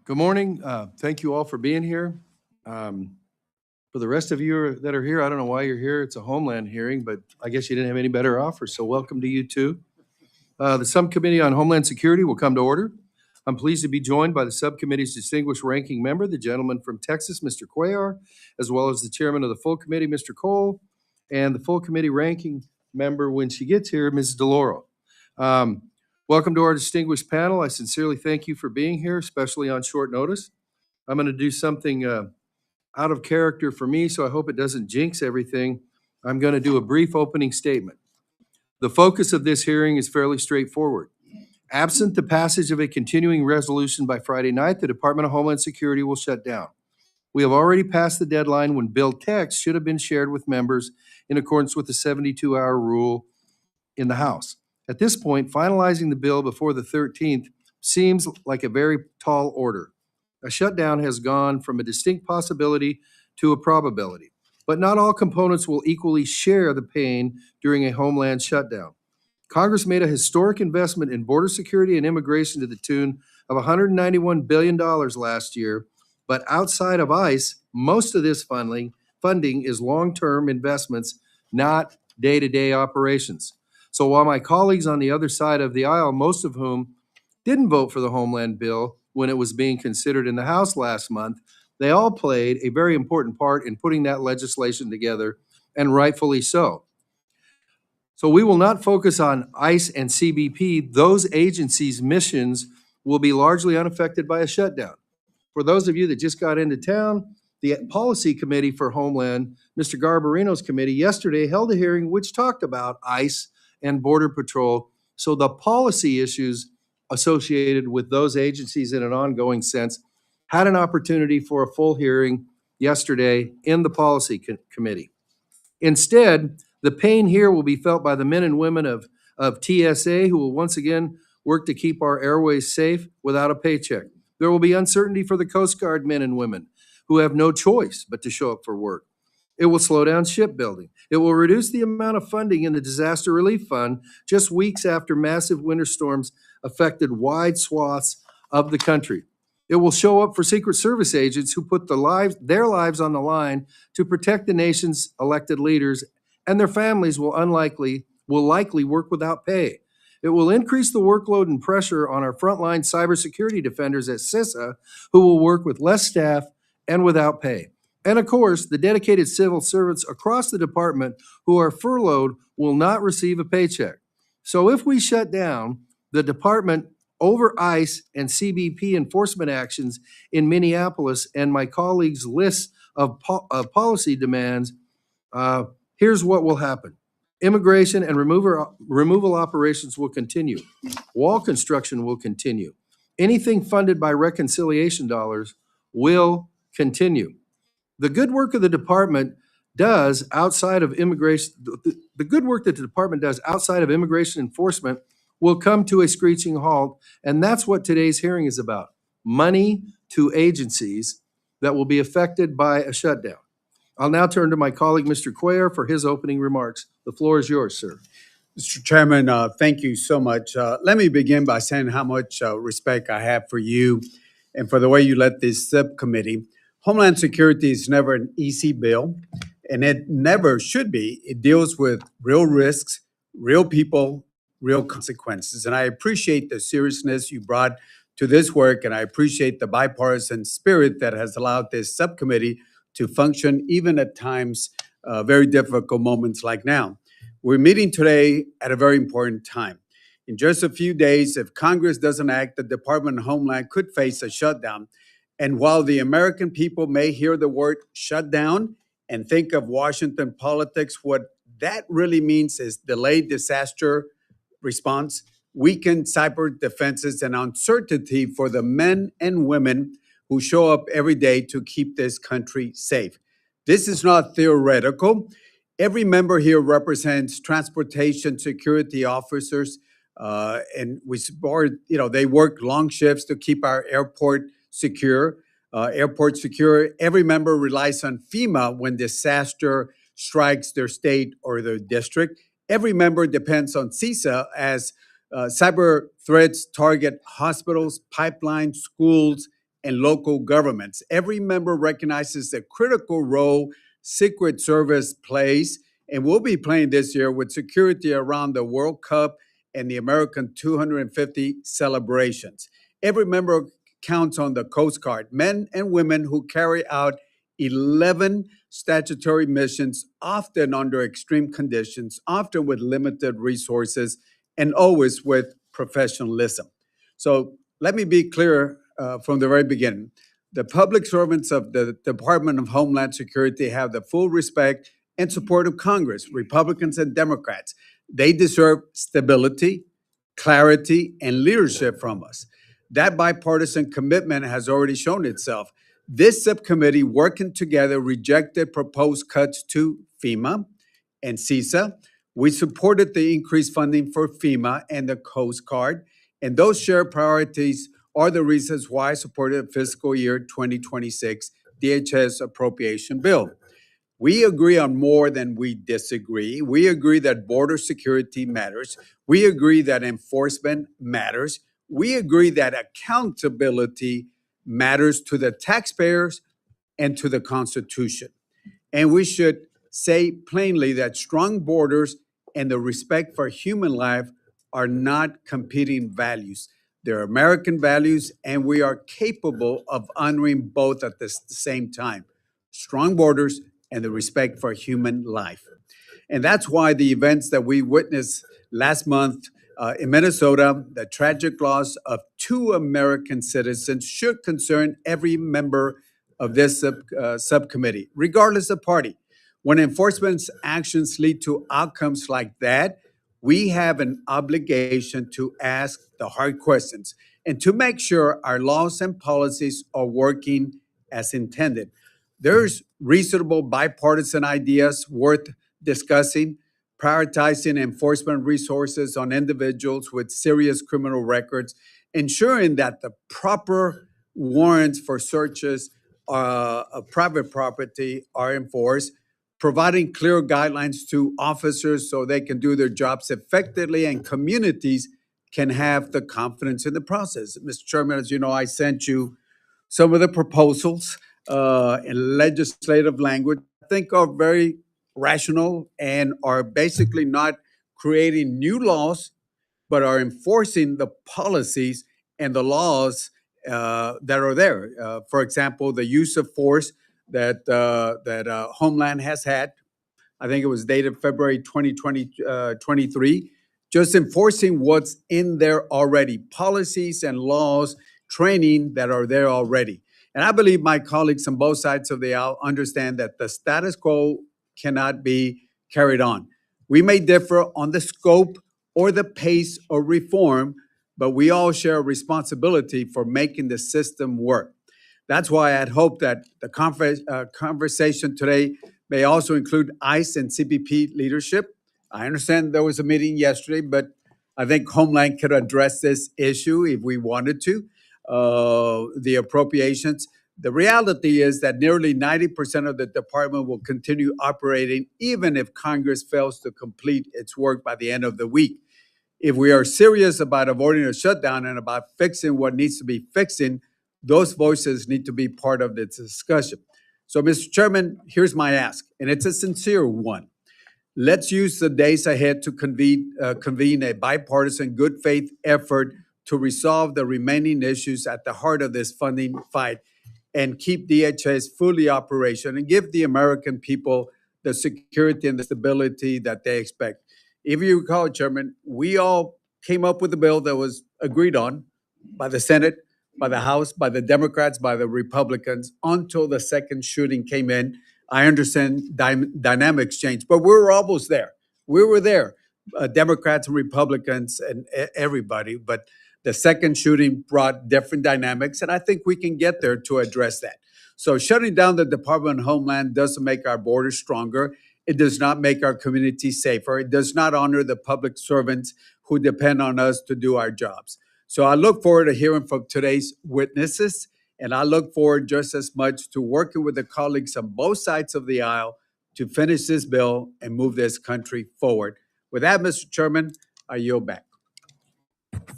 Good morning. Thank you all for being here. For the rest of you that are here, I don't know why you're here. It's a Homeland hearing, but I guess you didn't have any better offers, so welcome to you too. The Subcommittee on Homeland Security will come to order. I'm pleased to be joined by the subcommittee's distinguished ranking member, the gentleman from Texas, Mr. Cuellar, as well as the chairman of the full committee, Mr. Cole, and the full committee ranking member, when she gets here, Ms. DeLauro. Welcome to our distinguished panel. I sincerely thank you for being here, especially on short notice. I'm going to do something out of character for me, so I hope it doesn't jinx everything. I'm going to do a brief opening statement. The focus of this hearing is fairly straightforward. Absent the passage of a continuing resolution by Friday night, the Department of Homeland Security will shut down. We have already passed the deadline when bill text should have been shared with members in accordance with the 72-hour rule in the House. At this point, finalizing the bill before the 13th seems like a very tall order. A shutdown has gone from a distinct possibility to a probability, but not all components will equally share the pain during a Homeland shutdown. Congress made a historic investment in border security and immigration to the tune of $191 billion last year, but outside of ICE, most of this funding is long-term investments, not day-to-day operations. So while my colleagues on the other side of the aisle, most of whom didn't vote for the Homeland bill when it was being considered in the House last month, they all played a very important part in putting that legislation together, and rightfully so. So we will not focus on ICE and CBP. Those agencies' missions will be largely unaffected by a shutdown. For those of you that just got into town, the Policy Committee for Homeland, Mr. Garbarino's committee, yesterday held a hearing which talked about ICE and Border Patrol. So the policy issues associated with those agencies in an ongoing sense had an opportunity for a full hearing yesterday in the Policy Committee. Instead, the pain here will be felt by the men and women of TSA, who will once again work to keep our airways safe without a paycheck. There will be uncertainty for the Coast Guard men and women who have no choice but to show up for work. It will slow down shipbuilding. It will reduce the amount of funding in the Disaster Relief Fund just weeks after massive winter storms affected wide swaths of the country. It will show up for Secret Service agents who put their lives on the line to protect the nation's elected leaders, and their families will likely work without pay. It will increase the workload and pressure on our frontline cybersecurity defenders at CISA, who will work with less staff and without pay. And of course, the dedicated civil servants across the department who are furloughed will not receive a paycheck. So if we shut down the department over ICE and CBP enforcement actions in Minneapolis and my colleagues' lists of policy demands, here's what will happen. Immigration and removal operations will continue. Wall construction will continue. Anything funded by reconciliation dollars will continue. The good work of the department does outside of immigration, the good work that the department does outside of immigration enforcement will come to a screeching halt, and that's what today's hearing is about. Money to agencies that will be affected by a shutdown. I'll now turn to my colleague, Mr. Cuellar, for his opening remarks. The floor is yours, sir. Mr. Chairman, thank you so much. Let me begin by saying how much respect I have for you and for the way you led this subcommittee. Homeland Security is never an easy bill, and it never should be. It deals with real risks, real people, real consequences. And I appreciate the seriousness you brought to this work, and I appreciate the bipartisan spirit that has allowed this subcommittee to function even at times, very difficult moments like now. We're meeting today at a very important time. In just a few days, if Congress doesn't act, the Department of Homeland could face a shutdown. And while the American people may hear the word shutdown and think of Washington politics, what that really means is delayed disaster response, weakened cyber defenses, and uncertainty for the men and women who show up every day to keep this country safe. This is not theoretical. Every member here represents transportation security officers, and we support, they work long shifts to keep our airport secure. Every member relies on FEMA when disaster strikes their state or their district. Every member depends on CISA as cyber threats target hospitals, pipelines, schools, and local governments. Every member recognizes the critical role Secret Service plays, and will be playing this year with security around the World Cup and the American 250 celebrations. Every member counts on the Coast Guard, men and women who carry out 11 statutory missions, often under extreme conditions, often with limited resources, and always with professionalism. So let me be clear from the very beginning. The public servants of the Department of Homeland Security have the full respect and support of Congress, Republicans and Democrats. They deserve stability, clarity, and leadership from us. That bipartisan commitment has already shown itself. This subcommittee, working together, rejected proposed cuts to FEMA and CISA. We supported the increased funding for FEMA and the Coast Guard, and those shared priorities are the reasons why I supported the fiscal year 2026 DHS appropriation bill. We agree on more than we disagree. We agree that border security matters. We agree that enforcement matters. We agree that accountability matters to the taxpayers and to the Constitution. And we should say plainly that strong borders and the respect for human life are not competing values. They're American values, and we are capable of honoring both at the same time. Strong borders and the respect for human life. And that's why the events that we witnessed last month in Minnesota, the tragic loss of 2 American citizens, should concern every member of this subcommittee, regardless of party. When enforcement actions lead to outcomes like that, we have an obligation to ask the hard questions and to make sure our laws and policies are working as intended. There's reasonable bipartisan ideas worth discussing, prioritizing enforcement resources on individuals with serious criminal records, ensuring that the proper warrants for searches of private property are enforced, providing clear guidelines to officers so they can do their jobs effectively and communities can have the confidence in the process. Mr. Chairman, as you know, I sent you some of the proposals in legislative language I think are very rational and are basically not creating new laws, but are enforcing the policies and the laws that are there. For example, the use of force that Homeland has had. I think it was dated February 2023, just enforcing what's in there already, policies and laws, training that are there already. And I believe my colleagues on both sides of the aisle understand that the status quo cannot be carried on. We may differ on the scope or the pace of reform, but we all share a responsibility for making the system work. That's why I'd hope that the conversation today may also include ICE and CBP leadership. I understand there was a meeting yesterday, but I think Homeland could address this issue if we wanted to. The appropriations. The reality is that nearly 90% of the department will continue operating even if Congress fails to complete its work by the end of the week. If we are serious about avoiding a shutdown and about fixing what needs to be fixing, those voices need to be part of this discussion. So, Mr. Chairman, here's my ask, and it's a sincere one. Let's use the days ahead to convene a bipartisan good faith effort to resolve the remaining issues at the heart of this funding fight and keep DHS fully operational and give the American people the security and the stability that they expect. If you recall, Chairman, we all came up with a bill that was agreed on by the Senate, by the House, by the Democrats, by the Republicans, until the second shooting came in. I understand dynamics changed, but we were almost there. We were there, Democrats and Republicans and everybody, but the second shooting brought different dynamics, and I think we can get there to address that. So shutting down the Department of Homeland doesn't make our borders stronger. It does not make our communities safer. It does not honor the public servants who depend on us to do our jobs. So I look forward to hearing from today's witnesses, and I look forward just as much to working with the colleagues on both sides of the aisle to finish this bill and move this country forward. With that, Mr. Chairman, I yield back.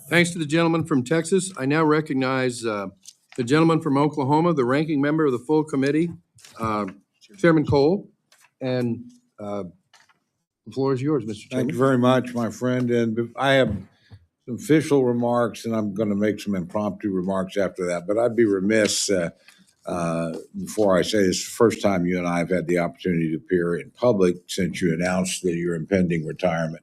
Thanks to the gentleman from Texas. I now recognize the gentleman from Oklahoma, the ranking member of the full committee, Chairman Cole, and the floor is yours, Mr. Thank Chairman. you very much, my friend. And I have some official remarks, and I'm going to make some impromptu remarks after that. But I'd be remiss before I say this is the first time you and I have had the opportunity to appear in public since you announced that your impending retirement.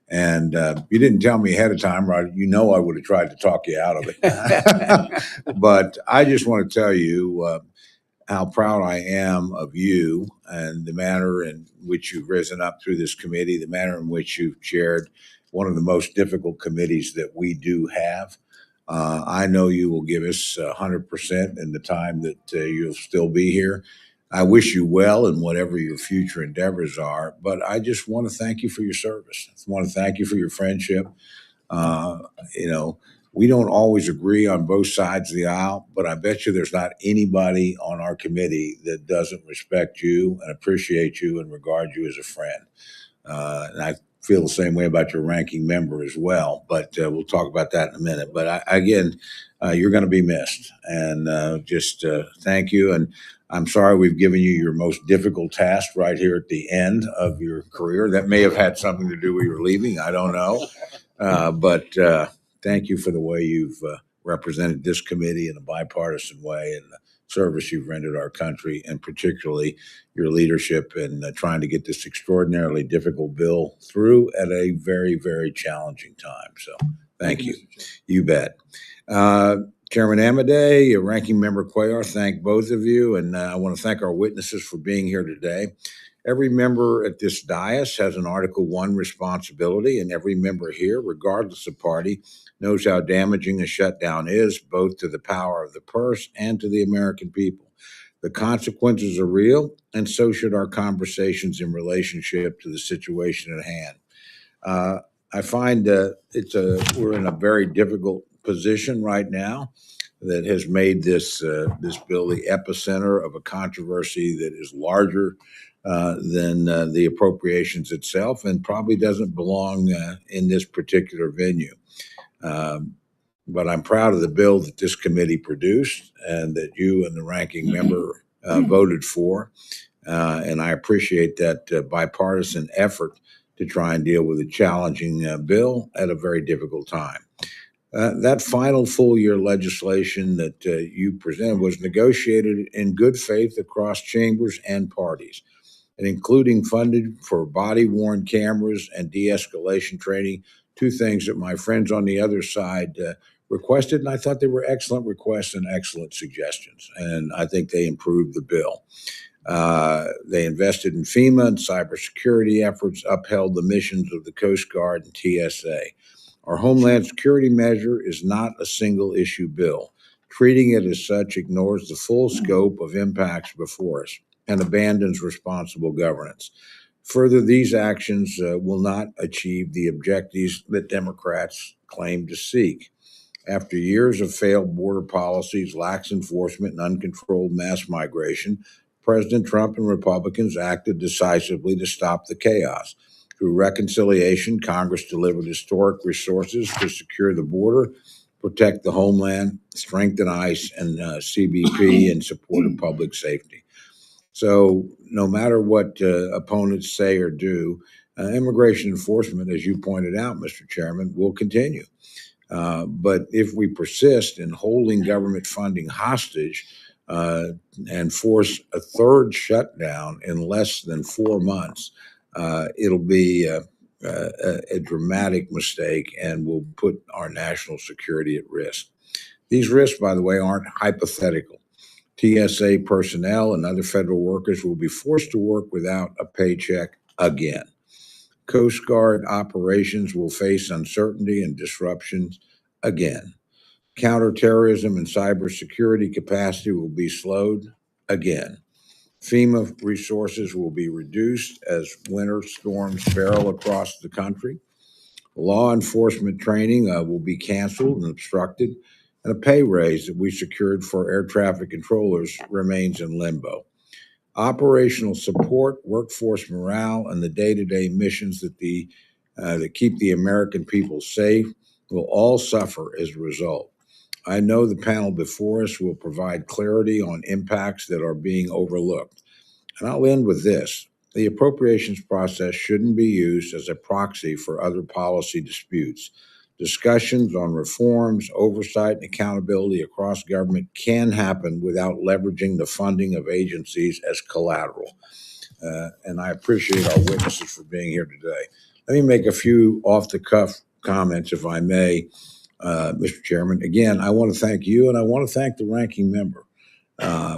And you didn't tell me ahead of time, right? You know I would have tried to talk you out of it. But I just want to tell you how proud I am of you and the manner in which you've risen up through this committee, the manner in which you've chaired one of the most difficult committees that we do have. I know you will give us 100% in the time that you'll still be here. I wish you well in whatever your future endeavors are, but I just want to thank you for your service. I want to thank you for your friendship. You know, we don't always agree on both sides of the aisle, but I bet you there's not anybody on our committee that doesn't respect you and appreciate you and regard you as a friend. And I feel the same way about your ranking member as well, but we'll talk about that in a minute. But again, you're going to be missed, and just thank you. And I'm sorry we've given you your most difficult task right here at the end of your career. That may have had something to do with your leaving. I don't know. But thank you for the way you've represented this committee in a bipartisan way and the service you've rendered our country, and particularly your leadership in trying to get this extraordinarily difficult bill through at a very, very challenging time. So thank you. You bet. Chairman Amadei, Ranking Member Cuellar, thank both of you. And I want to thank our witnesses for being here today. Every member at this dais has an Article I responsibility, and every member here, regardless of party, knows how damaging a shutdown is, both to the power of the purse and to the American people. The consequences are real, and so should our conversations in relationship to the situation at hand. I find we're in a very difficult position right now that has made this bill the epicenter of a controversy that is larger than the appropriations itself, and probably doesn't belong in this particular venue. But I'm proud of the bill that this committee produced and that you and the ranking member voted for. And I appreciate that bipartisan effort to try and deal with a challenging bill at a very difficult time. That final full year legislation that you presented was negotiated in good faith across chambers and parties, and including funded for body-worn cameras and de-escalation training, two things that my friends on the other side requested, and I thought they were excellent requests and excellent suggestions, and I think they improved the bill. They invested in FEMA and cybersecurity efforts, upheld the missions of the Coast Guard and TSA. Our Homeland Security measure is not a single issue bill. Treating it as such ignores the full scope of impacts before us and abandons responsible governance. Further, these actions will not achieve the objectives that Democrats claim to seek. After years of failed border policies, lax enforcement, and uncontrolled mass migration, President Trump and Republicans acted decisively to stop the chaos. Through reconciliation, Congress delivered historic resources to secure the border, protect the homeland, strengthen ICE and CBP in support of public safety. So no matter what opponents say or do, immigration enforcement, as you pointed out, Mr. Chairman, will continue. But if we persist in holding government funding hostage and force a third shutdown in less than 4 months, it'll be a dramatic mistake and will put our national security at risk. These risks, by the way, aren't hypothetical. TSA personnel and other federal workers will be forced to work without a paycheck again. Coast Guard operations will face uncertainty and disruptions again. Counterterrorism and cybersecurity capacity will be slowed again. FEMA resources will be reduced as winter storms barrel across the country. Law enforcement training will be canceled and obstructed, and a pay raise that we secured for air traffic controllers remains in limbo. Operational support, workforce morale, and the day-to-day missions that keep the American people safe will all suffer as a result. I know the panel before us will provide clarity on impacts that are being overlooked. And I'll end with this. The appropriations process shouldn't be used as a proxy for other policy disputes. Discussions on reforms, oversight, and accountability across government can happen without leveraging the funding of agencies as collateral. And I appreciate our witnesses for being here today. Let me make a few off-the-cuff comments, if I may, Mr. Chairman. Again, I want to thank you, and I want to thank the ranking member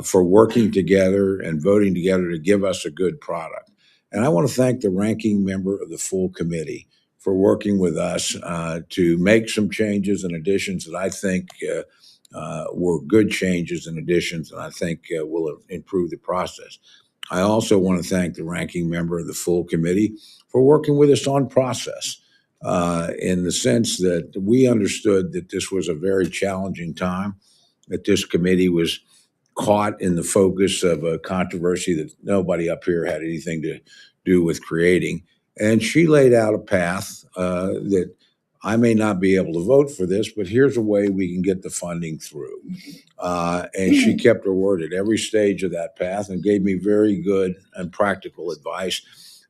for working together and voting together to give us a good product. And I want to thank the ranking member of the full committee for working with us to make some changes and additions that I think were good changes and additions, and I think will improve the process. I also want to thank the ranking member of the full committee for working with us on process in the sense that we understood that this was a very challenging time, that this committee was caught in the focus of a controversy that nobody up here had anything to do with creating. And she laid out a path that I may not be able to vote for this, but here's a way we can get the funding through. And she kept her word at every stage of that path and gave me very good and practical advice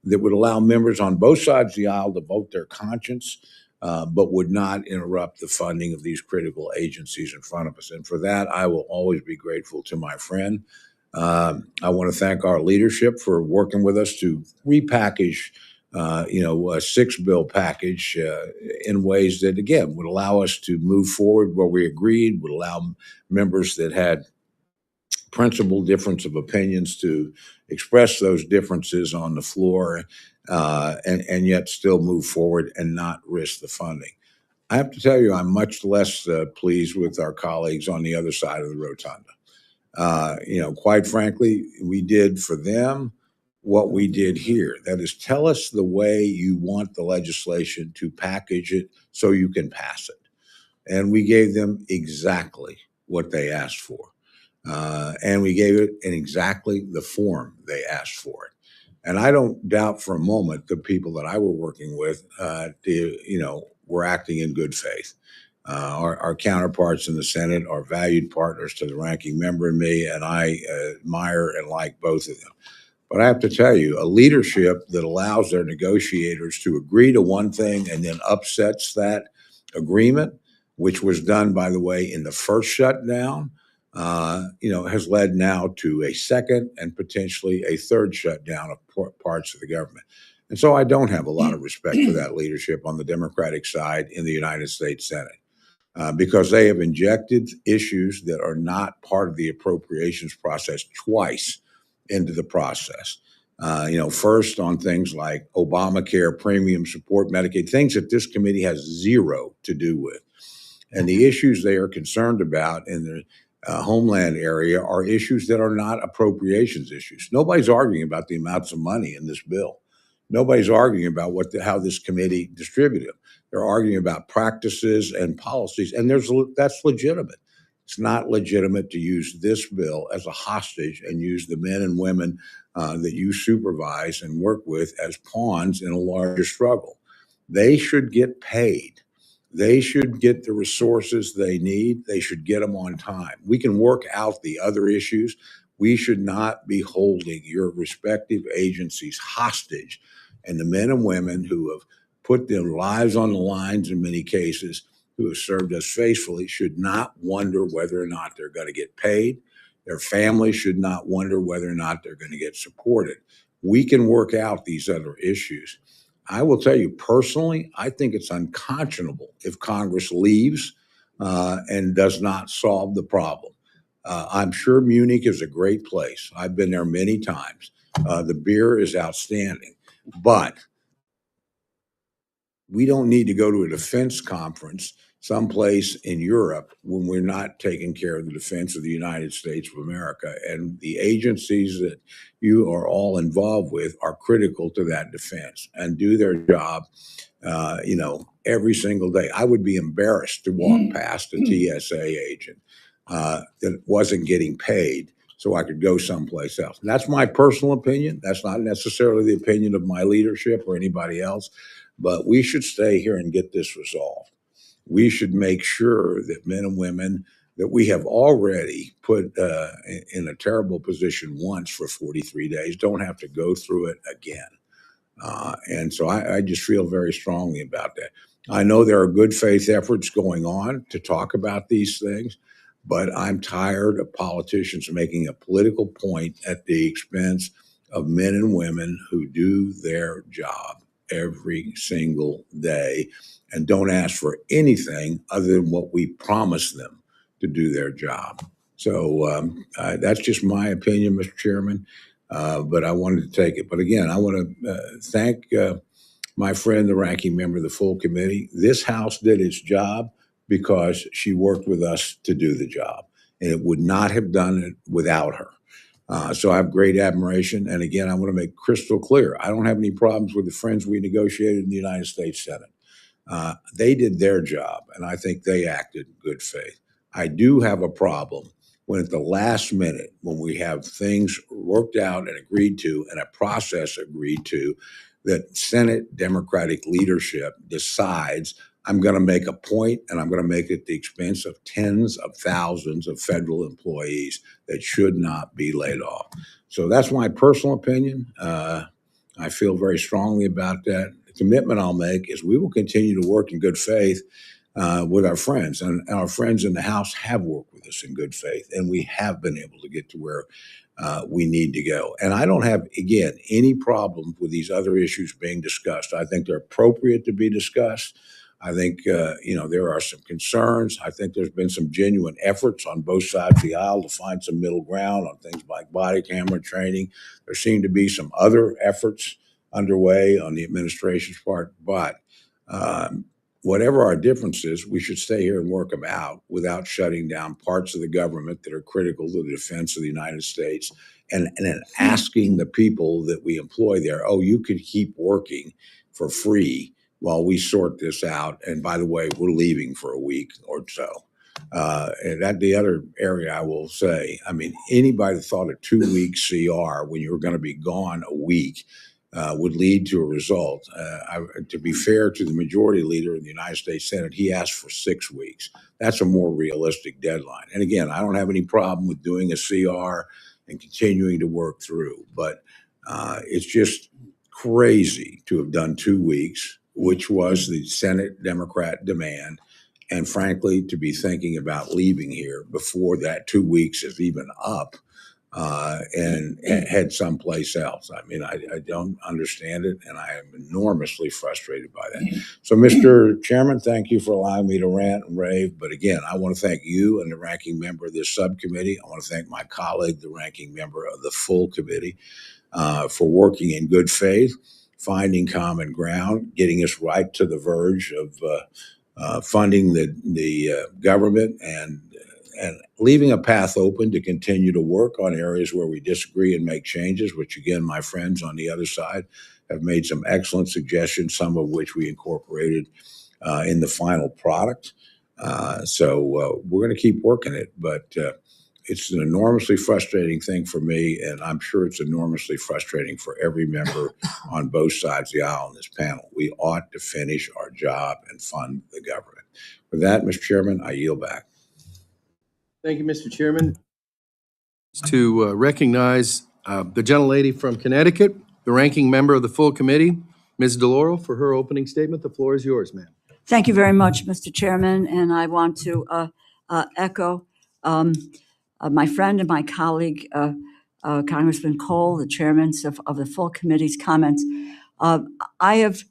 that would allow members on both sides of the aisle to vote their conscience, but would not interrupt the funding of these critical agencies in front of us. And for that, I will always be grateful to my friend. I want to thank our leadership for working with us to repackage a six-bill package in ways that, again, would allow us to move forward where we agreed, would allow members that had principal difference of opinions to express those differences on the floor and yet still move forward and not risk the funding. I have to tell you, I'm much less pleased with our colleagues on the other side of the rotunda. Quite frankly, we did for them what we did here. That is, tell us the way you want the legislation to package it so you can pass it. And we gave them exactly what they asked for. And we gave it in exactly the form they asked for it. And I don't doubt for a moment the people that I were working with, were acting in good faith. Our counterparts in the Senate are valued partners to the ranking member and me, and I admire and like both of them. But I have to tell you, a leadership that allows their negotiators to agree to one thing and then upsets that agreement, which was done, by the way, in the first shutdown, has led now to a second and potentially a third shutdown of parts of the government. And so I don't have a lot of respect for that leadership on the Democratic side in the United States Senate. Because they have injected issues that are not part of the appropriations process twice into the process. First on things like Obamacare, premium support, Medicaid, things that this committee has zero to do with. And the issues they are concerned about in the Homeland area are issues that are not appropriations issues. Nobody's arguing about the amounts of money in this bill. Nobody's arguing about how this committee distributed them. They're arguing about practices and policies, and that's legitimate. It's not legitimate to use this bill as a hostage and use the men and women that you supervise and work with as pawns in a larger struggle. They should get paid. They should get the resources they need. They should get them on time. We can work out the other issues. We should not be holding your respective agencies hostage. And the men and women who have put their lives on the lines in many cases, who have served us faithfully, should not wonder whether or not they're going to get paid. Their families should not wonder whether or not they're going to get supported. We can work out these other issues. I will tell you personally, I think it's unconscionable if Congress leaves and does not solve the problem. I'm sure Munich is a great place. I've been there many times. The beer is outstanding, but we don't need to go to a defense conference someplace in Europe when we're not taking care of the defense of the United States of America. And the agencies that you are all involved with are critical to that defense and do their job, every single day. I would be embarrassed to walk past a TSA agent that wasn't getting paid so I could go someplace else. And that's my personal opinion. That's not necessarily the opinion of my leadership or anybody else, but we should stay here and get this resolved. we should make sure that men and women that we have already put in a terrible position once for 43 days don't have to go through it again. And so I just feel very strongly about that. I know there are good faith efforts going on to talk about these things, but I'm tired of politicians making a political point at the expense of men and women who do their job every single day and don't ask for anything other than what we promise them to do their job. So that's just my opinion, Mr. Chairman, but I wanted to take it. But again, I want to thank my friend, the ranking member of the full committee. This House did its job because she worked with us to do the job, and it would not have done it without her. So I have great admiration. And again, I want to make crystal clear, I don't have any problems with the friends we negotiated in the United States Senate. They did their job, and I think they acted in good faith. I do have a problem when at the last minute, when we have things worked out and agreed to and a process agreed to, that Senate Democratic leadership decides I'm going to make a point and I'm going to make it at the expense of tens of thousands of federal employees that should not be laid off. So that's my personal opinion. I feel very strongly about that. The commitment I'll make is we will continue to work in good faith with our friends, and our friends in the House have worked with us in good faith, and we have been able to get to where we need to go. And I don't have, again, any problem with these other issues being discussed. I think they're appropriate to be discussed. I think, there are some concerns. I think there's been some genuine efforts on both sides of the aisle to find some middle ground on things like body camera training. There seem to be some other efforts underway on the administration's part, but whatever our differences, we should stay here and work them out without shutting down parts of the government that are critical to the defense of the United States, and then asking the people that we employ there, oh, you could keep working for free while we sort this out. And by the way, we're leaving for a week or so. And that the other area I will say, I mean, anybody that thought a 2-week CR when you were going to be gone a week would lead to a result. To be fair to the majority leader in the United States Senate, he asked for 6 weeks. That's a more realistic deadline. And again, I don't have any problem with doing a CR and continuing to work through, but it's just crazy to have done 2 weeks, which was the Senate Democrat demand, and frankly, to be thinking about leaving here before that 2 weeks is even up. And head someplace else. I mean, I don't understand it, and I am enormously frustrated by that. So, Mr. Chairman, thank you for allowing me to rant and rave. But again, I want to thank you and the ranking member of this subcommittee. I want to thank my colleague, the ranking member of the full committee, for working in good faith, finding common ground, getting us right to the verge of funding the government and leaving a path open to continue to work on areas where we disagree and make changes, which again, my friends on the other side have made some excellent suggestions, some of which we incorporated in the final product. So we're going to keep working it, but it's an enormously frustrating thing for me, and I'm sure it's enormously frustrating for every member on both sides of the aisle in this panel. We ought to finish our job and fund the government. With that, Mr. Chairman, I yield back. Thank you, Mr. Chairman. To recognize the gentlelady from Connecticut, the ranking member of the full committee, Ms. DeLauro, for her opening statement. The floor is yours, ma'am. Thank you very much, Mr. Chairman, and I want to echo my friend and my colleague, Congressman Cole, the chairman of the full committee's comments. I have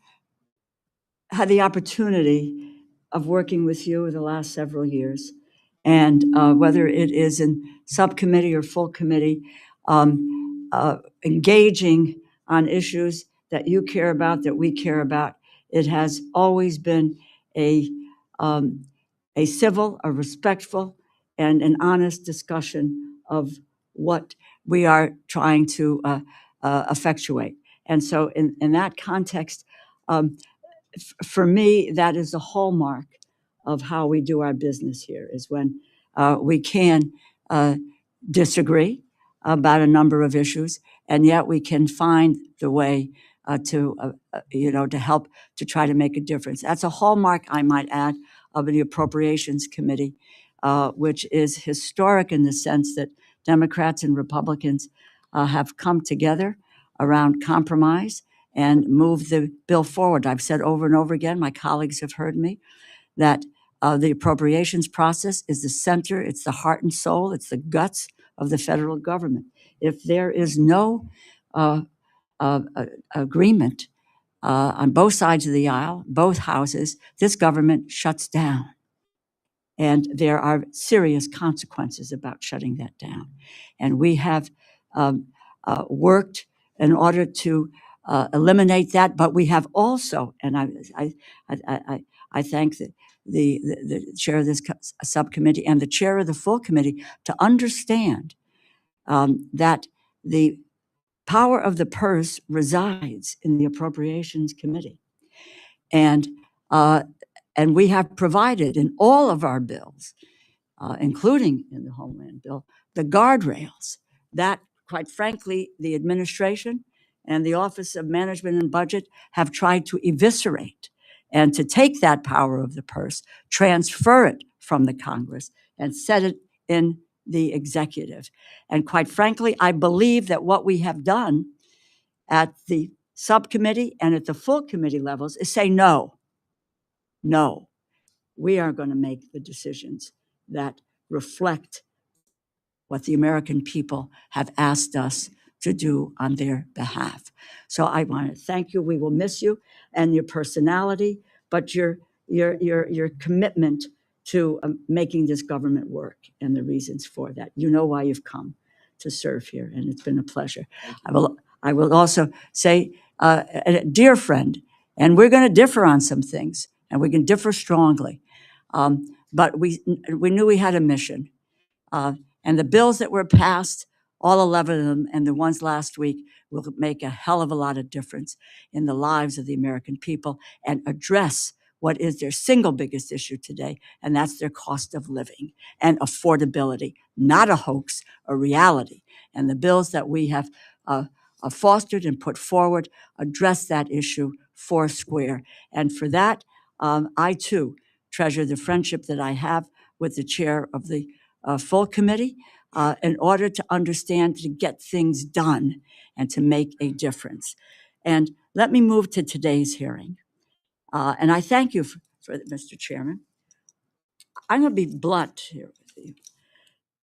had the opportunity of working with you the last several years, and whether it is in subcommittee or full committee, engaging on issues that you care about, that we care about, it has always been a civil, a respectful, and an honest discussion of what we are trying to effectuate. And so in that context, for me, that is the hallmark of how we do our business here, is when we can disagree about a number of issues, and yet we can find the way to help to try to make a difference. That's a hallmark, I might add, of the Appropriations Committee, which is historic in the sense that Democrats and Republicans have come together around compromise and moved the bill forward. I've said over and over again, my colleagues have heard me, that the appropriations process is the center, it's the heart and soul, it's the guts of the federal government. If there is no agreement on both sides of the aisle, both houses, this government shuts down. And there are serious consequences about shutting that down. And we have worked in order to eliminate that, but we have also, and I thank the chair of this subcommittee and the chair of the full committee to understand that the power of the purse resides in the Appropriations Committee. And we have provided in all of our bills, including in the Homeland bill, the guardrails that, quite frankly, the administration and the Office of Management and Budget have tried to eviscerate, and to take that power of the purse, transfer it from the Congress, and set it in the executive. And quite frankly, I believe that what we have done at the subcommittee and at the full committee levels is say no. No, we are going to make the decisions that reflect what the American people have asked us to do on their behalf. So I want to thank you. We will miss you and your personality, but your commitment to making this government work and the reasons for that. You know why you've come to serve here, and it's been a pleasure. I will also say, a dear friend, and we're going to differ on some things, and we can differ strongly, but we knew we had a mission. And the bills that were passed, all 11 of them, and the ones last week, will make a hell of a lot of difference in the lives of the American people and address what is their single biggest issue today, and that's their cost of living and affordability, not a hoax, a reality. And the bills that we have fostered and put forward address that issue foursquare. And for that, I too treasure the friendship that I have with the chair of the full committee in order to understand, to get things done and to make a difference. And let me move to today's hearing. And I thank you for Mr. Chairman. I'm going to be blunt here with you.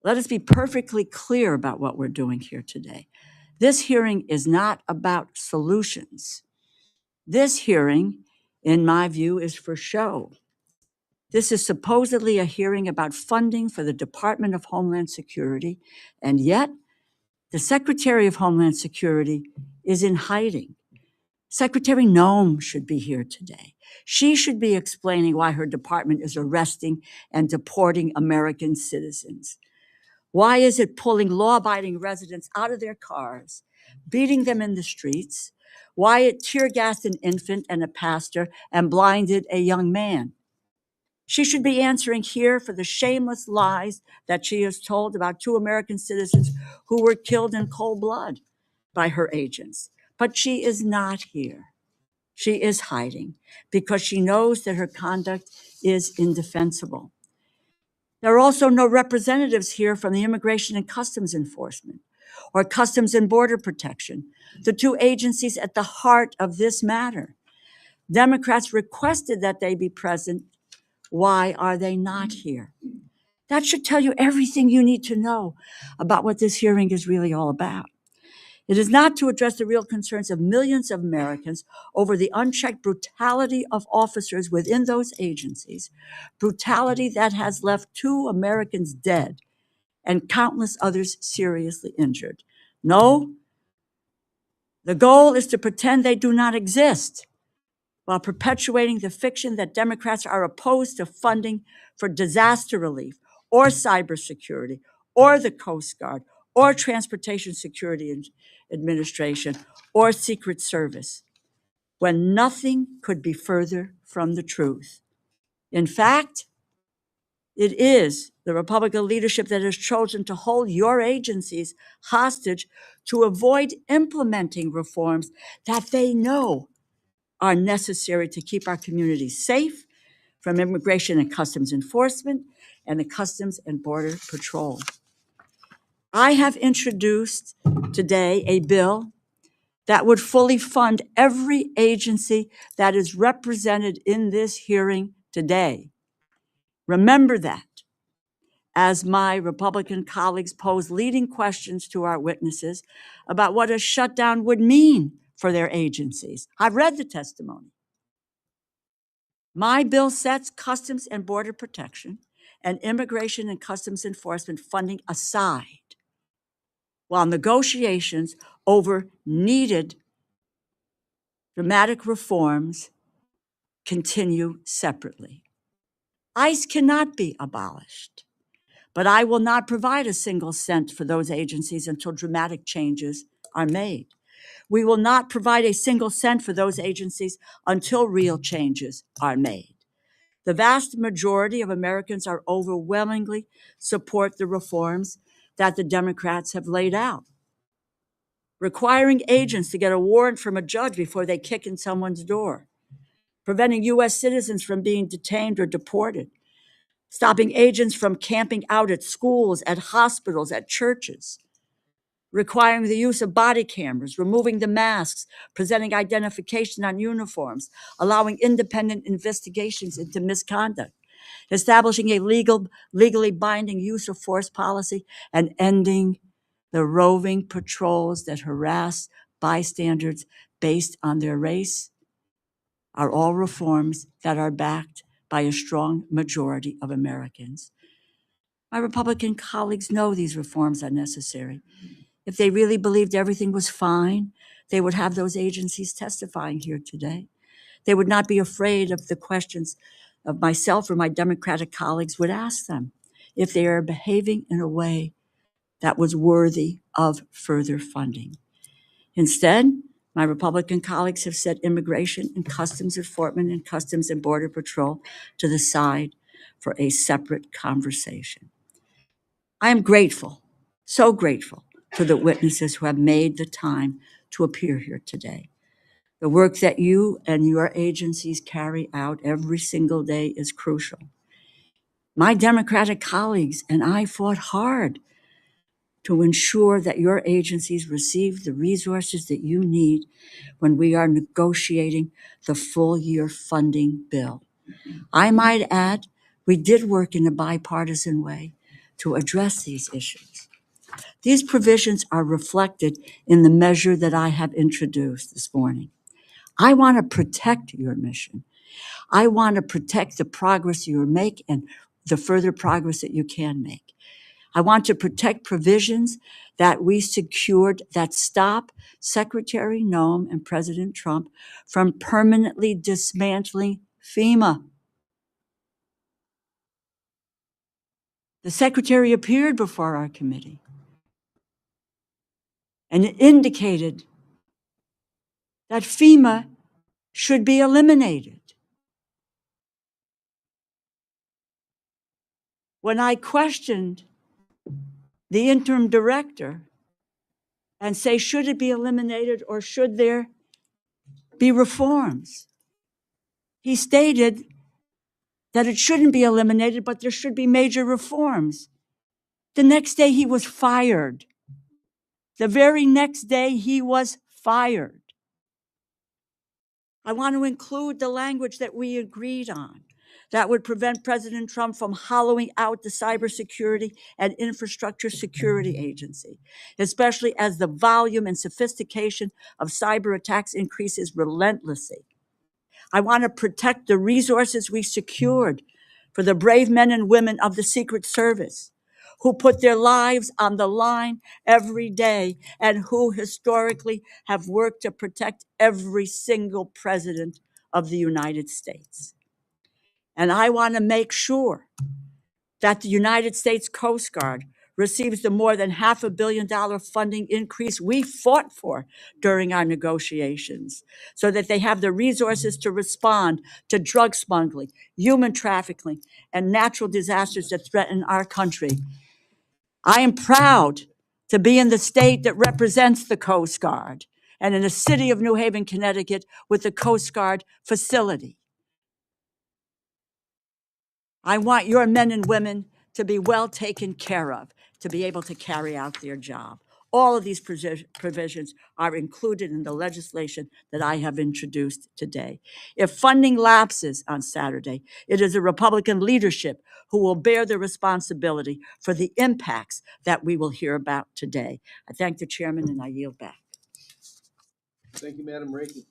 Let us be perfectly clear about what we're doing here today. This hearing is not about solutions. This hearing, in my view, is for show. This is supposedly a hearing about funding for the Department of Homeland Security, and yet the Secretary of Homeland Security is in hiding. Secretary Noem should be here today. She should be explaining why her department is arresting and deporting American citizens. Why is it pulling law-abiding residents out of their cars, beating them in the streets? Why it tear-gassed an infant and a pastor and blinded a young man? She should be answering here for the shameless lies that she has told about 2 American citizens who were killed in cold blood by her agents. But she is not here. She is hiding because she knows that her conduct is indefensible. There are also no representatives here from the Immigration and Customs Enforcement or Customs and Border Protection, the 2 agencies at the heart of this matter. Democrats requested that they be present. Why are they not here? That should tell you everything you need to know about what this hearing is really all about. It is not to address the real concerns of millions of Americans over the unchecked brutality of officers within those agencies, brutality that has left 2 Americans dead and countless others seriously injured. No, the goal is to pretend they do not exist while perpetuating the fiction that Democrats are opposed to funding for disaster relief or cybersecurity or the Coast Guard or Transportation Security Administration or Secret Service, when nothing could be further from the truth. In fact, it is the Republican leadership that has chosen to hold your agencies hostage to avoid implementing reforms that they know are necessary to keep our communities safe, from Immigration and Customs Enforcement and the Customs and Border Patrol. I have introduced today a bill that would fully fund every agency that is represented in this hearing today. Remember that as my Republican colleagues pose leading questions to our witnesses about what a shutdown would mean for their agencies. I've read the testimony. My bill sets Customs and Border Protection and Immigration and Customs Enforcement funding aside, while negotiations over needed dramatic reforms continue separately. ICE cannot be abolished, but I will not provide a single cent for those agencies until dramatic changes are made. We will not provide a single cent for those agencies until real changes are made. The vast majority of Americans are overwhelmingly support the reforms that the Democrats have laid out. Requiring agents to get a warrant from a judge before they kick in someone's door, preventing U.S. citizens from being detained or deported, stopping agents from camping out at schools, at hospitals, at churches, requiring the use of body cameras, removing the masks, presenting identification on uniforms, allowing independent investigations into misconduct, establishing a legally binding use of force policy, and ending the roving patrols that harass bystanders based on their race are all reforms that are backed by a strong majority of Americans. My Republican colleagues know these reforms are necessary. If they really believed everything was fine, they would have those agencies testifying here today. They would not be afraid of the questions of myself or my Democratic colleagues would ask them if they are behaving in a way that was worthy of further funding. Instead, my Republican colleagues have set Immigration and Customs Enforcement and Customs and Border Patrol to the side for a separate conversation. I am grateful, so grateful, to the witnesses who have made the time to appear here today. The work that you and your agencies carry out every single day is crucial. My Democratic colleagues and I fought hard to ensure that your agencies receive the resources that you need when we are negotiating the full year funding bill. I might add, we did work in a bipartisan way to address these issues. These provisions are reflected in the measure that I have introduced this morning. I want to protect your mission. I want to protect the progress you make and the further progress that you can make. I want to protect provisions that we secured that stop Secretary Noem and President Trump from permanently dismantling FEMA. The Secretary appeared before our committee and indicated that FEMA should be eliminated. When I questioned the interim director and say, should it be eliminated or should there be reforms? He stated that it shouldn't be eliminated, but there should be major reforms. The next day he was fired. The very next day he was fired. I want to include the language that we agreed on that would prevent President Trump from hollowing out the Cybersecurity and Infrastructure Security Agency, especially as the volume and sophistication of cyber attacks increases relentlessly. I want to protect the resources we secured for the brave men and women of the Secret Service who put their lives on the line every day and who historically have worked to protect every single president of the United States. And I want to make sure that the United States Coast Guard receives the more than $500 million funding increase we fought for during our negotiations, so that they have the resources to respond to drug smuggling, human trafficking, and natural disasters that threaten our country. I am proud to be in the state that represents the Coast Guard and in the city of New Haven, Connecticut, with the Coast Guard facility. I want your men and women to be well taken care of, to be able to carry out their job. All of these provisions are included in the legislation that I have introduced today. If funding lapses on Saturday, it is the Republican leadership who will bear the responsibility for the impacts that we will hear about today. I thank the chairman and I yield back. Thank you, Madam Ranking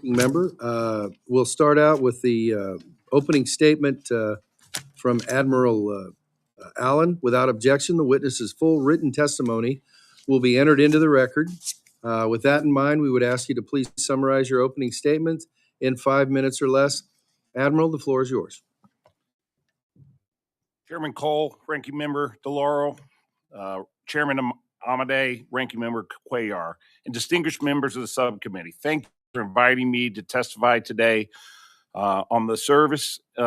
Member. We'll start out with the opening statement from Admiral Allen. Without objection, the witness's full written testimony will be entered into the record. With that in mind, we would ask you to please summarize your opening statement in 5 minutes or less. Admiral, the floor is yours. Chairman Cole, Ranking Member DeLauro, Chairman Amade, Ranking Member Cuellar, and distinguished members of the subcommittee. Thank you for inviting me to testify today on the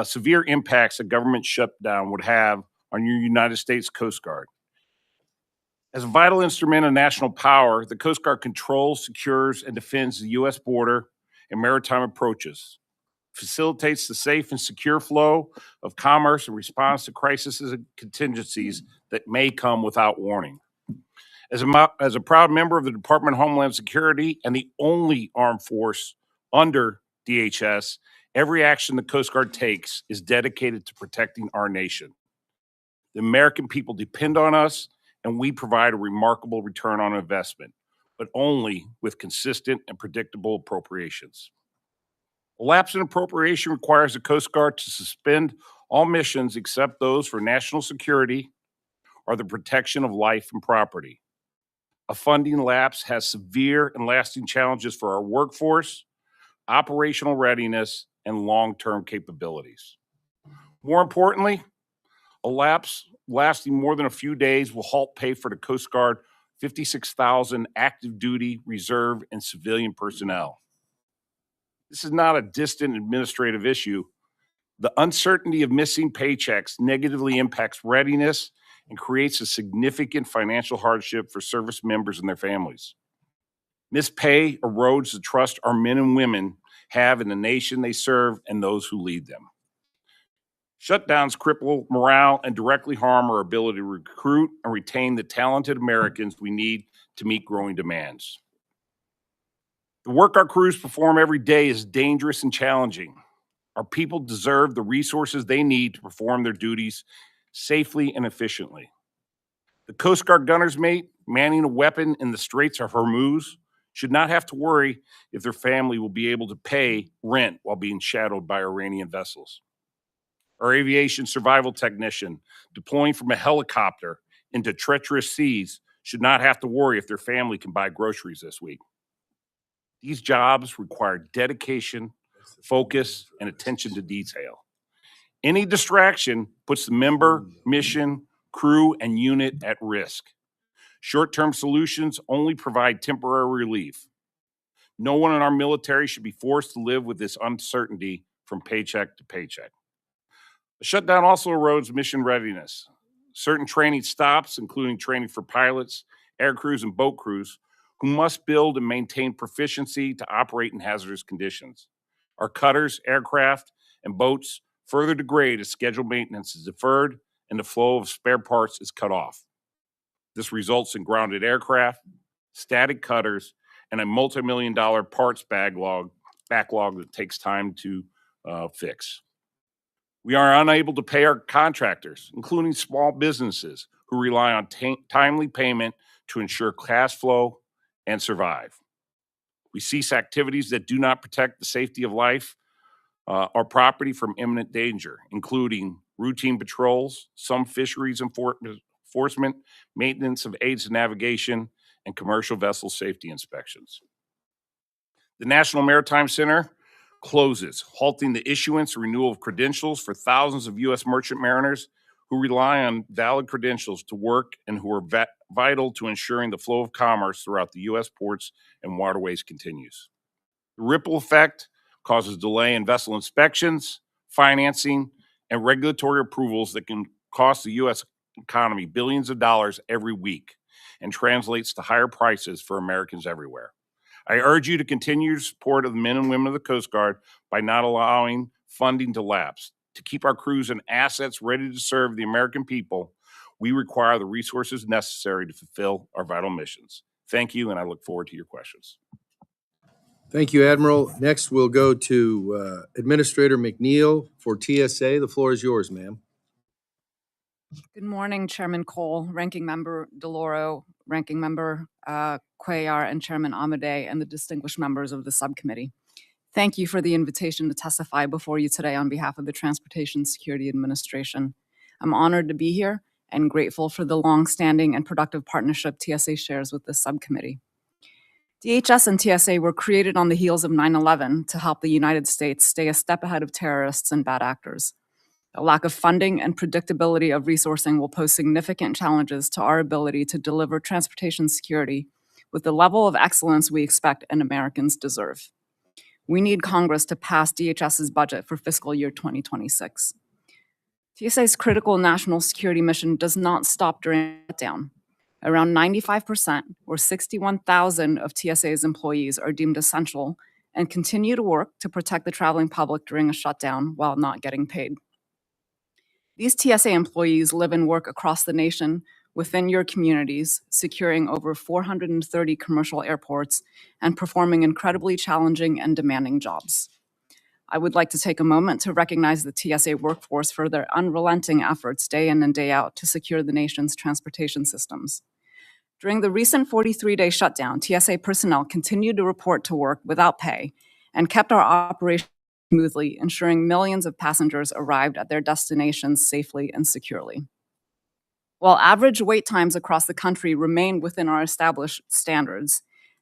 severe impacts a government shutdown would have on your United States Coast Guard. As a vital instrument of national power, the Coast Guard controls, secures, and defends the U.S. border and maritime approaches, facilitates the safe and secure flow of commerce and responds to crises and contingencies that may come without warning. As a proud member of the Department of Homeland Security and the only armed force under DHS, every action the Coast Guard takes is dedicated to protecting our nation. The American people depend on us, and we provide a remarkable return on investment, but only with consistent and predictable appropriations. A lapse in appropriation requires the Coast Guard to suspend all missions except those for national security or the protection of life and property. A funding lapse has severe and lasting challenges for our workforce, operational readiness, and long-term capabilities. More importantly, a lapse lasting more than a few days will halt pay for the Coast Guard 56,000 active duty, reserve, and civilian personnel. This is not a distant administrative issue. The uncertainty of missing paychecks negatively impacts readiness and creates a significant financial hardship for service members and their families. Missed pay erodes the trust our men and women have in the nation they serve and those who lead them. Shutdowns cripple morale and directly harm our ability to recruit and retain the talented Americans we need to meet growing demands. The work our crews perform every day is dangerous and challenging. Our people deserve the resources they need to perform their duties safely and efficiently. The Coast Guard gunner's mate manning a weapon in the Straits of Hormuz should not have to worry if their family will be able to pay rent while being shadowed by Iranian vessels. Our aviation survival technician deploying from a helicopter into treacherous seas should not have to worry if their family can buy groceries this week. These jobs require dedication, focus, and attention to detail. Any distraction puts the member, mission, crew, and unit at risk. Short-term solutions only provide temporary relief. No one in our military should be forced to live with this uncertainty from paycheck to paycheck. The shutdown also erodes mission readiness. Certain training stops, including training for pilots, air crews, and boat crews, who must build and maintain proficiency to operate in hazardous conditions. Our cutters, aircraft, and boats further degrade as scheduled maintenance is deferred and the flow of spare parts is cut off. This results in grounded aircraft, static cutters, and a multi-million-dollar parts backlog that takes time to fix. We are unable to pay our contractors, including small businesses who rely on timely payment to ensure cash flow and survive. We cease activities that do not protect the safety of life or property from imminent danger, including routine patrols, some fisheries enforcement, maintenance of aids to navigation, and commercial vessel safety inspections. The National Maritime Center closes, halting the issuance and renewal of credentials for thousands of U.S. merchant mariners who rely on valid credentials to work and who are vital to ensuring the flow of commerce throughout the U.S. ports and waterways continues. The ripple effect causes delay in vessel inspections, financing, and regulatory approvals that can cost the U.S. economy billions of dollars every week and translates to higher prices for Americans everywhere. I urge you to continue your support of the men and women of the Coast Guard by not allowing funding to lapse. To keep our crews and assets ready to serve the American people, we require the resources necessary to fulfill our vital missions. Thank you, and I look forward to your questions. Thank you, Admiral. Next, we'll go to Administrator McNeil for TSA. The floor is yours, ma'am. Good morning, Chairman Cole, Ranking Member DeLauro, Ranking Member Cuellar, and Chairman Amade, and the distinguished members of the subcommittee. Thank you for the invitation to testify before you today on behalf of the Transportation Security Administration. I'm honored to be here and grateful for the long-standing and productive partnership TSA shares with this subcommittee. DHS and TSA were created on the heels of 9/11 to help the United States stay a step ahead of terrorists and bad actors. A lack of funding and predictability of resourcing will pose significant challenges to our ability to deliver transportation security with the level of excellence we expect and Americans deserve. We need Congress to pass DHS's budget for fiscal year 2026. TSA's critical national security mission does not stop during shutdown. Around 95%, or 61,000 of TSA's employees are deemed essential and continue to work to protect the traveling public during a shutdown while not getting paid. These TSA employees live and work across the nation within your communities, securing over 430 commercial airports and performing incredibly challenging and demanding jobs. I would like to take a moment to recognize the TSA workforce for their unrelenting efforts day in and day out to secure the nation's transportation systems. During the recent 43-day shutdown, TSA personnel continued to report to work without pay and kept our operation smoothly, ensuring millions of passengers arrived at their destinations safely and securely. While average wait times across the country remained within our established standards,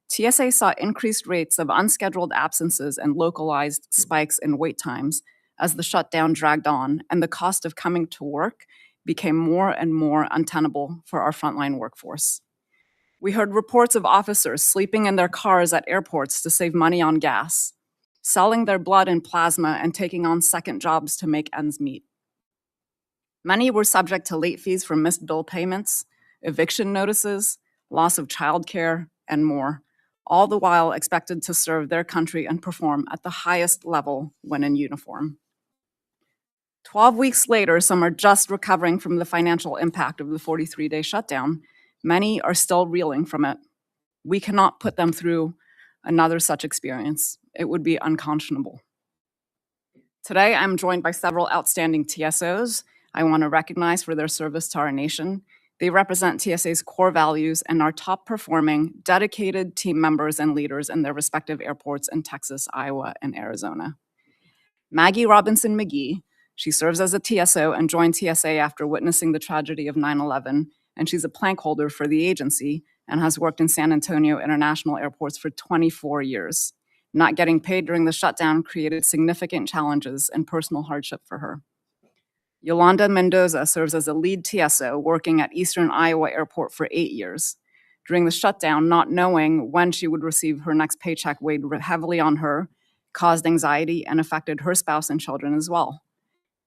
TSA saw increased rates of unscheduled absences and localized spikes in wait times as the shutdown dragged on and the cost of coming to work became more and more untenable for our frontline workforce. We heard reports of officers sleeping in their cars at airports to save money on gas, selling their blood and plasma, and taking on second jobs to make ends meet. Many were subject to late fees for missed bill payments, eviction notices, loss of childcare, and more, all the while expected to serve their country and perform at the highest level when in uniform. 12 weeks later, some are just recovering from the financial impact of the 43-day shutdown. Many are still reeling from it. We cannot put them through another such experience. It would be unconscionable. Today, I'm joined by several outstanding TSOs I want to recognize for their service to our nation. They represent TSA's core values and are top performing, dedicated team members and leaders in their respective airports in Texas, Iowa, and Arizona. Maggie Robinson McGee, she serves as a TSO and joined TSA after witnessing the tragedy of 9/11, and she's a plank holder for the agency and has worked in San Antonio International Airports for 24 years. Not getting paid during the shutdown created significant challenges and personal hardship for her. Yolanda Mendoza serves as a lead TSO working at Eastern Iowa Airport for 8 years. During the shutdown, not knowing when she would receive her next paycheck weighed heavily on her, caused anxiety, and affected her spouse and children as well.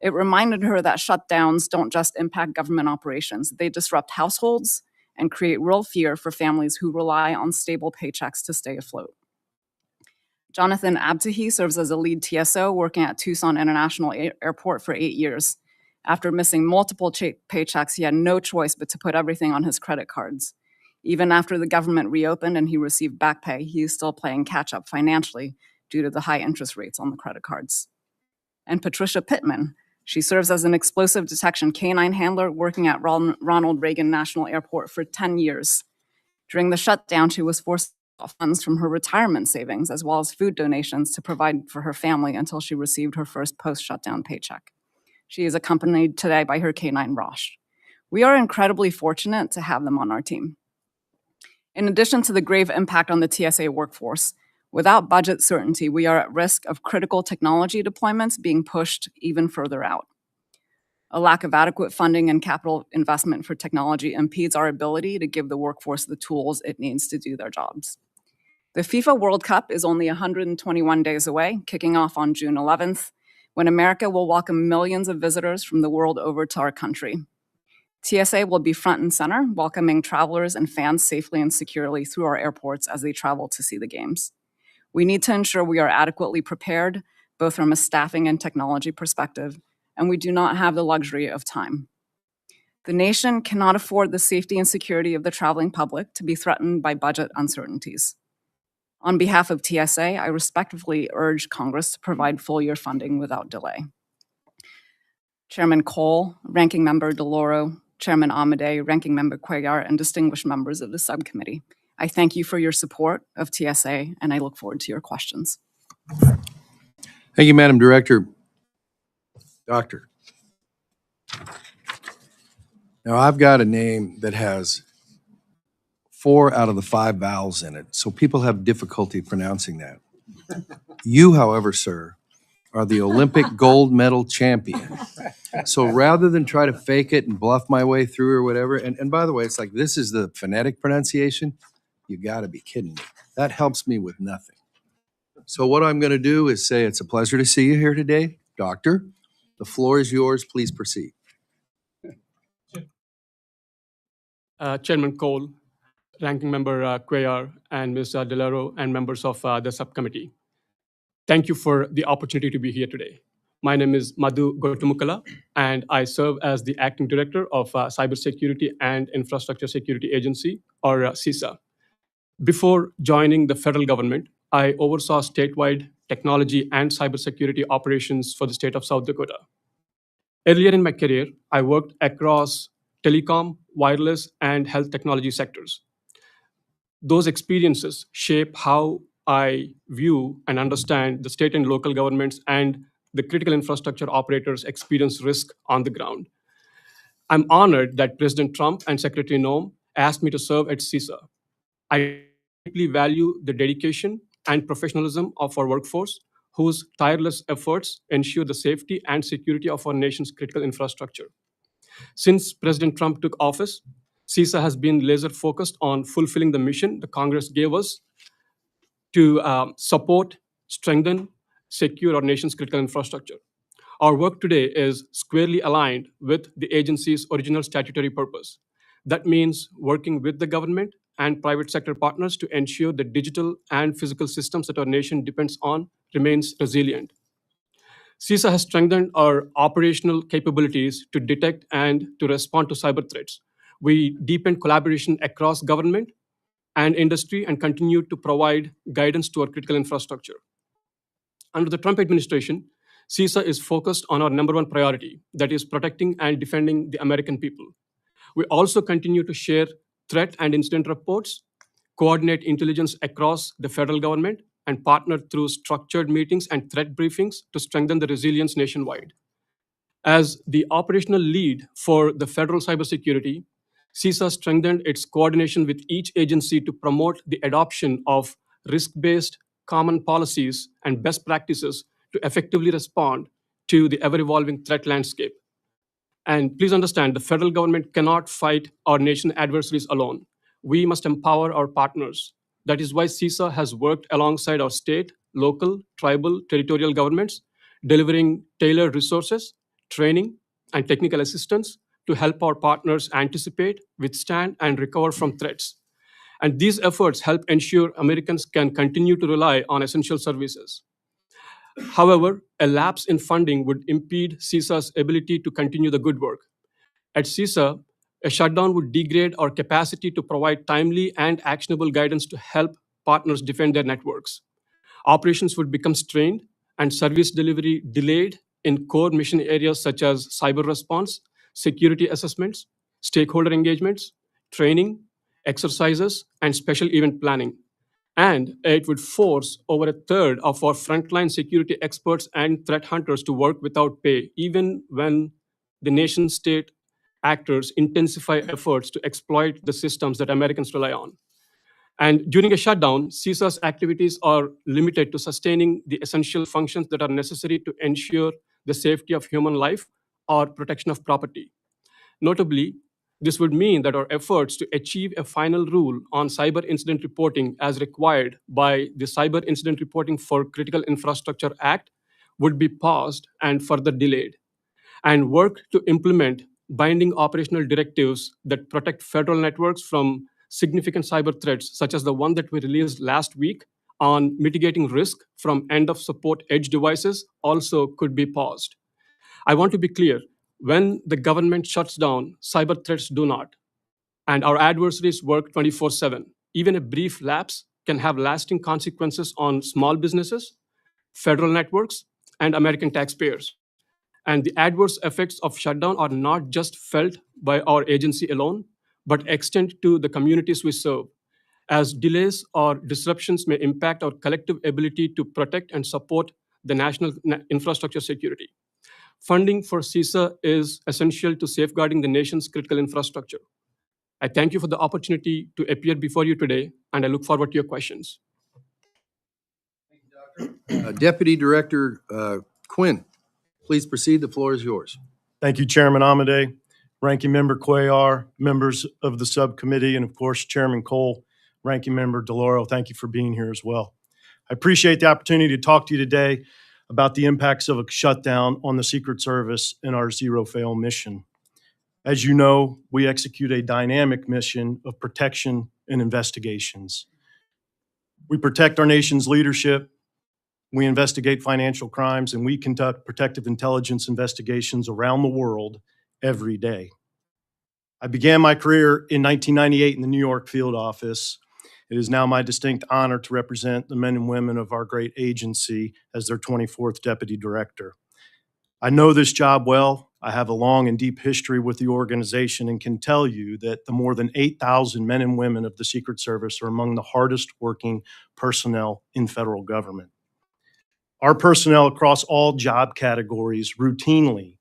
It reminded her that shutdowns don't just impact government operations, they disrupt households and create real fear for families who rely on stable paychecks to stay afloat. Jonathan Abtahi serves as a lead TSO working at Tucson International Airport for 8 years. After missing multiple paychecks, he had no choice but to put everything on his credit cards. Even after the government reopened and he received back pay, he is still playing catch up financially due to the high interest rates on the credit cards. And Patricia Pittman, she serves as an explosive detection canine handler working at Ronald Reagan National Airport for 10 years. During the shutdown, she was forced to draw funds from her retirement savings as well as food donations to provide for her family until she received her first post-shutdown paycheck. She is accompanied today by her canine Rosh. We are incredibly fortunate to have them on our team. In addition to the grave impact on the TSA workforce, without budget certainty, we are at risk of critical technology deployments being pushed even further out. A lack of adequate funding and capital investment for technology impedes our ability to give the workforce the tools it needs to do their jobs. The FIFA World Cup is only 121 days away, kicking off on June 11th, when America will welcome millions of visitors from the world over to our country. TSA will be front and center, welcoming travelers and fans safely and securely through our airports as they travel to see the games. We need to ensure we are adequately prepared, both from a staffing and technology perspective, and we do not have the luxury of time. The nation cannot afford the safety and security of the traveling public to be threatened by budget uncertainties. On behalf of TSA, I respectfully urge Congress to provide full-year funding without delay. Chairman Cole, Ranking Member DeLauro, Chairman Amade, Ranking Member Cuellar, and distinguished members of the subcommittee, I thank you for your support of TSA, and I look forward to your questions. Thank you, Madam Director. Doctor. Now, I've got a name that has 4 out of the 5 vowels in it, so people have difficulty pronouncing that. You, however, sir, are the Olympic gold medal champion. So rather than try to fake it and bluff my way through or whatever, and by the way, it's like this is the phonetic pronunciation, you gotta be kidding me. That helps me with nothing. So what I'm gonna do is say it's a pleasure to see you here today, Doctor. The floor is yours, please proceed. Chairman Cole, Ranking Member Cuellar, and Ms. DeLauro, and members of the subcommittee. Thank you for the opportunity to be here today. My name is Madhu Gotumukala, and I serve as the Acting Director of Cybersecurity and Infrastructure Security Agency, or CISA. Before joining the federal government, I oversaw statewide technology and cybersecurity operations for the state of South Dakota. Earlier in my career, I worked across telecom, wireless, and health technology sectors. Those experiences shape how I view and understand the state and local governments and the critical infrastructure operators experience risk on the ground. I'm honored that President Trump and Secretary Noem asked me to serve at CISA. I deeply value the dedication and professionalism of our workforce, whose tireless efforts ensure the safety and security of our nation's critical infrastructure. Since President Trump took office, CISA has been laser focused on fulfilling the mission the Congress gave us to support, strengthen, secure our nation's critical infrastructure. Our work today is squarely aligned with the agency's original statutory purpose. That means working with the government and private sector partners to ensure the digital and physical systems that our nation depends on remains resilient. CISA has strengthened our operational capabilities to detect and to respond to cyber threats. We deepened collaboration across government and industry and continue to provide guidance to our critical infrastructure. Under the Trump administration, CISA is focused on our number one priority, that is protecting and defending the American people. We also continue to share threat and incident reports, coordinate intelligence across the federal government, and partner through structured meetings and threat briefings to strengthen the resilience nationwide. As the operational lead for the federal cybersecurity, CISA strengthened its coordination with each agency to promote the adoption of risk-based common policies and best practices to effectively respond to the ever-evolving threat landscape. And please understand, the federal government cannot fight our nation adversaries alone. We must empower our partners. That is why CISA has worked alongside our state, local, tribal, territorial governments, delivering tailored resources, training, and technical assistance to help our partners anticipate, withstand, and recover from threats. And these efforts help ensure Americans can continue to rely on essential services. However, a lapse in funding would impede CISA's ability to continue the good work. At CISA, a shutdown would degrade our capacity to provide timely and actionable guidance to help partners defend their networks. Operations would become strained and service delivery delayed in core mission areas such as cyber response, security assessments, stakeholder engagements, training, exercises, and special event planning. And it would force over a third of our frontline security experts and threat hunters to work without pay, even when the nation state actors intensify efforts to exploit the systems that Americans rely on. And during a shutdown, CISA's activities are limited to sustaining the essential functions that are necessary to ensure the safety of human life or protection of property. Notably, this would mean that our efforts to achieve a final rule on cyber incident reporting as required by the Cyber Incident Reporting for Critical Infrastructure Act would be paused and further delayed, and work to implement binding operational directives that protect federal networks from significant cyber threats, such as the one that we released last week on mitigating risk from end-of-support edge devices, also could be paused. I want to be clear, when the government shuts down, cyber threats do not. And our adversaries work 24/7. Even a brief lapse can have lasting consequences on small businesses, federal networks, and American taxpayers. And the adverse effects of shutdown are not just felt by our agency alone, but extend to the communities we serve, as delays or disruptions may impact our collective ability to protect and support the national infrastructure security. Funding for CISA is essential to safeguarding the nation's critical infrastructure. I thank you for the opportunity to appear before you today, and I look forward to your questions. Deputy Director Quinn, please proceed. The floor is yours. Thank you, Chairman Amade, Ranking Member Cuellar, members of the subcommittee, and of course, Chairman Cole, Ranking Member DeLauro. Thank you for being here as well. I appreciate the opportunity to talk to you today about the impacts of a shutdown on the Secret Service and our zero-fail mission. As you know, we execute a dynamic mission of protection and investigations. We protect our nation's leadership, we investigate financial crimes, and we conduct protective intelligence investigations around the world every day. I began my career in 1998 in the New York field office. It is now my distinct honor to represent the men and women of our great agency as their 24th Deputy Director. I know this job well. I have a long and deep history with the organization and can tell you that the more than 8,000 men and women of the Secret Service are among the hardest working personnel in federal government. Our personnel across all job categories routinely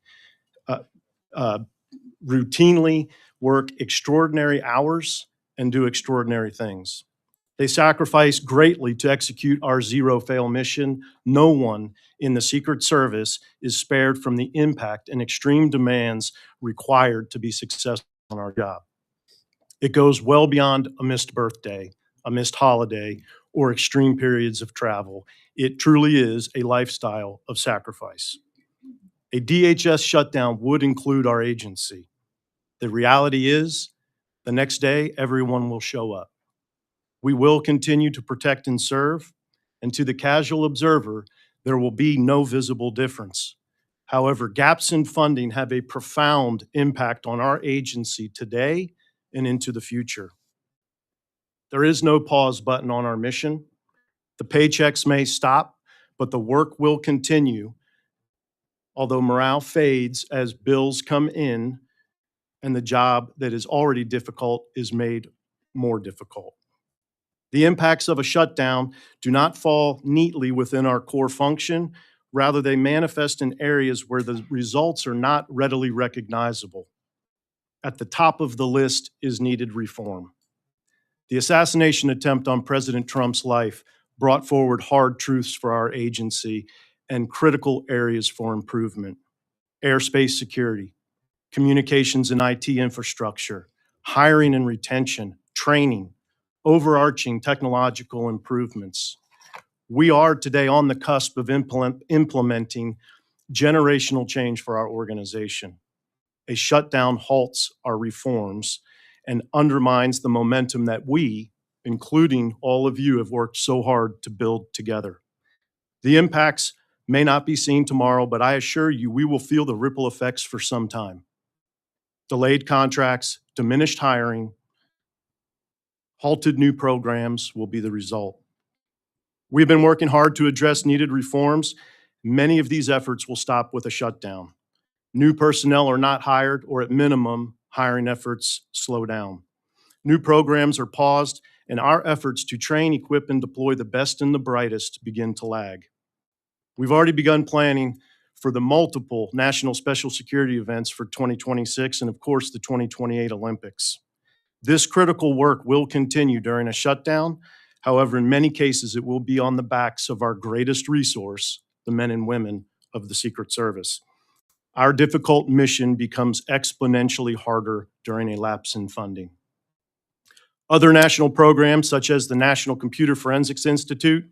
work extraordinary hours and do extraordinary things. They sacrifice greatly to execute our zero-fail mission. No one in the Secret Service is spared from the impact and extreme demands required to be successful on our job. It goes well beyond a missed birthday, a missed holiday, or extreme periods of travel. It truly is a lifestyle of sacrifice. A DHS shutdown would include our agency. The reality is, the next day, everyone will show up. We will continue to protect and serve, and to the casual observer, there will be no visible difference. However, gaps in funding have a profound impact on our agency today and into the future. There is no pause button on our mission. The paychecks may stop, but the work will continue, although morale fades as bills come in and the job that is already difficult is made more difficult. The impacts of a shutdown do not fall neatly within our core function. Rather, they manifest in areas where the results are not readily recognizable. At the top of the list is needed reform. The assassination attempt on President Trump's life brought forward hard truths for our agency and critical areas for improvement: airspace security, communications and IT infrastructure, hiring and retention, training, overarching technological improvements. We are today on the cusp of implementing generational change for our organization. A shutdown halts our reforms and undermines the momentum that we, including all of you, have worked so hard to build together. The impacts may not be seen tomorrow, but I assure you we will feel the ripple effects for some time. Delayed contracts, diminished hiring, halted new programs will be the result. We've been working hard to address needed reforms. Many of these efforts will stop with a shutdown. New personnel are not hired, or at minimum, hiring efforts slow down. New programs are paused, and our efforts to train, equip, and deploy the best and the brightest begin to lag. We've already begun planning for the multiple national special security events for 2026 and, of course, the 2028 Olympics. This critical work will continue during a shutdown. However, in many cases, it will be on the backs of our greatest resource, the men and women of the Secret Service. Our difficult mission becomes exponentially harder during a lapse in funding. Other national programs, such as the National Computer Forensics Institute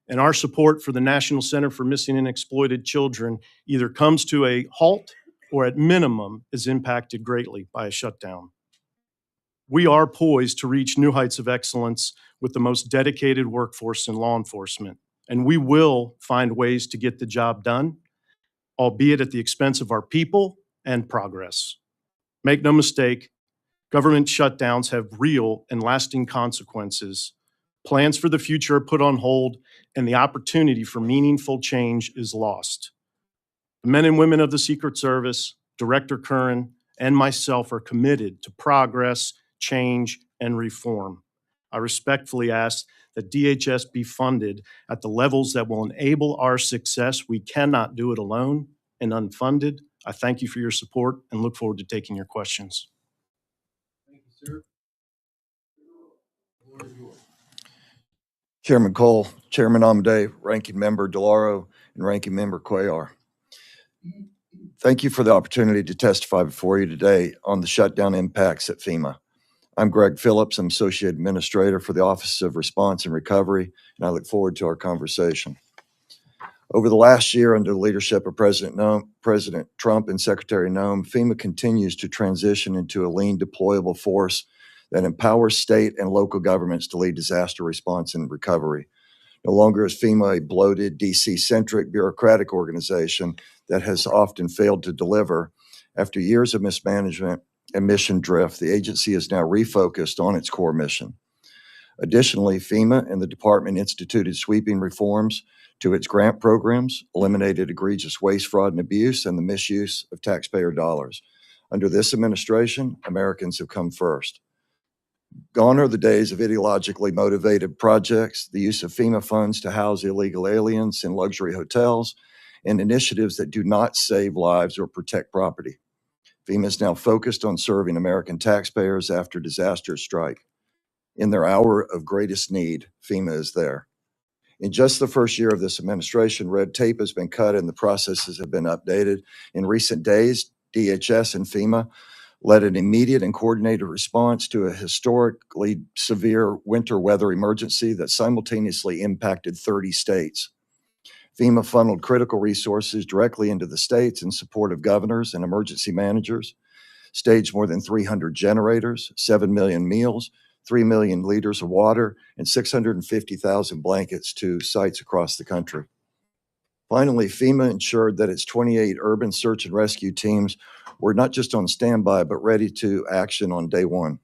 and our support for the National Center for Missing and Exploited Children, either comes to a halt or at minimum is impacted greatly by a shutdown. We are poised to reach new heights of excellence with the most dedicated workforce in law enforcement, and we will find ways to get the job done. albeit at the expense of our people and progress. Make no mistake, government shutdowns have real and lasting consequences. Plans for the future are put on hold, and the opportunity for meaningful change is lost. The men and women of the Secret Service, Director Curran, and myself are committed to progress, change, and reform. I respectfully ask that DHS be funded at the levels that will enable our success. We cannot do it alone and unfunded. I thank you for your support and look forward to taking your questions. Thank you, sir. Chairman Cole, Chairman Amade, Ranking Member DeLauro, and Ranking Member Cuellar. Thank you for the opportunity to testify before you today on the shutdown impacts at FEMA. I'm Greg Phillips. I'm Associate Administrator for the Office of Response and Recovery, and I look forward to our conversation. Over the last year, under the leadership of President Trump and Secretary Noem, FEMA continues to transition into a lean deployable force that empowers state and local governments to lead disaster response and recovery. No longer is FEMA a bloated, DC-centric bureaucratic organization that has often failed to deliver. After years of mismanagement and mission drift, the agency is now refocused on its core mission. Additionally, FEMA and the department instituted sweeping reforms to its grant programs, eliminated egregious waste, fraud, and abuse, and the misuse of taxpayer dollars. Under this administration, Americans have come first. Gone are the days of ideologically motivated projects, the use of FEMA funds to house illegal aliens in luxury hotels, and initiatives that do not save lives or protect property. FEMA is now focused on serving American taxpayers after disasters strike. In their hour of greatest need, FEMA is there. In just the first year of this administration, red tape has been cut and the processes have been updated. In recent days, DHS and FEMA led an immediate and coordinated response to a historically severe winter weather emergency that simultaneously impacted 30 states. FEMA funneled critical resources directly into the states in support of governors and emergency managers, staged more than 300 generators, 7 million meals, 3 million liters of water, and 650,000 blankets to sites across the country. Finally, FEMA ensured that its 28 urban search and rescue teams were not just on standby, but ready to action on day one.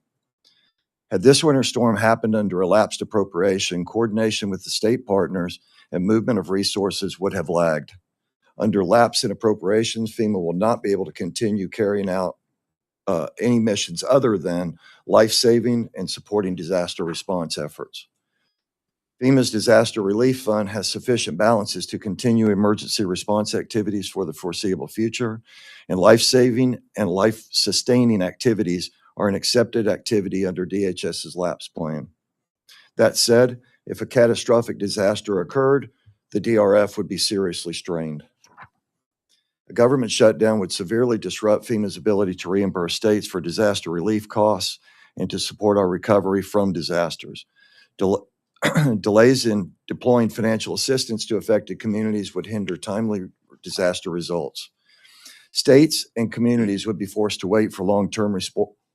Had this winter storm happened under elapsed appropriation, coordination with the state partners and movement of resources would have lagged. Under lapse in appropriations, FEMA will not be able to continue carrying out any missions other than life-saving and supporting disaster response efforts. FEMA's Disaster Relief Fund has sufficient balances to continue emergency response activities for the foreseeable future, and life-saving and life-sustaining activities are an accepted activity under DHS's LAPS plan. That said, if a catastrophic disaster occurred, the DRF would be seriously strained. A government shutdown would severely disrupt FEMA's ability to reimburse states for disaster relief costs and to support our recovery from disasters. Delays in deploying financial assistance to affected communities would hinder timely disaster results. States and communities would be forced to wait for long-term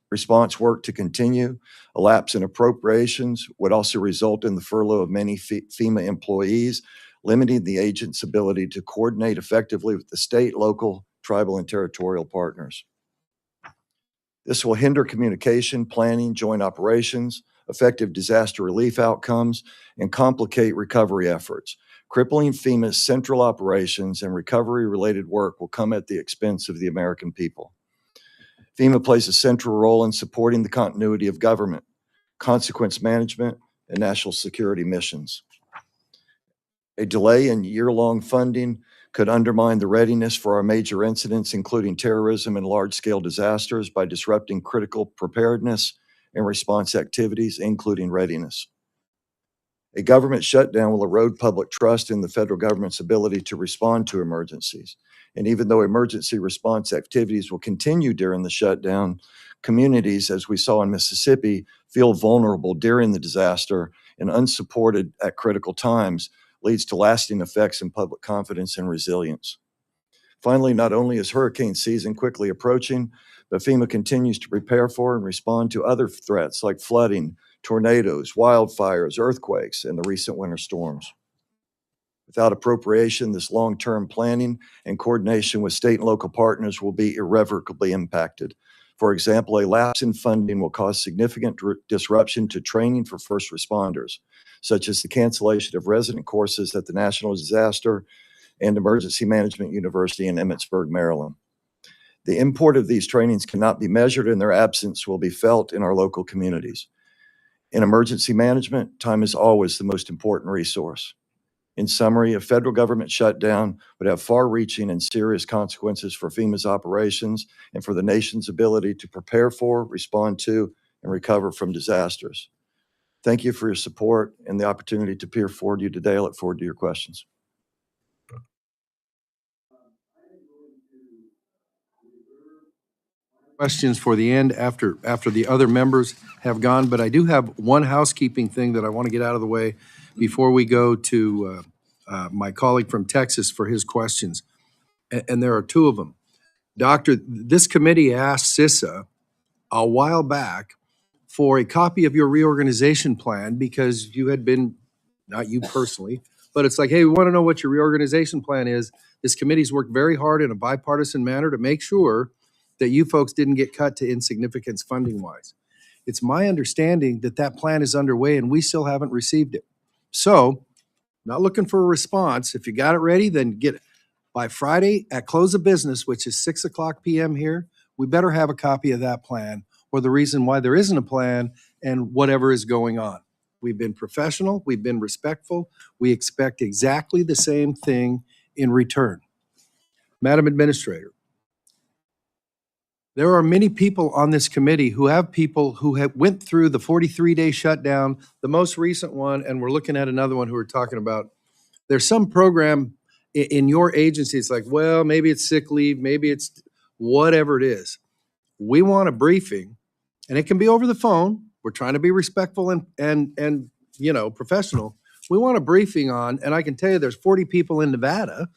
response work to continue. A lapse in appropriations would also result in the furlough of many FEMA employees, limiting the agent's ability to coordinate effectively with the state, local, tribal, and territorial partners. This will hinder communication, planning, joint operations, effective disaster relief outcomes, and complicate recovery efforts. Crippling FEMA's central operations and recovery-related work will come at the expense of the American people. FEMA plays a central role in supporting the continuity of government, consequence management, and national security missions. A delay in year-long funding could undermine the readiness for our major incidents, including terrorism and large-scale disasters, by disrupting critical preparedness and response activities, including readiness. A government shutdown will erode public trust in the federal government's ability to respond to emergencies. And even though emergency response activities will continue during the shutdown, communities, as we saw in Mississippi, feel vulnerable during the disaster and unsupported at critical times, leads to lasting effects in public confidence and resilience. Finally, not only is hurricane season quickly approaching, but FEMA continues to prepare for and respond to other threats like flooding, tornadoes, wildfires, earthquakes, and the recent winter storms. Without appropriation, this long-term planning and coordination with state and local partners will be irrevocably impacted. For example, a lapse in funding will cause significant disruption to training for first responders, such as the cancellation of resident courses at the National Disaster and Emergency Management University in Emmitsburg, Maryland. The import of these trainings cannot be measured, and their absence will be felt in our local communities. In emergency management, time is always the most important resource. In summary, a federal government shutdown would have far-reaching and serious consequences for FEMA's operations and for the nation's ability to prepare for, respond to, and recover from disasters. Thank you for your support and the opportunity to appear before you today. I look forward to your questions. Questions for the end after the other members have gone, but I do have one housekeeping thing that I want to get out of the way before we go to my colleague from Texas for his questions. And there are two of them. Doctor, this committee asked CISA a while back for a copy of your reorganization plan because you had been, not you personally, but it's like, hey, we want to know what your reorganization plan is. This committee's worked very hard in a bipartisan manner to make sure that you folks didn't get cut to insignificance funding-wise. It's my understanding that that plan is underway and we still haven't received it. So, not looking for a response. If you got it ready, then get it. By Friday at close of business, which is 6:00 p.m. here, we better have a copy of that plan or the reason why there isn't a plan and whatever is going on. We've been professional, we've been respectful, we expect exactly the same thing in return. Madam Administrator, there are many people on this committee who have people who have went through the 43-day shutdown, the most recent one, and we're looking at another one who we're talking about. There's some program in your agency, it's like, well, maybe it's sick leave, maybe it's whatever it is. We want a briefing, and it can be over the phone. We're trying to be respectful and professional. We want a briefing on, and I can tell you there's 40 people in Nevada,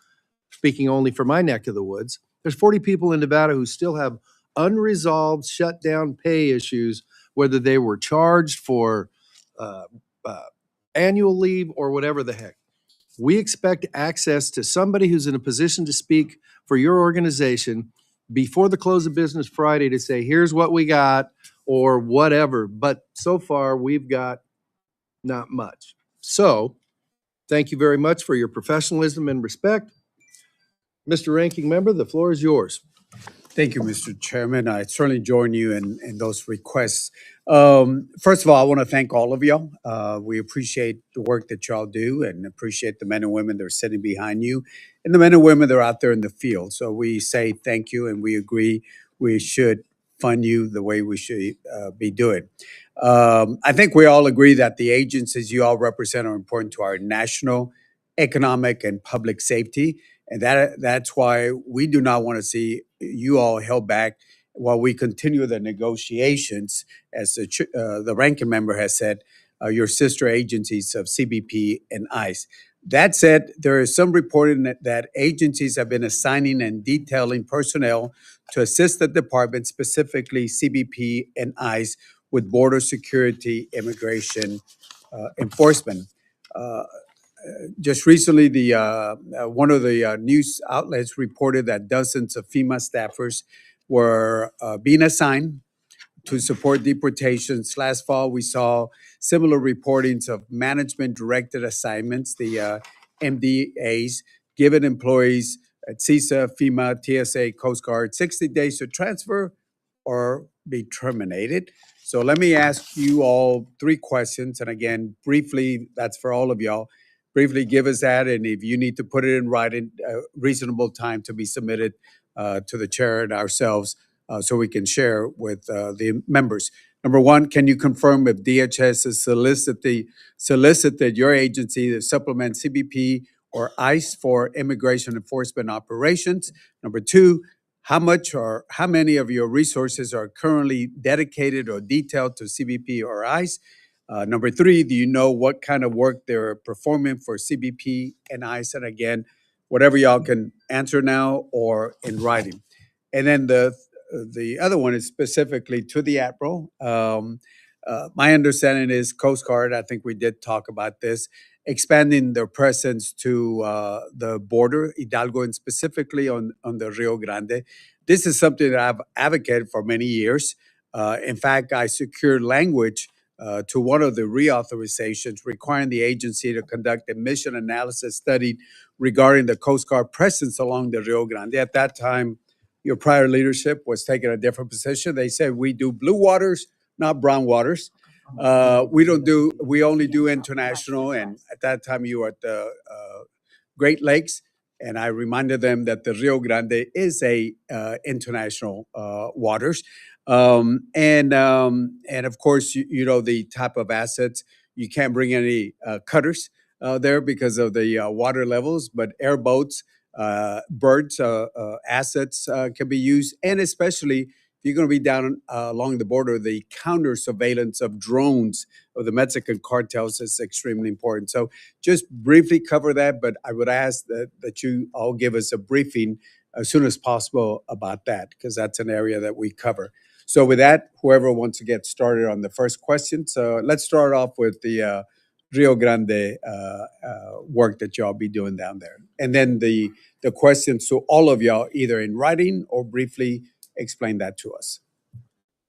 speaking only for my neck of the woods, there's 40 people in Nevada who still have unresolved shutdown pay issues, whether they were charged for annual leave or whatever the heck. We expect access to somebody who's in a position to speak for your organization before the close of business Friday to say, here's what we got or whatever. But so far, we've got not much. So thank you very much for your professionalism and respect. Mr. Ranking Member, the floor is yours. Thank you, Mr. Chairman. I certainly join you in those requests. First of all, I want to thank all of y'all. We appreciate the work that y'all do and appreciate the men and women that are sitting behind you and the men and women that are out there in the field. So we say thank you and we agree we should fund you the way we should be doing. I think we all agree that the agencies you all represent are important to our national, economic, and public safety. And that's why we do not want to see you all held back while we continue the negotiations, as the ranking member has said, your sister agencies of CBP and ICE. That said, there is some reporting that agencies have been assigning and detailing personnel to assist the department, specifically CBP and ICE, with border security, immigration enforcement. Just recently, one of the news outlets reported that dozens of FEMA staffers were being assigned to support deportations. Last fall, we saw similar reportings of management-directed assignments, the MDAs, given employees at CISA, FEMA, TSA, Coast Guard 60 days to transfer or be terminated. So let me ask you all three questions. And again, briefly, that's for all of y'all. Briefly give us that, and if you need to put it in writing, reasonable time to be submitted to the chair and ourselves so we can share with the members. Number one, can you confirm if DHS has solicited your agency to supplement CBP or ICE for immigration enforcement operations? Number two, how much or how many of your resources are currently dedicated or detailed to CBP or ICE? Number three, do you know what kind of work they're performing for CBP and ICE? And again, whatever y'all can answer now or in writing. And then the other one is specifically to the Admiral. My understanding is Coast Guard, I think we did talk about this, expanding their presence to the border, Hidalgo, and specifically on the Rio Grande. This is something that I've advocated for many years. In fact, I secured language to one of the reauthorizations requiring the agency to conduct a mission analysis study regarding the Coast Guard presence along the Rio Grande. At that time, your prior leadership was taking a different position. They said we do blue waters, not brown waters. We only do international. And at that time, you were at the Great Lakes. And I reminded them that the Rio Grande is a international waters. And of course, you know, the type of assets, you can't bring any cutters there because of the water levels, but airboats, birds, assets can be used. And especially if you're going to be down along the border, the counter surveillance of drones of the Mexican cartels is extremely important. So just briefly cover that, but I would ask that you all give us a briefing as soon as possible about that, because that's an area that we cover. So with that, whoever wants to get started on the first question. So let's start off with the Rio Grande work that y'all be doing down there. And then the questions to all of y'all, either in writing or briefly explain that to us.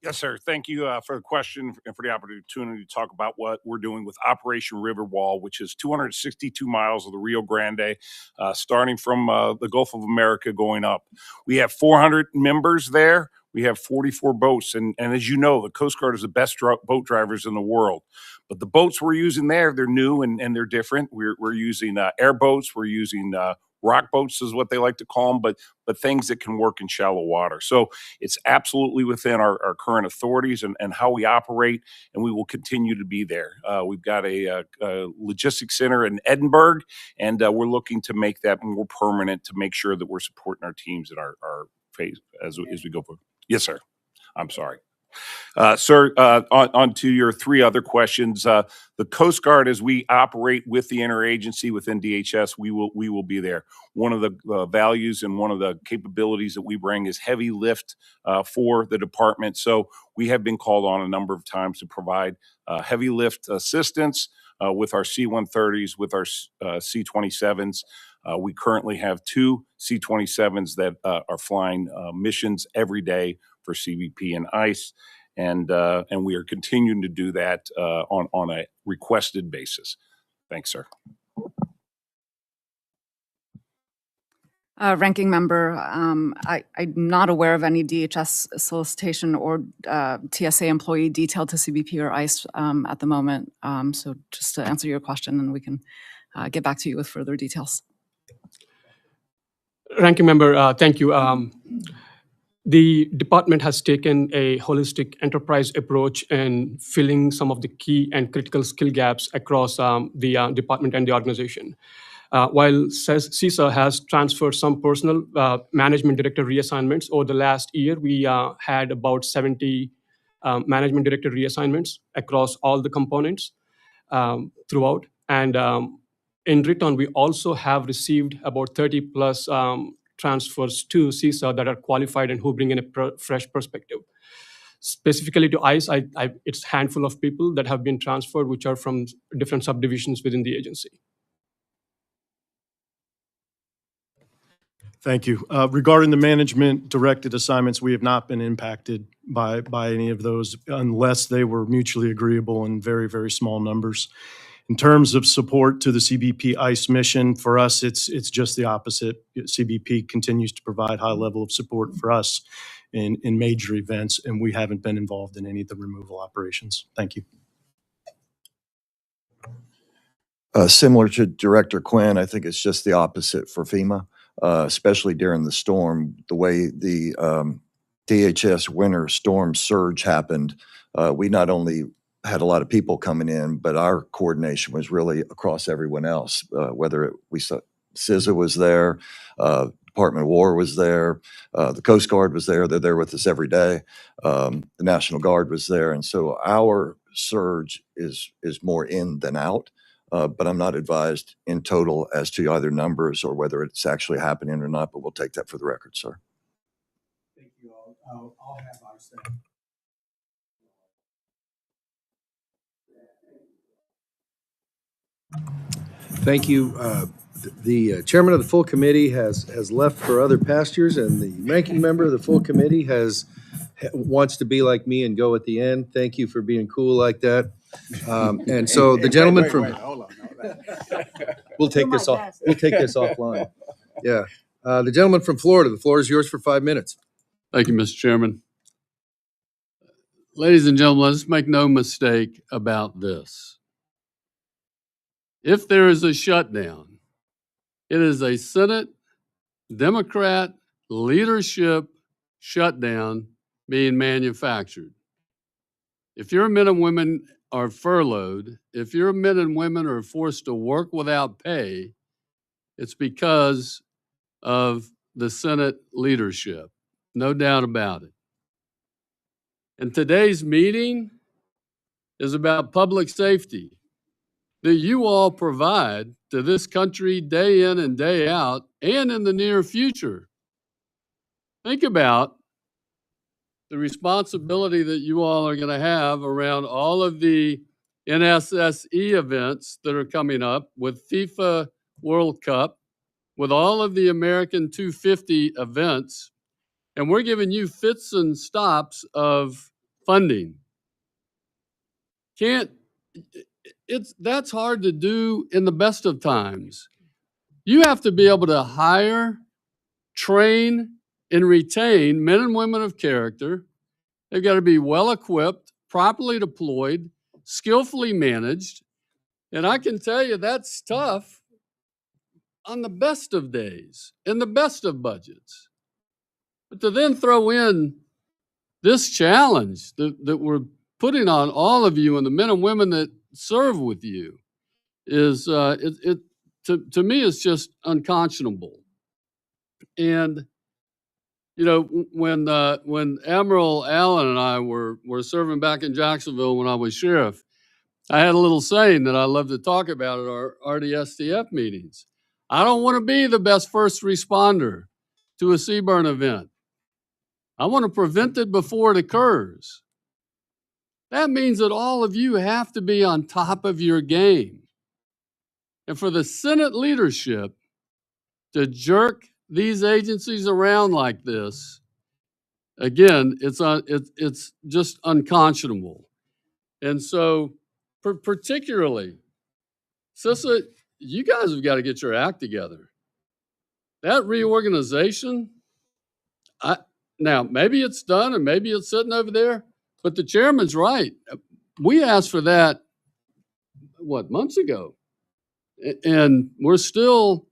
Yes, sir. Thank you for the question and for the opportunity to talk about what we're doing with Operation Riverwall, which is 262 miles of the Rio Grande, starting from the Gulf of America going up. We have 400 members there. We have 44 boats. And as you know, the Coast Guard is the best boat drivers in the world. But the boats we're using there, they're new and they're different. We're using airboats. We're using rock boats is what they like to call them, but things that can work in shallow water. So it's absolutely within our current authorities and how we operate, and we will continue to be there. We've got a logistics center in Edinburgh, and we're looking to make that more permanent to make sure that we're supporting our teams in our phase as we go forward. Yes, sir. I'm sorry. Sir, on to your three other questions. The Coast Guard, as we operate with the interagency within DHS, we will be there. One of the values and one of the capabilities that we bring is heavy lift for the department. So we have been called on a number of times to provide heavy lift assistance with our C-130s, with our C-27s. We currently have two C-27s that are flying missions every day for CBP and ICE, and we are continuing to do that on a requested basis. Thanks, sir. Ranking member, I'm not aware of any DHS solicitation or TSA employee detailed to CBP or ICE at the moment. So just to answer your question, and we can get back to you with further details. Ranking member, thank you. The department has taken a holistic enterprise approach in filling some of the key and critical skill gaps across the department and the organization. While CISA has transferred some personal management director reassignments over the last year, we had about 70 management director reassignments across all the components throughout. And in return, we also have received about 30 plus transfers to CISA that are qualified and who bring in a fresh perspective. Specifically to ICE, it's a handful of people that have been transferred, which are from different subdivisions within the agency. Thank you. Regarding the management directed assignments, we have not been impacted by any of those unless they were mutually agreeable in very, very small numbers. In terms of support to the CBP ICE mission, for us, it's just the opposite. CBP continues to provide high level of support for us in major events, and we haven't been involved in any of the removal operations. Thank you. Similar to Director Quinn, I think it's just the opposite for FEMA, especially during the storm. The way the DHS winter storm surge happened, we not only had a lot of people coming in, but our coordination was really across everyone else, whether we saw CISA was there, Department of War was there, the Coast Guard was there. They're there with us every day. The National Guard was there. And so our surge is more in than out. But I'm not advised in total as to either numbers or whether it's actually happening or not, but we'll take that for the record, sir. Thank you all. I'll have our say. Thank you. The chairman of the full committee has left for other pastures, and the ranking member of the full committee wants to be like me and go at the end. Thank you for being cool like that. And so the gentleman from, Hold on. we'll take Do my this off, best. we'll take this offline. Yeah. The gentleman from Florida, the floor is yours for 5 minutes. Thank you, Mr. Chairman. Ladies and gentlemen, let's make no mistake about this. If there is a shutdown, it is a Senate Democrat leadership shutdown being manufactured. If your men and women are furloughed, if your men and women are forced to work without pay, it's because of the Senate leadership. No doubt about it. And today's meeting is about public safety that you all provide to this country day in and day out and in the near future. Think about the responsibility that you all are going to have around all of the NSSE events that are coming up with FIFA World Cup, with all of the American 250 events, and we're giving you fits and stops of funding. That's hard to do in the best of times. You have to be able to hire, train, and retain men and women of character. They've got to be well equipped, properly deployed, skillfully managed. And I can tell you that's tough on the best of days, in the best of budgets. But to then throw in this challenge that we're putting on all of you and the men and women that serve with you is, to me, it's just unconscionable. And, you know, when Admiral Allen and I were serving back in Jacksonville when I was sheriff, I had a little saying that I love to talk about at our RDSTF meetings. I don't want to be the best first responder to a CBRN event. I want to prevent it before it occurs. That means that all of you have to be on top of your game. And for the Senate leadership to jerk these agencies around like this, again, it's just unconscionable. And so, particularly, CISA, you guys have got to get your act together. That reorganization, now maybe it's done and maybe it's sitting over there, but the chairman's right. We asked for that, months ago? And we're still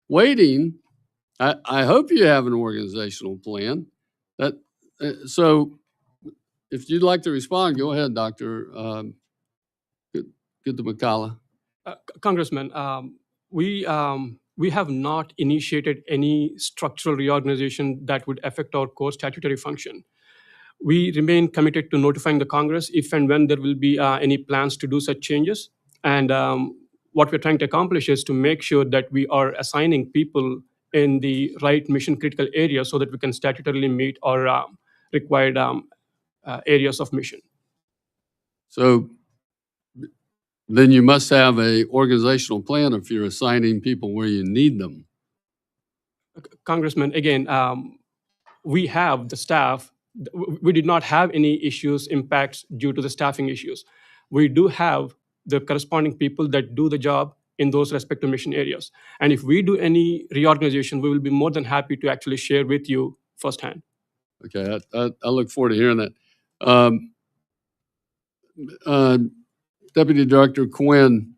waiting. I hope you have an organizational plan. So if you'd like to respond, go ahead, Dr. McCullough. Congressman, we have not initiated any structural reorganization that would affect our core statutory function. We remain committed to notifying the Congress if and when there will be any plans to do such changes. And what we're trying to accomplish is to make sure that we are assigning people in the right mission critical areas so that we can statutorily meet our required areas of mission. So then you must have an organizational plan if you're assigning people where you need them. Congressman, again, we have the staff. We did not have any impacts due to the staffing issues. We do have the corresponding people that do the job in those respective mission areas. And if we do any reorganization, we will be more than happy to actually share with you firsthand. Okay, I look forward to hearing that. Deputy Director Quinn,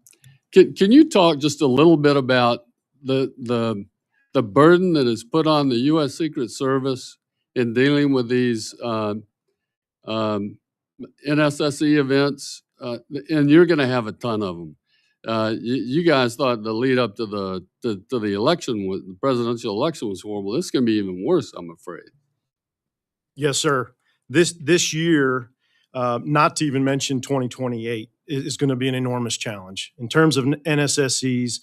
can you talk just a little bit about the burden that is put on the U.S. Secret Service in dealing with these NSSE events? And you're going to have a ton of them. You guys thought the lead up to the election, the presidential election, was horrible. This is going to be even worse, I'm afraid. Yes, sir. This year, not to even mention 2028, is going to be an enormous challenge. In terms of NSSEs,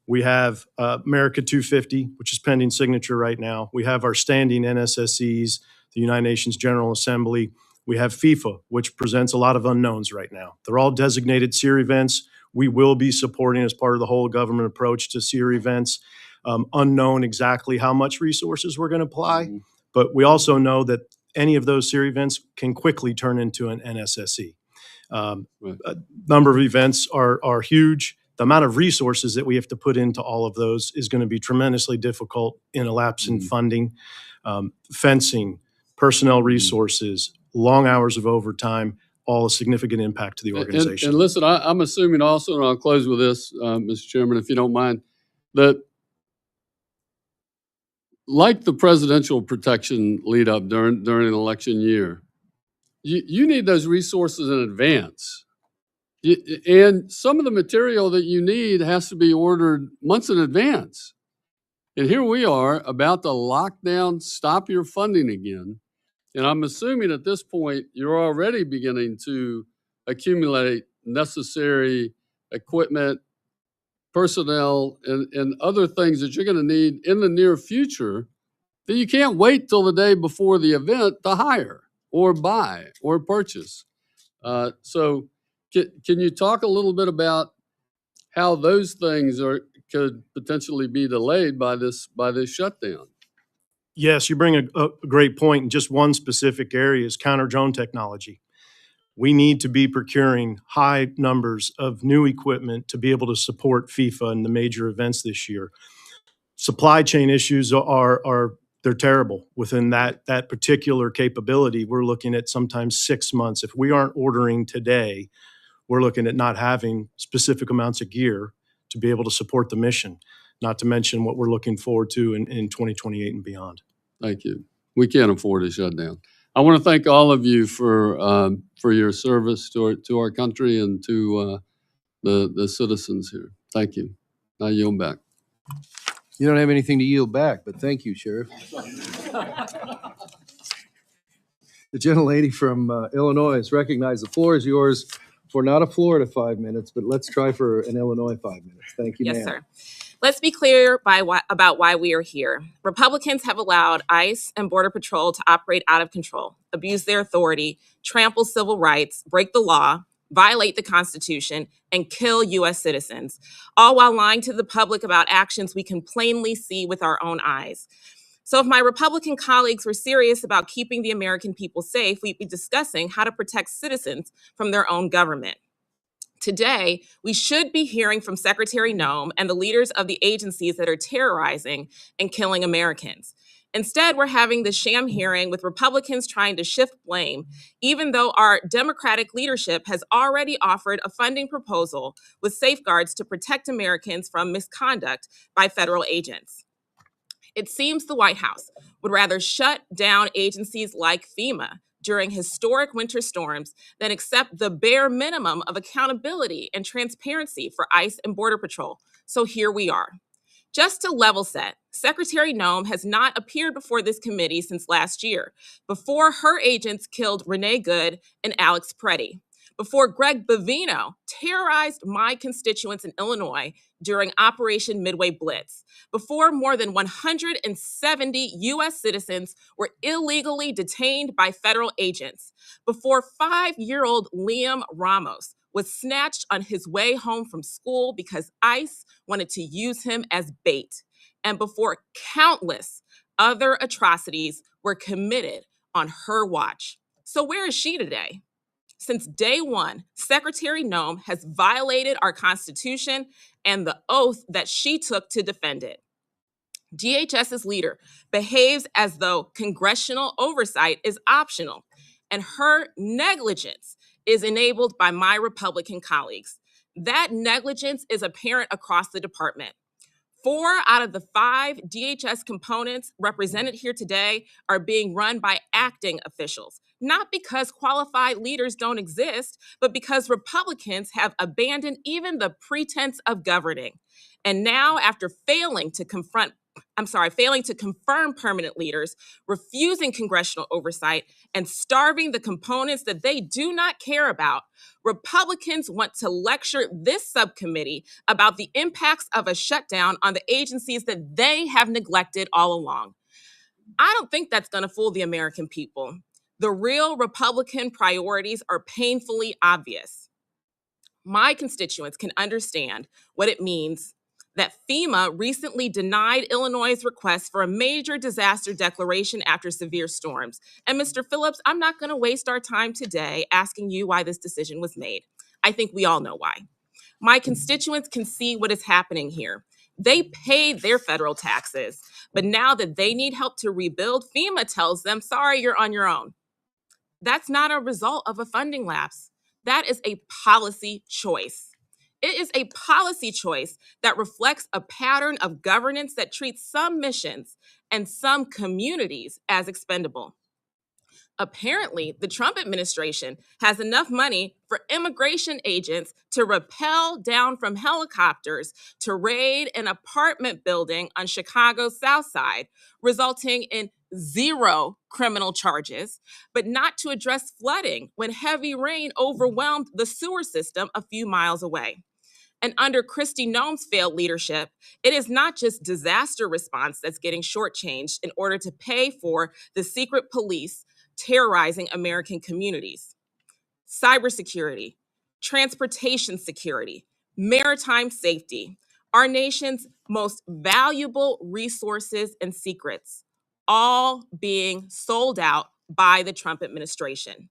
we have America 250, which is pending signature right now. We have our standing NSSEs, the United Nations General Assembly. We have FIFA, which presents a lot of unknowns right now. They're all designated SEER events. We will be supporting as part of the whole government approach to SEER events. Unknown exactly how much resources we're going to apply, but we also know that any of those SEER events can quickly turn into an NSSE. Right. A number of events are huge. The amount of resources that we have to put into all of those is going to be tremendously difficult in a lapse in funding. Fencing, personnel resources, long hours of overtime, all a significant impact to the organization. And listen, I'm assuming also, and I'll close with this, Mr. Chairman, if you don't mind, that like the presidential protection lead up during an election year, you need those resources in advance. And some of the material that you need has to be ordered months in advance. And here we are about to lock down, stop your funding again. And I'm assuming at this point, you're already beginning to accumulate necessary equipment, personnel, and other things that you're going to need in the near future that you can't wait till the day before the event to hire or buy or purchase. So can you talk a little bit about how those things could potentially be delayed by this shutdown? Yes, you bring a great point. In just one specific area is counter-drone technology. We need to be procuring high numbers of new equipment to be able to support FIFA and the major events this year. Supply chain issues they're terrible within that particular capability. We're looking at sometimes 6 months. If we aren't ordering today, we're looking at not having specific amounts of gear to be able to support the mission, not to mention what we're looking forward to in 2028 and beyond. Thank you. We can't afford a shutdown. I want to thank all of you for your service to our country and to the citizens here. Thank you. I yield back. You don't have anything to yield back, but thank you, Sheriff. The gentlelady from Illinois is recognized. The floor is yours for not a Florida 5 minutes, but let's try for an Illinois 5 minutes. Thank you, ma'am. Yes, sir. Let's be clear about why we are here. Republicans have allowed ICE and Border Patrol to operate out of control, abuse their authority, trample civil rights, break the law, violate the Constitution, and kill U.S. citizens, all while lying to the public about actions we can plainly see with our own eyes. So if my Republican colleagues were serious about keeping the American people safe, we'd be discussing how to protect citizens from their own government. Today, we should be hearing from Secretary Noem and the leaders of the agencies that are terrorizing and killing Americans. Instead, we're having this sham hearing with Republicans trying to shift blame, even though our Democratic leadership has already offered a funding proposal with safeguards to protect Americans from misconduct by federal agents. It seems the White House would rather shut down agencies like FEMA during historic winter storms than accept the bare minimum of accountability and transparency for ICE and Border Patrol. So here we are. Just to level set, Secretary Noem has not appeared before this committee since last year, before her agents killed Renee Good and Alex Preddy, before Greg Bovino terrorized my constituents in Illinois during Operation Midway Blitz, before more than 170 U.S. citizens were illegally detained by federal agents, before 5-year-old Liam Ramos was snatched on his way home from school because ICE wanted to use him as bait, and before countless other atrocities were committed on her watch. So where is she today? Since day one, Secretary Noem has violated our Constitution and the oath that she took to defend it. DHS's leader behaves as though congressional oversight is optional, and her negligence is enabled by my Republican colleagues. That negligence is apparent across the department. 4 out of the 5 DHS components represented here today are being run by acting officials, not because qualified leaders don't exist, but because Republicans have abandoned even the pretense of governing. And now, after failing to confirm permanent leaders, refusing congressional oversight, and starving the components that they do not care about, Republicans want to lecture this subcommittee about the impacts of a shutdown on the agencies that they have neglected all along. I don't think that's going to fool the American people. The real Republican priorities are painfully obvious. my constituents can understand what it means that FEMA recently denied Illinois' request for a major disaster declaration after severe storms. And Mr. Phillips, I'm not going to waste our time today asking you why this decision was made. I think we all know why. My constituents can see what is happening here. They paid their federal taxes, but now that they need help to rebuild, FEMA tells them, sorry, you're on your own. That's not a result of a funding lapse. That is a policy choice. It is a policy choice that reflects a pattern of governance that treats some missions and some communities as expendable. Apparently, the Trump administration has enough money for immigration agents to rappel down from helicopters to raid an apartment building on Chicago's South Side, resulting in 0 criminal charges, but not to address flooding when heavy rain overwhelmed the sewer system a few miles away. And under Kristi Noem's failed leadership, it is not just disaster response that's getting shortchanged in order to pay for the secret police terrorizing American communities. Cybersecurity, transportation security, maritime safety, our nation's most valuable resources and secrets, all being sold out by the Trump administration.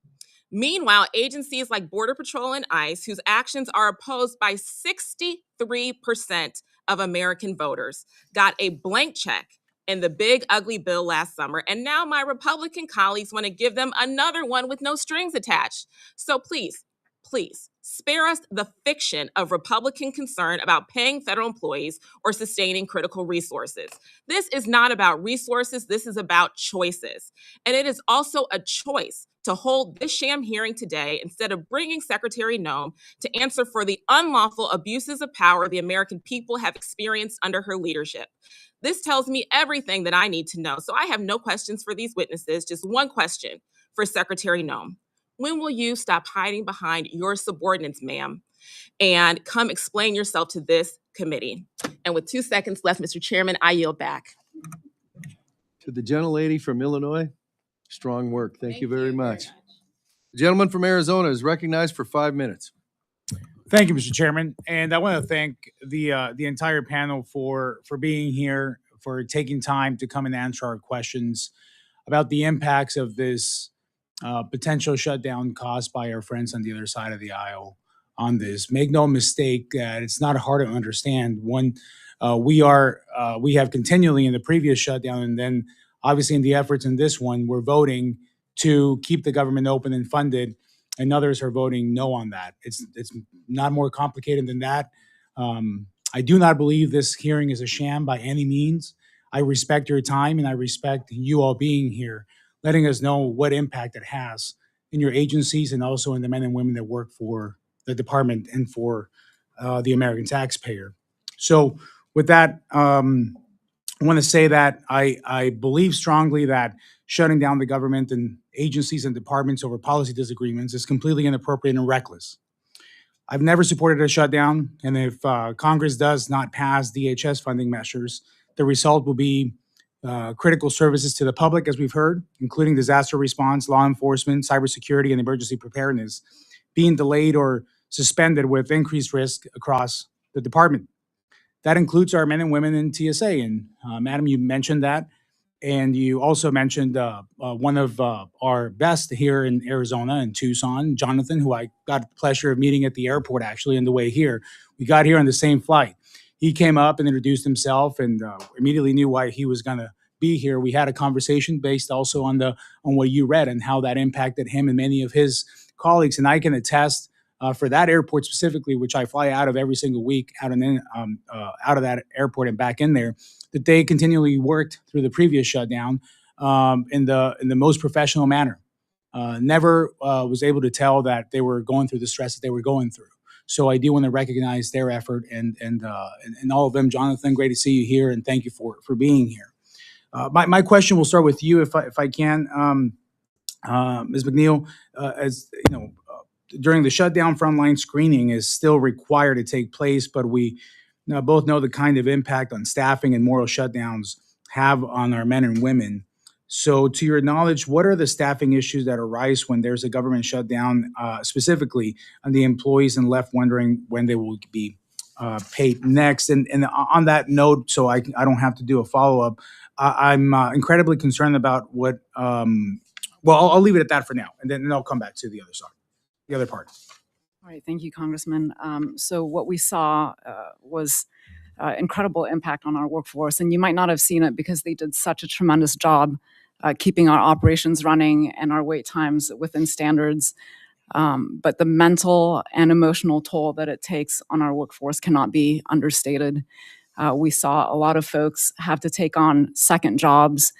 Meanwhile, agencies like Border Patrol and ICE, whose actions are opposed by 63% of American voters, got a blank check in the big ugly bill last summer, and now my Republican colleagues want to give them another one with no strings attached. So please, spare us the fiction of Republican concern about paying federal employees or sustaining critical resources. This is not about resources, this is about choices. And it is also a choice to hold this sham hearing today instead of bringing Secretary Noem to answer for the unlawful abuses of power the American people have experienced under her leadership. This tells me everything that I need to know. So I have no questions for these witnesses, just one question for Secretary Noem. When will you stop hiding behind your subordinates, ma'am, and come explain yourself to this committee? And with 2 seconds left, Mr. Chairman, I yield back. To the gentlelady from Illinois, strong work. Thank you very much. The gentleman from Arizona is recognized for 5 minutes. Thank you, Mr. Chairman. And I want to thank the entire panel for being here, for taking time to come and answer our questions about the impacts of this potential shutdown caused by our friends on the other side of the aisle on this. Make no mistake that it's not hard to understand. One, we have continually in the previous shutdown, and then obviously in the efforts in this one, we're voting to keep the government open and funded, and others are voting no on that. It's not more complicated than that. I do not believe this hearing is a sham by any means. I respect your time, and I respect you all being here, letting us know what impact it has in your agencies and also in the men and women that work for the department and for the American taxpayer. So with that, I want to say that I believe strongly that shutting down the government and agencies and departments over policy disagreements is completely inappropriate and reckless. I've never supported a shutdown, and if Congress does not pass DHS funding measures, the result will be critical services to the public, as we've heard, including disaster response, law enforcement, cybersecurity, and emergency preparedness, being delayed or suspended with increased risk across the department. That includes our men and women in TSA. And Madam, you mentioned that. And you also mentioned one of our best here in Arizona in Tucson, Jonathan, who I got the pleasure of meeting at the airport actually on the way here. We got here on the same flight. He came up and introduced himself and immediately knew why he was going to be here. We had a conversation based also on what you read and how that impacted him and many of his colleagues. And I can attest for that airport specifically, which I fly out of every single week, out of that airport and back in there, that they continually worked through the previous shutdown in the most professional manner. Never was able to tell that they were going through the stress that they were going through. So I do want to recognize their effort and all of them. Jonathan, great to see you here, and thank you for being here. My question will start with you, if I can, Ms. McNeil. As you know, during the shutdown, frontline screening is still required to take place, but we both know the kind of impact on staffing and moral shutdowns have on our men and women. So to your knowledge, what are the staffing issues that arise when there's a government shutdown, specifically on the employees, and left wondering when they will be paid next? And on that note, so I don't have to do a follow-up, I'm incredibly concerned about what, well, I'll leave it at that for now, and then I'll come back to the other side, the other part. All right, thank you, Congressman. So what we saw was incredible impact on our workforce, and you might not have seen it because they did such a tremendous job keeping our operations running and our wait times within standards. But the mental and emotional toll that it takes on our workforce cannot be understated. We saw a lot of folks have to take on second jobs,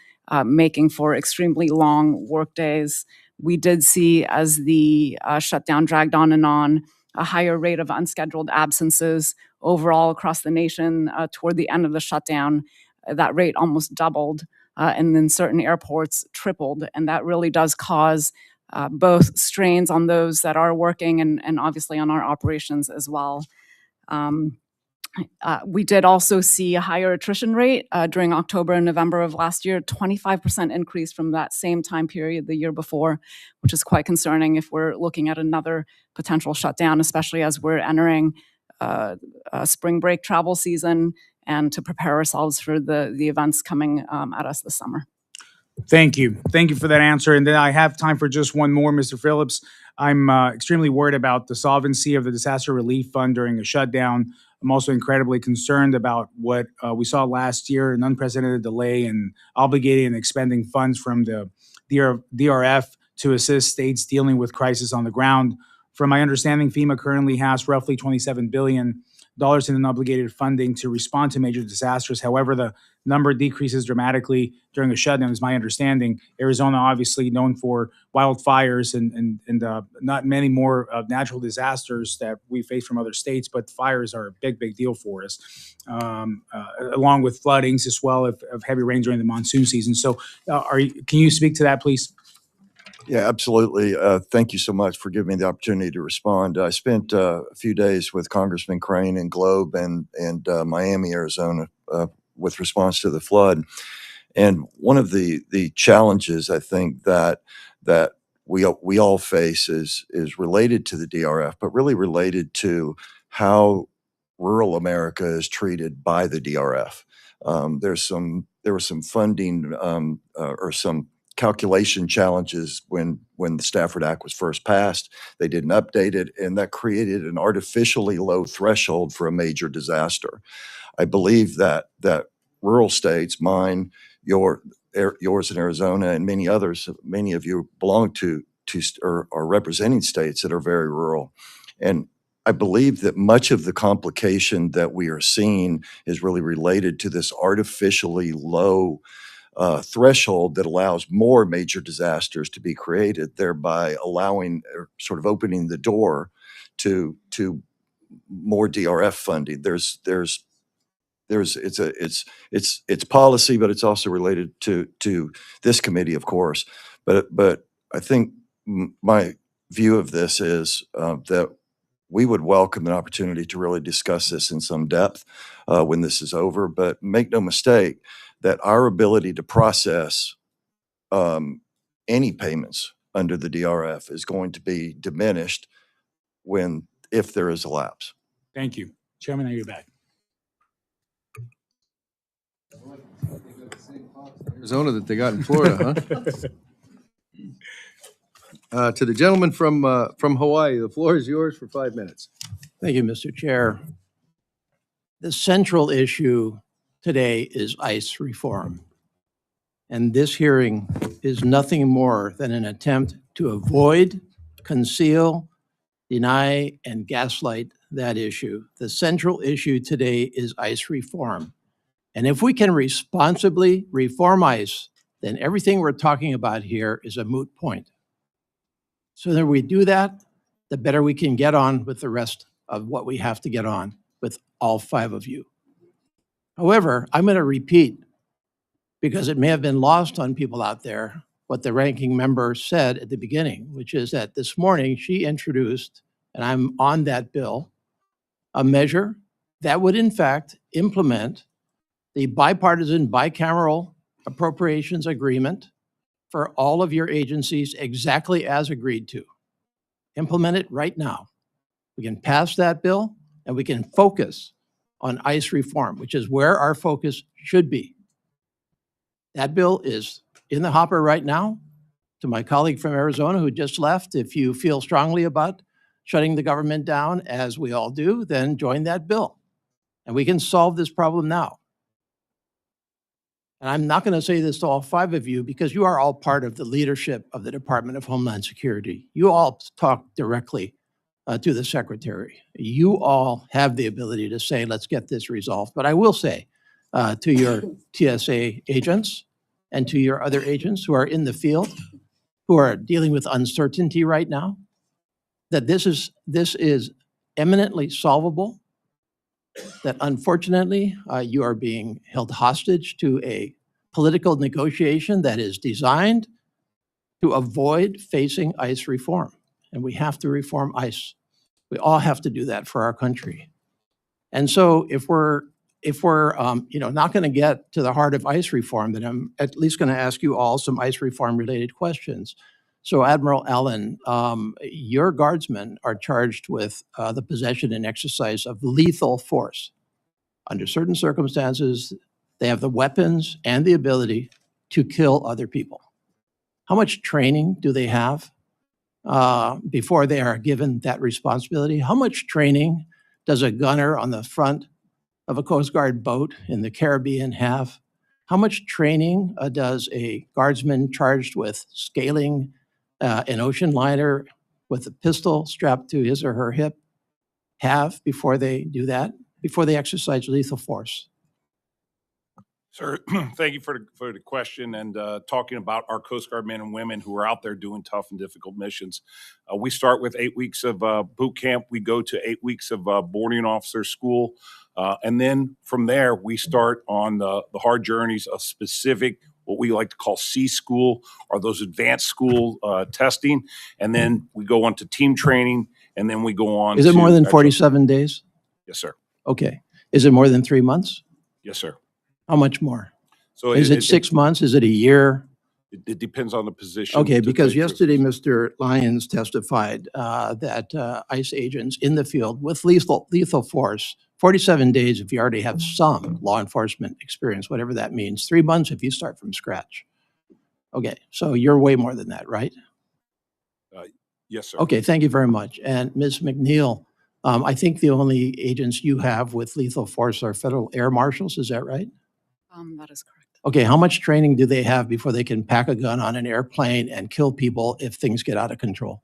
making for extremely long work days. We did see, as the shutdown dragged on and on, a higher rate of unscheduled absences overall across the nation toward the end of the shutdown. That rate almost doubled, and then certain airports tripled. And that really does cause both strains on those that are working and obviously on our operations as well. We did also see a higher attrition rate during October and November of last year, 25% increase from that same time period the year before, which is quite concerning if we're looking at another potential shutdown, especially as we're entering a spring break travel season and to prepare ourselves for the events coming at us this summer. Thank you. Thank you for that answer. And then I have time for just one more, Mr. Phillips. I'm extremely worried about the solvency of the disaster relief fund during a shutdown. I'm also incredibly concerned about what we saw last year, an unprecedented delay in obligating and expending funds from the DRF to assist states dealing with crisis on the ground. From my understanding, FEMA currently has roughly $27 billion in unobligated funding to respond to major disasters. However, the number decreases dramatically during a shutdown, is my understanding. Arizona, obviously known for wildfires and not many more natural disasters that we face from other states, but fires are a big deal for us, along with floodings as well of heavy rain during the monsoon season. So can you speak to that, please? Yeah, absolutely. Thank you so much for giving me the opportunity to respond. I spent a few days with Congressman Crane in Globe and Miami, Arizona, with response to the flood. And one of the challenges I think that we all face is related to the DRF, but really related to how rural America is treated by the DRF. There was some funding or some calculation challenges when the Stafford Act was first passed. They didn't update it, and that created an artificially low threshold for a major disaster. I believe that rural states, mine, yours in Arizona, and many others, many of you belong to or are representing states that are very rural. And I believe that much of the complication that we are seeing is really related to this artificially low threshold that allows more major disasters to be created, thereby allowing or sort of opening the door to more DRF funding. It's policy, but it's also related to this committee, of course. But I think my view of this is that we would welcome an opportunity to really discuss this in some depth when this is over. But make no mistake that our ability to process any payments under the DRF is going to be diminished if there is a lapse. Thank you. Chairman, are you back? Arizona that they got in Florida, huh? To the gentleman from Hawaii, the floor is yours for 5 minutes. Thank you, Mr. Chair. The central issue today is ICE reform. And this hearing is nothing more than an attempt to avoid, conceal, deny, and gaslight that issue. The central issue today is ICE reform. And if we can responsibly reform ICE, then everything we're talking about here is a moot point. So that we do that, the better we can get on with the rest of what we have to get on with all 5 of you. However, I'm going to repeat, because it may have been lost on people out there, what the ranking member said at the beginning, which is that this morning she introduced, and I'm on that bill, a measure that would in fact implement the bipartisan bicameral appropriations agreement for all of your agencies exactly as agreed to. Implement it right now. We can pass that bill and we can focus on ICE reform, which is where our focus should be. That bill is in the hopper right now. To my colleague from Arizona who just left, if you feel strongly about shutting the government down, as we all do, then join that bill. And we can solve this problem now. And I'm not going to say this to all 5 of you because you are all part of the leadership of the Department of Homeland Security. You all talk directly to the Secretary. You all have the ability to say, let's get this resolved. But I will say to your TSA agents and to your other agents who are in the field, who are dealing with uncertainty right now, that this is eminently solvable, that unfortunately you are being held hostage to a political negotiation that is designed to avoid facing ICE reform. And we have to reform ICE. We all have to do that for our country. And so if we're not going to get to the heart of ICE reform, then I'm at least going to ask you all some ICE reform related questions. So Admiral Allen, your guardsmen are charged with the possession and exercise of lethal force. Under certain circumstances, they have the weapons and the ability to kill other people. How much training do they have before they are given that responsibility? How much training does a gunner on the front of a Coast Guard boat in the Caribbean have? How much training does a guardsman charged with scaling an ocean liner with a pistol strapped to his or her hip have before they do that, before they exercise lethal force? Sir, thank you for the question and talking about our Coast Guard men and women who are out there doing tough and difficult missions. We start with 8 weeks of boot camp. We go to 8 weeks of boarding officer school. And then from there, we start on the hard journeys of specific, what we like to call C school, or those advanced school testing. And then we go on to team training, and then we go on. Is it more than 47 days? Yes, sir. Okay. Is it more than 3 months? Yes, sir. How much more? So Is it 6 months? Is it a year? It depends on the position. Okay, to because take yesterday, Mr. Lyons testified that ICE agents in the field with lethal force, 47 days if you already have some law enforcement experience, whatever that means, 3 months if you start from scratch. Okay, so you're way more than that, right? Yes, sir. Okay, thank you very much. And Ms. McNeil, I think the only agents you have with lethal force are federal air marshals, is that right? That is correct. Okay, how much training do they have before they can pack a gun on an airplane and kill people if things get out of control?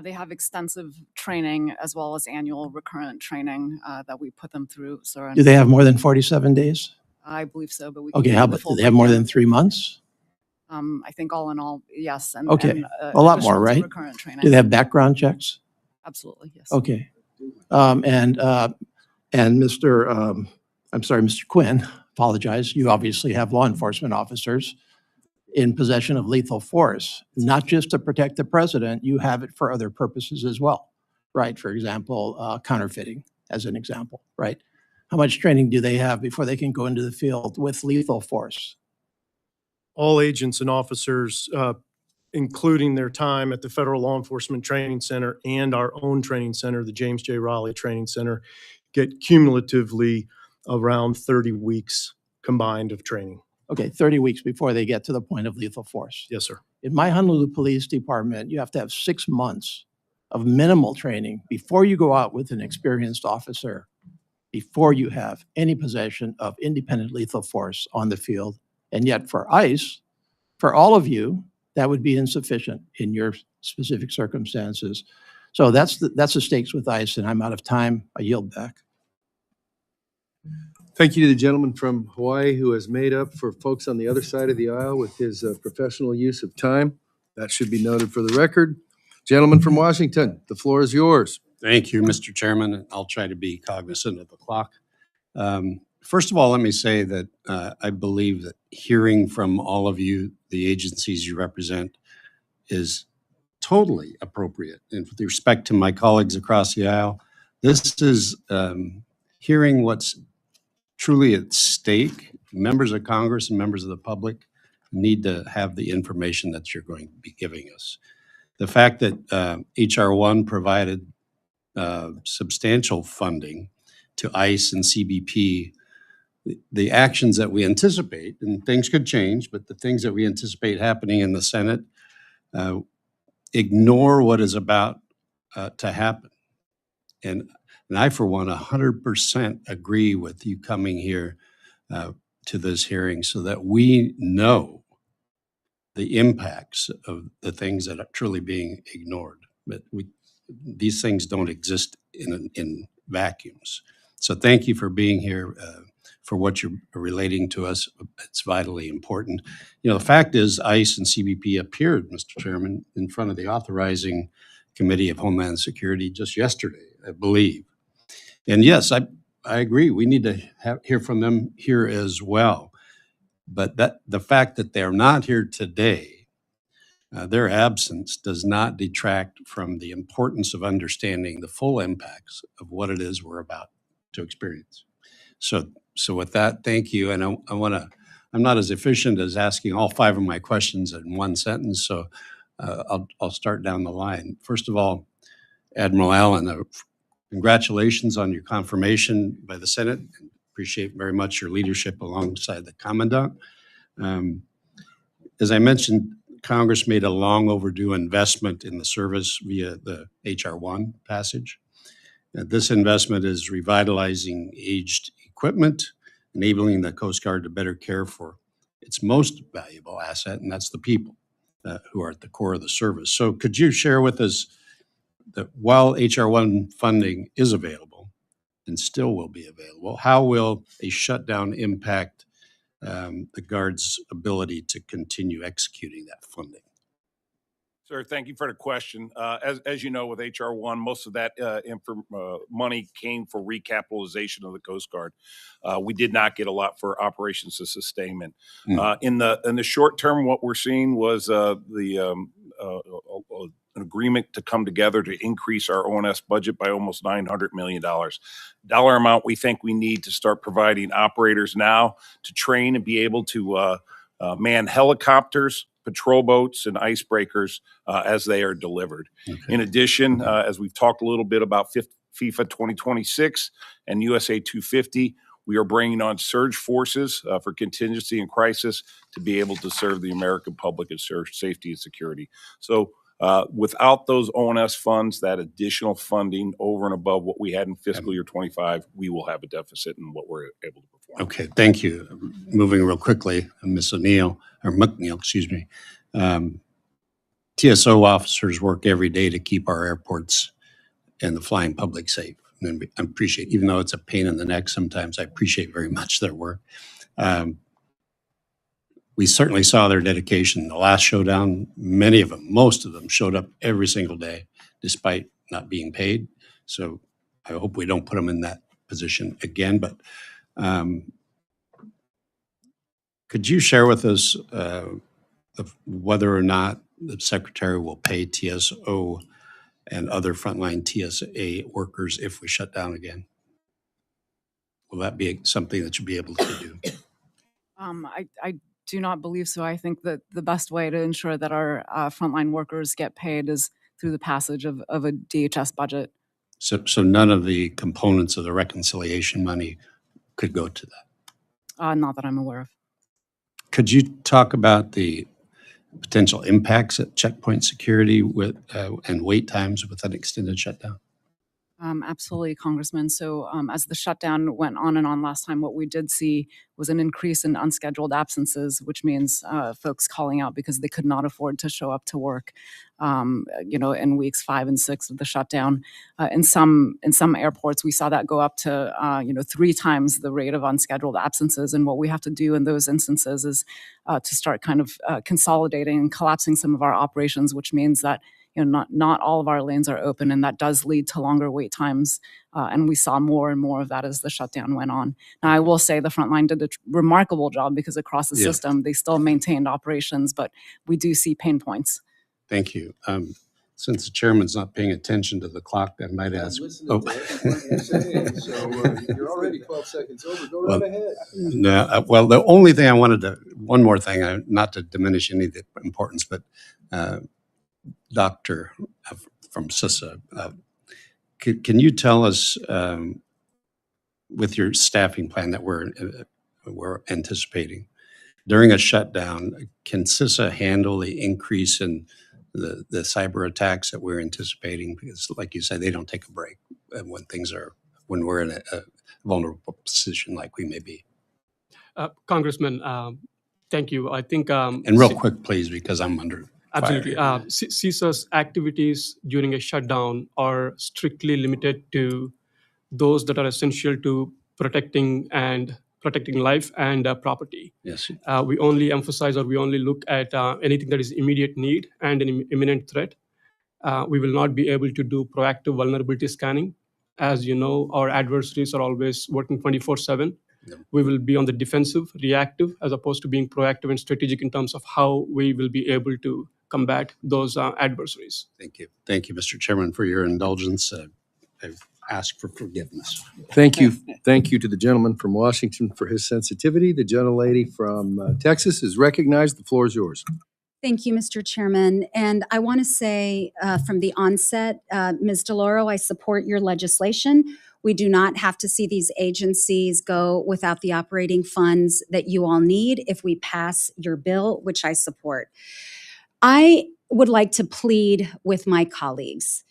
They have extensive training as well as annual recurrent training that we put them through. So Do they have more than 47 days? I believe so, but we can Okay, give how you the about, do full they have more breakdown. than 3 months? I think all in all, yes. And, Okay, and, a lot more, additional to right? Recurrent training. Do they have background checks? Absolutely, yes. Okay. And Mr. Quinn, apologize, you obviously have law enforcement officers in possession of lethal force, not just to protect the president, you have it for other purposes as well, right? For example, counterfeiting as an example, right? How much training do they have before they can go into the field with lethal force? All agents and officers, including their time at the Federal Law Enforcement Training Center and our own training center, the James J. Raleigh Training Center, get cumulatively around 30 weeks combined of training. Okay, 30 weeks before they get to the point of lethal force. Yes, sir. In my Honolulu Police Department, you have to have 6 months of minimal training before you go out with an experienced officer, before you have any possession of independent lethal force on the field. And yet for ICE, for all of you, that would be insufficient in your specific circumstances. So that's the stakes with ICE, and I'm out of time. I yield back. Thank you to the gentleman from Hawaii who has made up for folks on the other side of the aisle with his professional use of time. That should be noted for the record. Gentleman from Washington, the floor is yours. Thank you, Mr. Chairman. I'll try to be cognizant of the clock. First of all, let me say that I believe that hearing from all of you, the agencies you represent, is totally appropriate. And with respect to my colleagues across the aisle, this is hearing what's truly at stake. Members of Congress and members of the public need to have the information that you're going to be giving us. The fact that HR 1 provided substantial funding to ICE and CBP, the actions that we anticipate, and things could change, but the things that we anticipate happening in the Senate ignore what is about to happen. And I, for one, 100% agree with you coming here to this hearing so that we know the impacts of the things that are truly being ignored. But these things don't exist in vacuums. So thank you for being here, for what you're relating to us. It's vitally important. You know, the fact is ICE and CBP appeared, Mr. Chairman, in front of the authorizing Committee of Homeland Security just yesterday, I believe. And yes, I agree. We need to hear from them here as well. But the fact that they're not here today, their absence does not detract from the importance of understanding the full impacts of what it is we're about to experience. So with that, thank you. And I'm not as efficient as asking all 5 of my questions in one sentence, so I'll start down the line. First of all, Admiral Allen, congratulations on your confirmation by the Senate. Appreciate very much your leadership alongside the Commandant. As I mentioned, Congress made a long overdue investment in the service via the HR 1 passage. This investment is revitalizing aged equipment, enabling the Coast Guard to better care for its most valuable asset, and that's the people who are at the core of the service. So could you share with us that while HR 1 funding is available and still will be available, how will a shutdown impact the Guard's ability to continue executing that funding? Sir, thank you for the question. As you know, with HR 1, most of that money came for recapitalization of the Coast Guard. We did not get a lot for operations and sustainment. In the short term, what we're seeing was an agreement to come together to increase our ONS budget by almost $900 million. Dollar amount we think we need to start providing operators now to train and be able to man helicopters, patrol boats, and icebreakers as they are delivered. Okay. In addition, as we've talked a little bit about FIFA 2026 and USA 250, we are bringing on surge forces for contingency and crisis to be able to serve the American public and serve safety and security. So without those ONS funds, that additional funding over and above what we had in fiscal year 25, we will have a deficit in what we're able to perform. Okay, thank you. Moving real quickly, Ms. McNeil, excuse me. TSO officers work every day to keep our airports and the flying public safe. And I appreciate, even though it's a pain in the neck sometimes, I appreciate very much their work. We certainly saw their dedication in the last showdown. Many of them, most of them, showed up every single day despite not being paid. So I hope we don't put them in that position again. But could you share with us whether or not the Secretary will pay TSO and other frontline TSA workers if we shut down again? Will that be something that you'll be able to do? I do not believe so. I think that the best way to ensure that our frontline workers get paid is through the passage of a DHS budget. So none of the components of the reconciliation money could go to that? Not that I'm aware of. Could you talk about the potential impacts at checkpoint security with and wait times with an extended shutdown? Absolutely, Congressman. So as the shutdown went on and on last time, what we did see was an increase in unscheduled absences, which means folks calling out because they could not afford to show up to work, in weeks 5 and 6 of the shutdown. In some airports, we saw that go up to, 3 times the rate of unscheduled absences. And what we have to do in those instances is to start kind of consolidating and collapsing some of our operations, which means that not all of our lanes are open, and that does lead to longer wait times. And we saw more and more of that as the shutdown went on. Now, I will say the frontline did a remarkable job because across the system, they still maintained operations, but we do see pain points. Thank you. Since the chairman's not paying attention to the clock, I might ask. So you're already 12 seconds over. Go right ahead. No, well, the only thing I wanted to one more thing, not to diminish any of the importance, but Doctor from CISA, can you tell us with your staffing plan that we're anticipating during a shutdown, can CISA handle the increase in the cyber attacks that we're anticipating? Because like you said, they don't take a break when we're in a vulnerable position like we may be. Congressman, thank you. I think. And real quick, please, because I'm under absolutely. fire. CISA's activities during a shutdown are strictly limited to those that are essential to protecting life and property. Yes. We only emphasize or we only look at anything that is immediate need and an imminent threat. We will not be able to do proactive vulnerability scanning. As you know, our adversaries are always working 24/7. Yep. We will be on the defensive, reactive, as opposed to being proactive and strategic in terms of how we will be able to combat those adversaries. Thank you. Thank you, Mr. Chairman, for your indulgence. I've asked for forgiveness. Thank you. Thank you to the gentleman from Washington for his sensitivity. The gentlelady from Texas is recognized. The floor is yours. Thank you, Mr. Chairman. And I want to say from the onset, Ms. DeLauro, I support your legislation. We do not have to see these agencies go without the operating funds that you all need if we pass your bill, which I support. I would like to plead with my colleagues.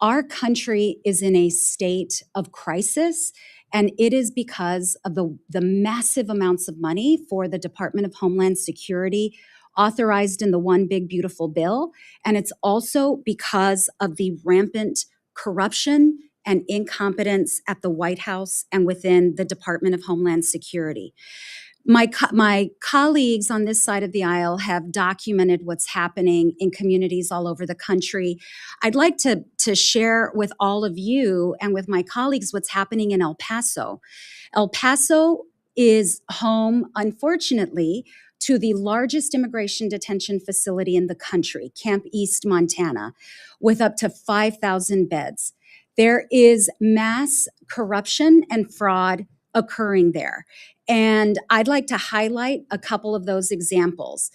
Our country is in a state of crisis, and it is because of the massive amounts of money for the Department of Homeland Security authorized in the One Big Beautiful Bill. And it's also because of the rampant corruption and incompetence at the White House and within the Department of Homeland Security. My colleagues on this side of the aisle have documented what's happening in communities all over the country. I'd like to share with all of you and with my colleagues what's happening in El Paso. El Paso is home, unfortunately, to the largest immigration detention facility in the country, Camp East, Montana, with up to 5,000 beds. There is mass corruption and fraud occurring there. And I'd like to highlight a couple of those examples.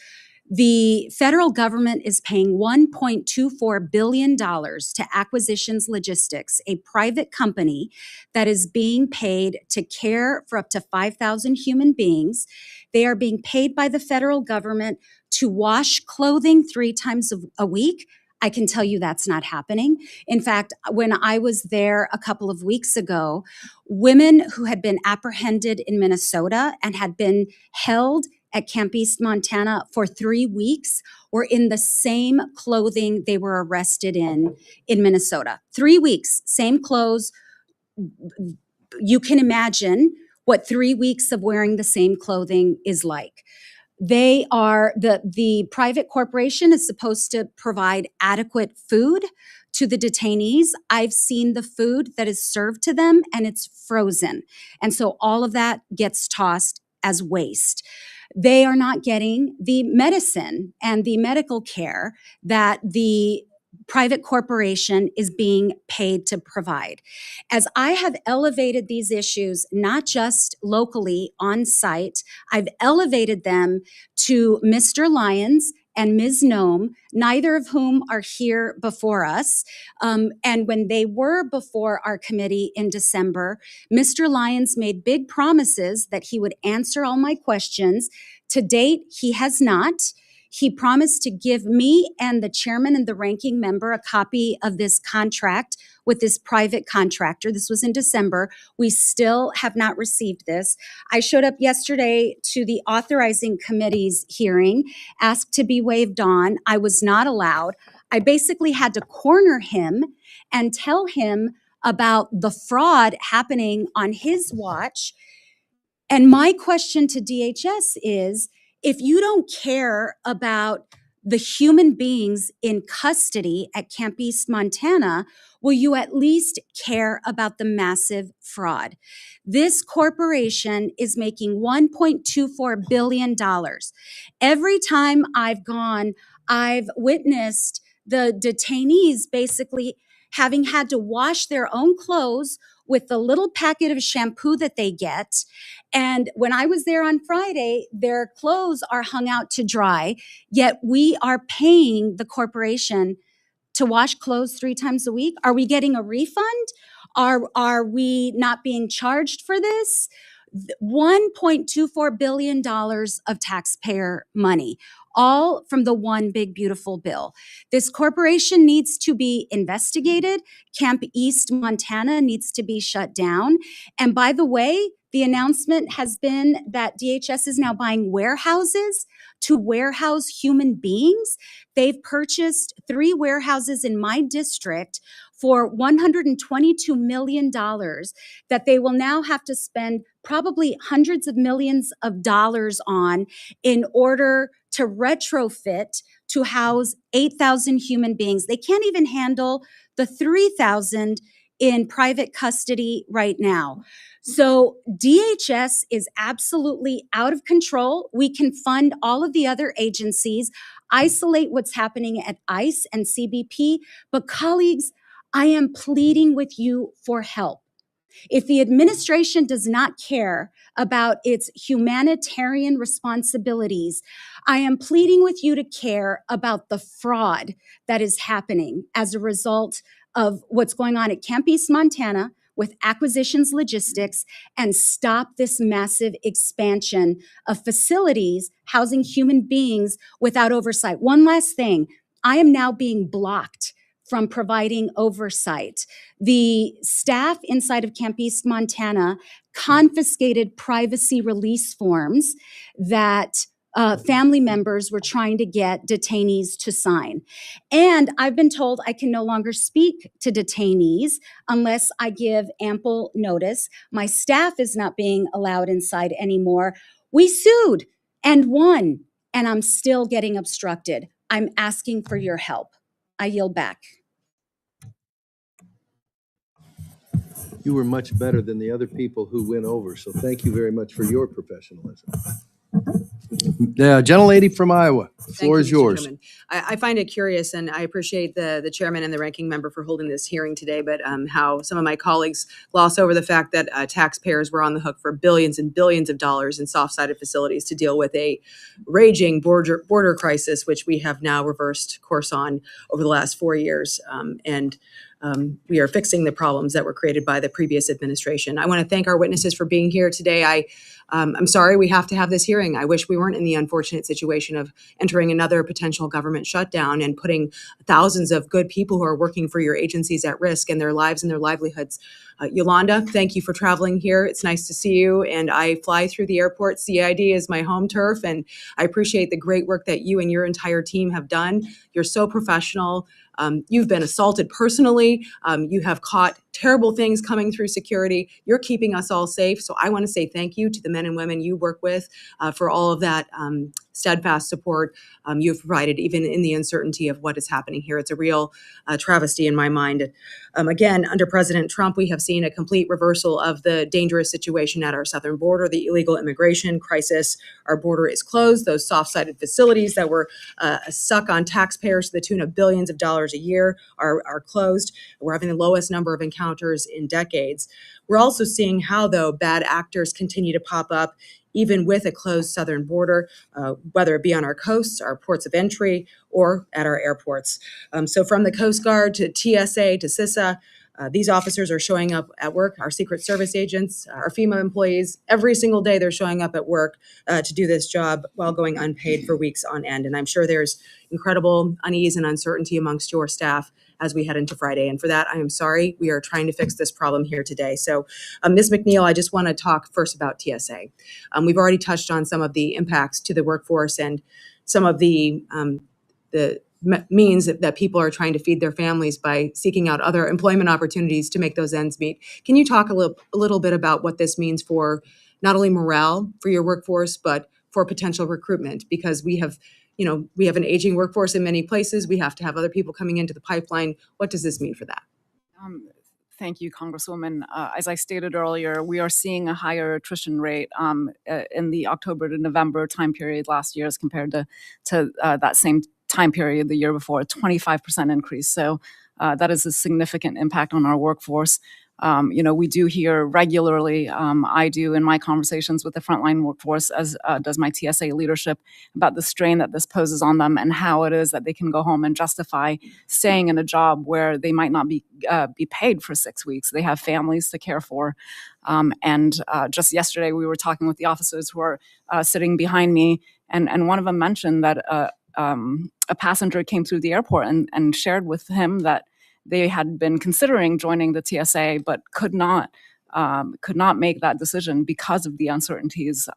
The federal government is paying $1.24 billion to Acquisitions Logistics, a private company that is being paid to care for up to 5,000 human beings. They are being paid by the federal government to wash clothing 3 times a week. I can tell you that's not happening. In fact, when I was there a couple of weeks ago, women who had been apprehended in Minnesota and had been held at Camp East, Montana for 3 weeks were in the same clothing they were arrested in Minnesota. 3 weeks, same clothes. You can imagine what 3 weeks of wearing the same clothing is like. They are, the private corporation is supposed to provide adequate food to the detainees. I've seen the food that is served to them and it's frozen. And so all of that gets tossed as waste. They are not getting the medicine and the medical care that the private corporation is being paid to provide. As I have elevated these issues, not just locally on site, I've elevated them to Mr. Lyons and Ms. Nome, neither of whom are here before us. And when they were before our committee in December, Mr. Lyons made big promises that he would answer all my questions. To date, he has not. He promised to give me and the chairman and the ranking member a copy of this contract with this private contractor. This was in December. We still have not received this. I showed up yesterday to the authorizing committee's hearing, asked to be waived on. I was not allowed. I basically had to corner him and tell him about the fraud happening on his watch. And my question to DHS is, if you don't care about the human beings in custody at Camp East, Montana, will you at least care about the massive fraud? This corporation is making $1.24 billion. Every time I've gone, I've witnessed the detainees basically having had to wash their own clothes with the little packet of shampoo that they get. And when I was there on Friday, their clothes are hung out to dry, yet we are paying the corporation to wash clothes 3 times a week. Are we getting a refund? Are we not being charged for this? $1.24 billion of taxpayer money, all from the one big beautiful bill. This corporation needs to be investigated. Camp East, Montana needs to be shut down. And by the way, the announcement has been that DHS is now buying warehouses to warehouse human beings. They've purchased 3 warehouses in my district for $122 million that they will now have to spend probably hundreds of millions of dollars on in order to retrofit to house 8,000 human beings. They can't even handle the 3,000 in private custody right now. So DHS is absolutely out of control. We can fund all of the other agencies, isolate what's happening at ICE and CBP, but colleagues, I am pleading with you for help. If the administration does not care about its humanitarian responsibilities, I am pleading with you to care about the fraud that is happening as a result of what's going on at Camp East, Montana, with Acquisitions Logistics, and stop this massive expansion of facilities housing human beings without oversight. One last thing, I am now being blocked from providing oversight. The staff inside of Camp East, Montana confiscated privacy release forms that family members were trying to get detainees to sign. And I've been told I can no longer speak to detainees unless I give ample notice. My staff is not being allowed inside anymore. We sued and won, and I'm still getting obstructed. I'm asking for your help. I yield back. You were much better than the other people who went over, so thank you very much for your professionalism. The gentlelady from Iowa, the floor is yours. I find it curious, and I appreciate the chairman and the ranking member for holding this hearing today, but how some of my colleagues gloss over the fact that taxpayers were on the hook for billions and billions of dollars in soft-sided facilities to deal with a raging border crisis, which we have now reversed course on over the last 4 years. We are fixing the problems that were created by the previous administration. I want to thank our witnesses for being here today. I'm sorry we have to have this hearing. I wish we weren't in the unfortunate situation of entering another potential government shutdown and putting thousands of good people who are working for your agencies at risk and their lives and their livelihoods. Yolanda, thank you for traveling here. It's nice to see you. And I fly through the airport. CID is my home turf. And I appreciate the great work that you and your entire team have done. You're so professional. You've been assaulted personally. You have caught terrible things coming through security. You're keeping us all safe. So I want to say thank you to the men and women you work with for all of that steadfast support you've provided, even in the uncertainty of what is happening here. It's a real travesty in my mind. Again, under President Trump, we have seen a complete reversal of the dangerous situation at our southern border, the illegal immigration crisis. Our border is closed. Those soft-sided facilities that were a suck on taxpayers to the tune of billions of dollars a year are closed. We're having the lowest number of encounters in decades. We're also seeing how, though, bad actors continue to pop up even with a closed southern border, whether it be on our coasts, our ports of entry, or at our airports. So from the Coast Guard to TSA to CISA, these officers are showing up at work, our Secret Service agents, our FEMA employees, every single day they're showing up at work to do this job while going unpaid for weeks on end. And I'm sure there's incredible unease and uncertainty amongst your staff as we head into Friday. And for that, I am sorry. We are trying to fix this problem here today. So Ms. McNeil, I just want to talk first about TSA. We've already touched on some of the impacts to the workforce and some of the means that people are trying to feed their families by seeking out other employment opportunities to make those ends meet. Can you talk a little bit about what this means for not only morale for your workforce, but for potential recruitment? Because we have an aging workforce in many places. We have to have other people coming into the pipeline. What does this mean for that? Thank you, Congresswoman. As I stated earlier, we are seeing a higher attrition rate in the October to November time period last year as compared to that same time period the year before, a 25% increase. So that is a significant impact on our workforce. We do hear regularly, I do in my conversations with the frontline workforce, as does my TSA leadership, about the strain that this poses on them and how it is that they can go home and justify staying in a job where they might not be paid for 6 weeks. They have families to care for. And just yesterday, we were talking with the officers who are sitting behind me, and one of them mentioned that a passenger came through the airport and shared with him that they had been considering joining the TSA, but could not make that decision because of the uncertainties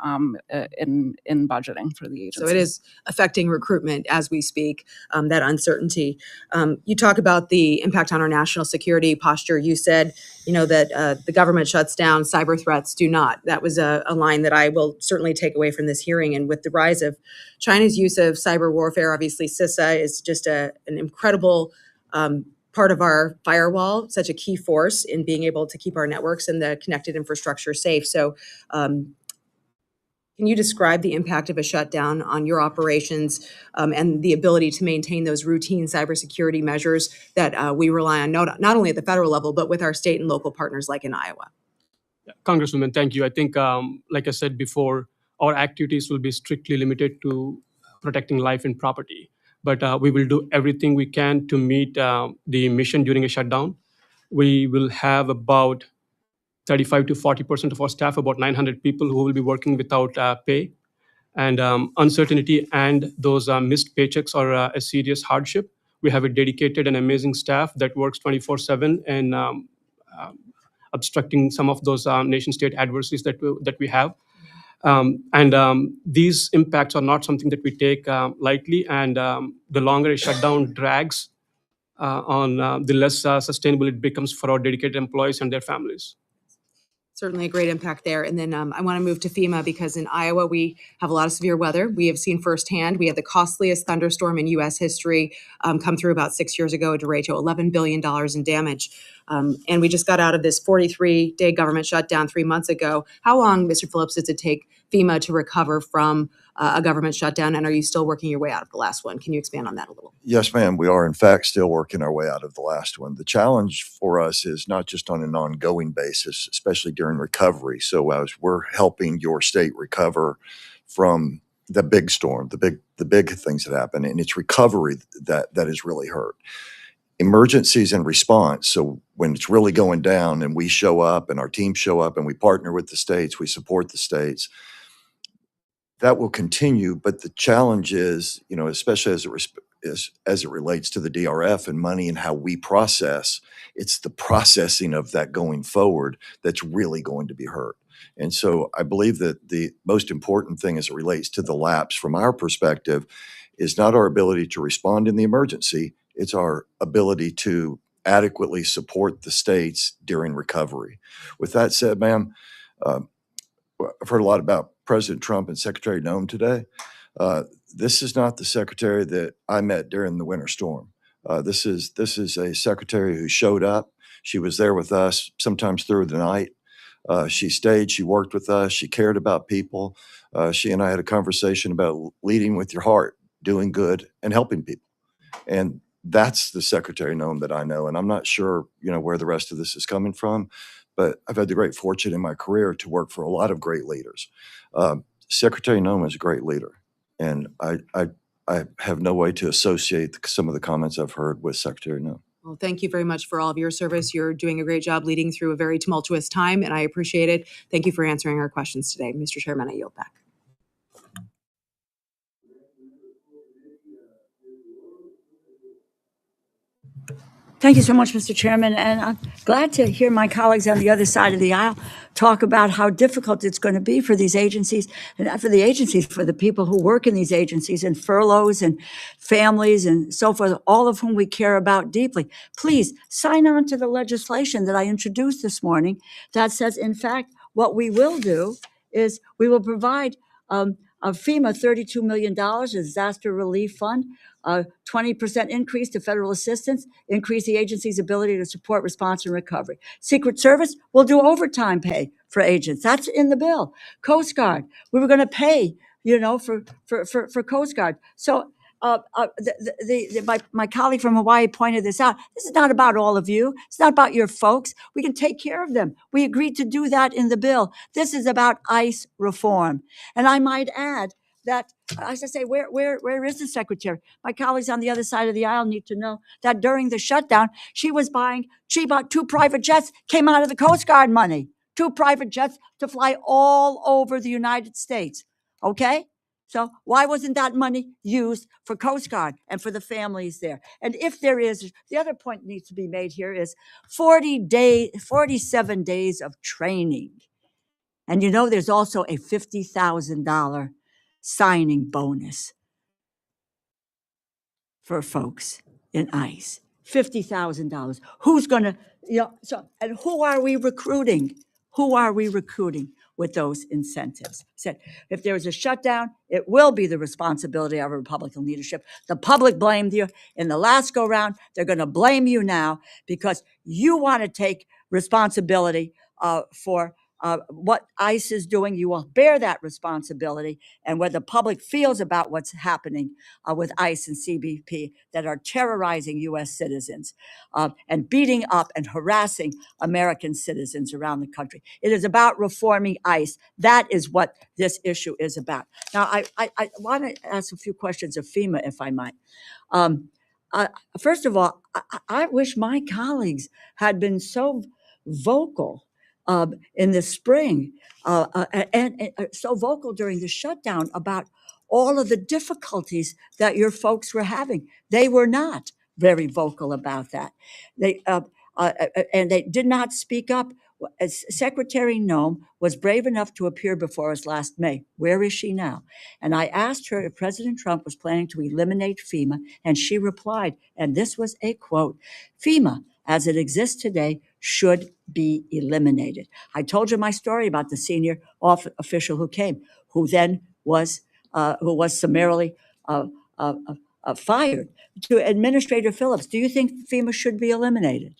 in budgeting for the agency. So it is affecting recruitment as we speak, that uncertainty. You talk about the impact on our national security posture. You said, that the government shuts down, cyber threats do not. That was a line that I will certainly take away from this hearing. And with the rise of China's use of cyber warfare, obviously CISA is just an incredible part of our firewall, such a key force in being able to keep our networks and the connected infrastructure safe. So can you describe the impact of a shutdown on your operations and the ability to maintain those routine cybersecurity measures that we rely on, not only at the federal level, but with our state and local partners like in Iowa? Congresswoman, thank you. I think, like I said before, our activities will be strictly limited to protecting life and property. But we will do everything we can to meet the mission during a shutdown. We will have about 35 to 40% of our staff, about 900 people who will be working without pay. And uncertainty and those missed paychecks are a serious hardship. We have a dedicated and amazing staff that works 24/7 and obstructing some of those nation-state adversities that we have. These impacts are not something that we take lightly, and the longer a shutdown drags on, the less sustainable it becomes for our dedicated employees and their families. Certainly a great impact there. And then I want to move to FEMA because in Iowa, we have a lot of severe weather. We have seen firsthand, we had the costliest thunderstorm in U.S. history come through about 6 years ago at Derecho, $11 billion in damage. And we just got out of this 43-day government shutdown 3 months ago. How long, Mr. Phillips, does it take FEMA to recover from a government shutdown? And are you still working your way out of the last one? Can you expand on that a little? Yes, ma'am. We are, in fact, still working our way out of the last one. The challenge for us is not just on an ongoing basis, especially during recovery. So as we're helping your state recover from the big storm, the big things that happen, and it's recovery that is really hurt. Emergencies and response. So when it's really going down and we show up and our teams show up and we partner with the states, we support the states, that will continue. But the challenge is, especially as it relates to the DRF and money and how we process, it's the processing of that going forward that's really going to be hurt. And so I believe that the most important thing as it relates to the lapse from our perspective is not our ability to respond in the emergency, it's our ability to adequately support the states during recovery. With that said, ma'am, I've heard a lot about President Trump and Secretary Noem today. This is not the secretary that I met during the winter storm. This is a secretary who showed up. She was there with us sometimes through the night. She stayed, she worked with us, she cared about people. She and I had a conversation about leading with your heart, doing good, and helping people. And that's the Secretary Noem that I know. And I'm not sure, where the rest of this is coming from, but I've had the great fortune in my career to work for a lot of great leaders. Secretary Noem is a great leader. And I have no way to associate some of the comments I've heard with Secretary Noem. Well, thank you very much for all of your service. You're doing a great job leading through a very tumultuous time, and I appreciate it. Thank you for answering our questions today. Mr. Chairman, I yield back. Thank you so much, Mr. Chairman. And I'm glad to hear my colleagues on the other side of the aisle talk about how difficult it's going to be for these agencies, and not for the agencies, for the people who work in these agencies and furloughs and families and so forth, all of whom we care about deeply. Please sign on to the legislation that I introduced this morning that says, in fact, what we will do is we will provide a FEMA $32 million, a disaster relief fund, a 20% increase to federal assistance, increase the agency's ability to support response and recovery. Secret Service will do overtime pay for agents. That's in the bill. Coast Guard, we were going to pay, for Coast Guard. So my colleague from Hawaii pointed this out. This is not about all of you. It's not about your folks. We can take care of them. We agreed to do that in the bill. This is about ICE reform. And I might add that, as I say, where is the secretary? My colleagues on the other side of the aisle need to know that during the shutdown, she bought 2 private jets, came out of the Coast Guard money, 2 private jets to fly all over the United States. Okay? So why wasn't that money used for Coast Guard and for the families there? And if there is, the other point needs to be made here is 47 days of training. And you know, there's also a $50,000 signing bonus for folks in ICE. $50,000. Who's going to, and who are we recruiting? Who are we recruiting with those incentives? Said, if there is a shutdown, it will be the responsibility of Republican leadership. The public blamed you in the last go round. They're going to blame you now because you want to take responsibility for what ICE is doing. You will bear that responsibility, and what the public feels about what's happening with ICE and CBP that are terrorizing U.S. citizens and beating up and harassing American citizens around the country. It is about reforming ICE. That is what this issue is about. Now, I want to ask a few questions of FEMA, if I might. First of all, I wish my colleagues had been so vocal in the spring and so vocal during the shutdown about all of the difficulties that your folks were having. They were not very vocal about that. And they did not speak up. Secretary Noem was brave enough to appear before us last May. Where is she now? And I asked her if President Trump was planning to eliminate FEMA, and she replied, and this was a quote, "FEMA, as it exists today, should be eliminated." I told you my story about the senior official who came, who then was summarily fired. To Administrator Phillips, do you think FEMA should be eliminated?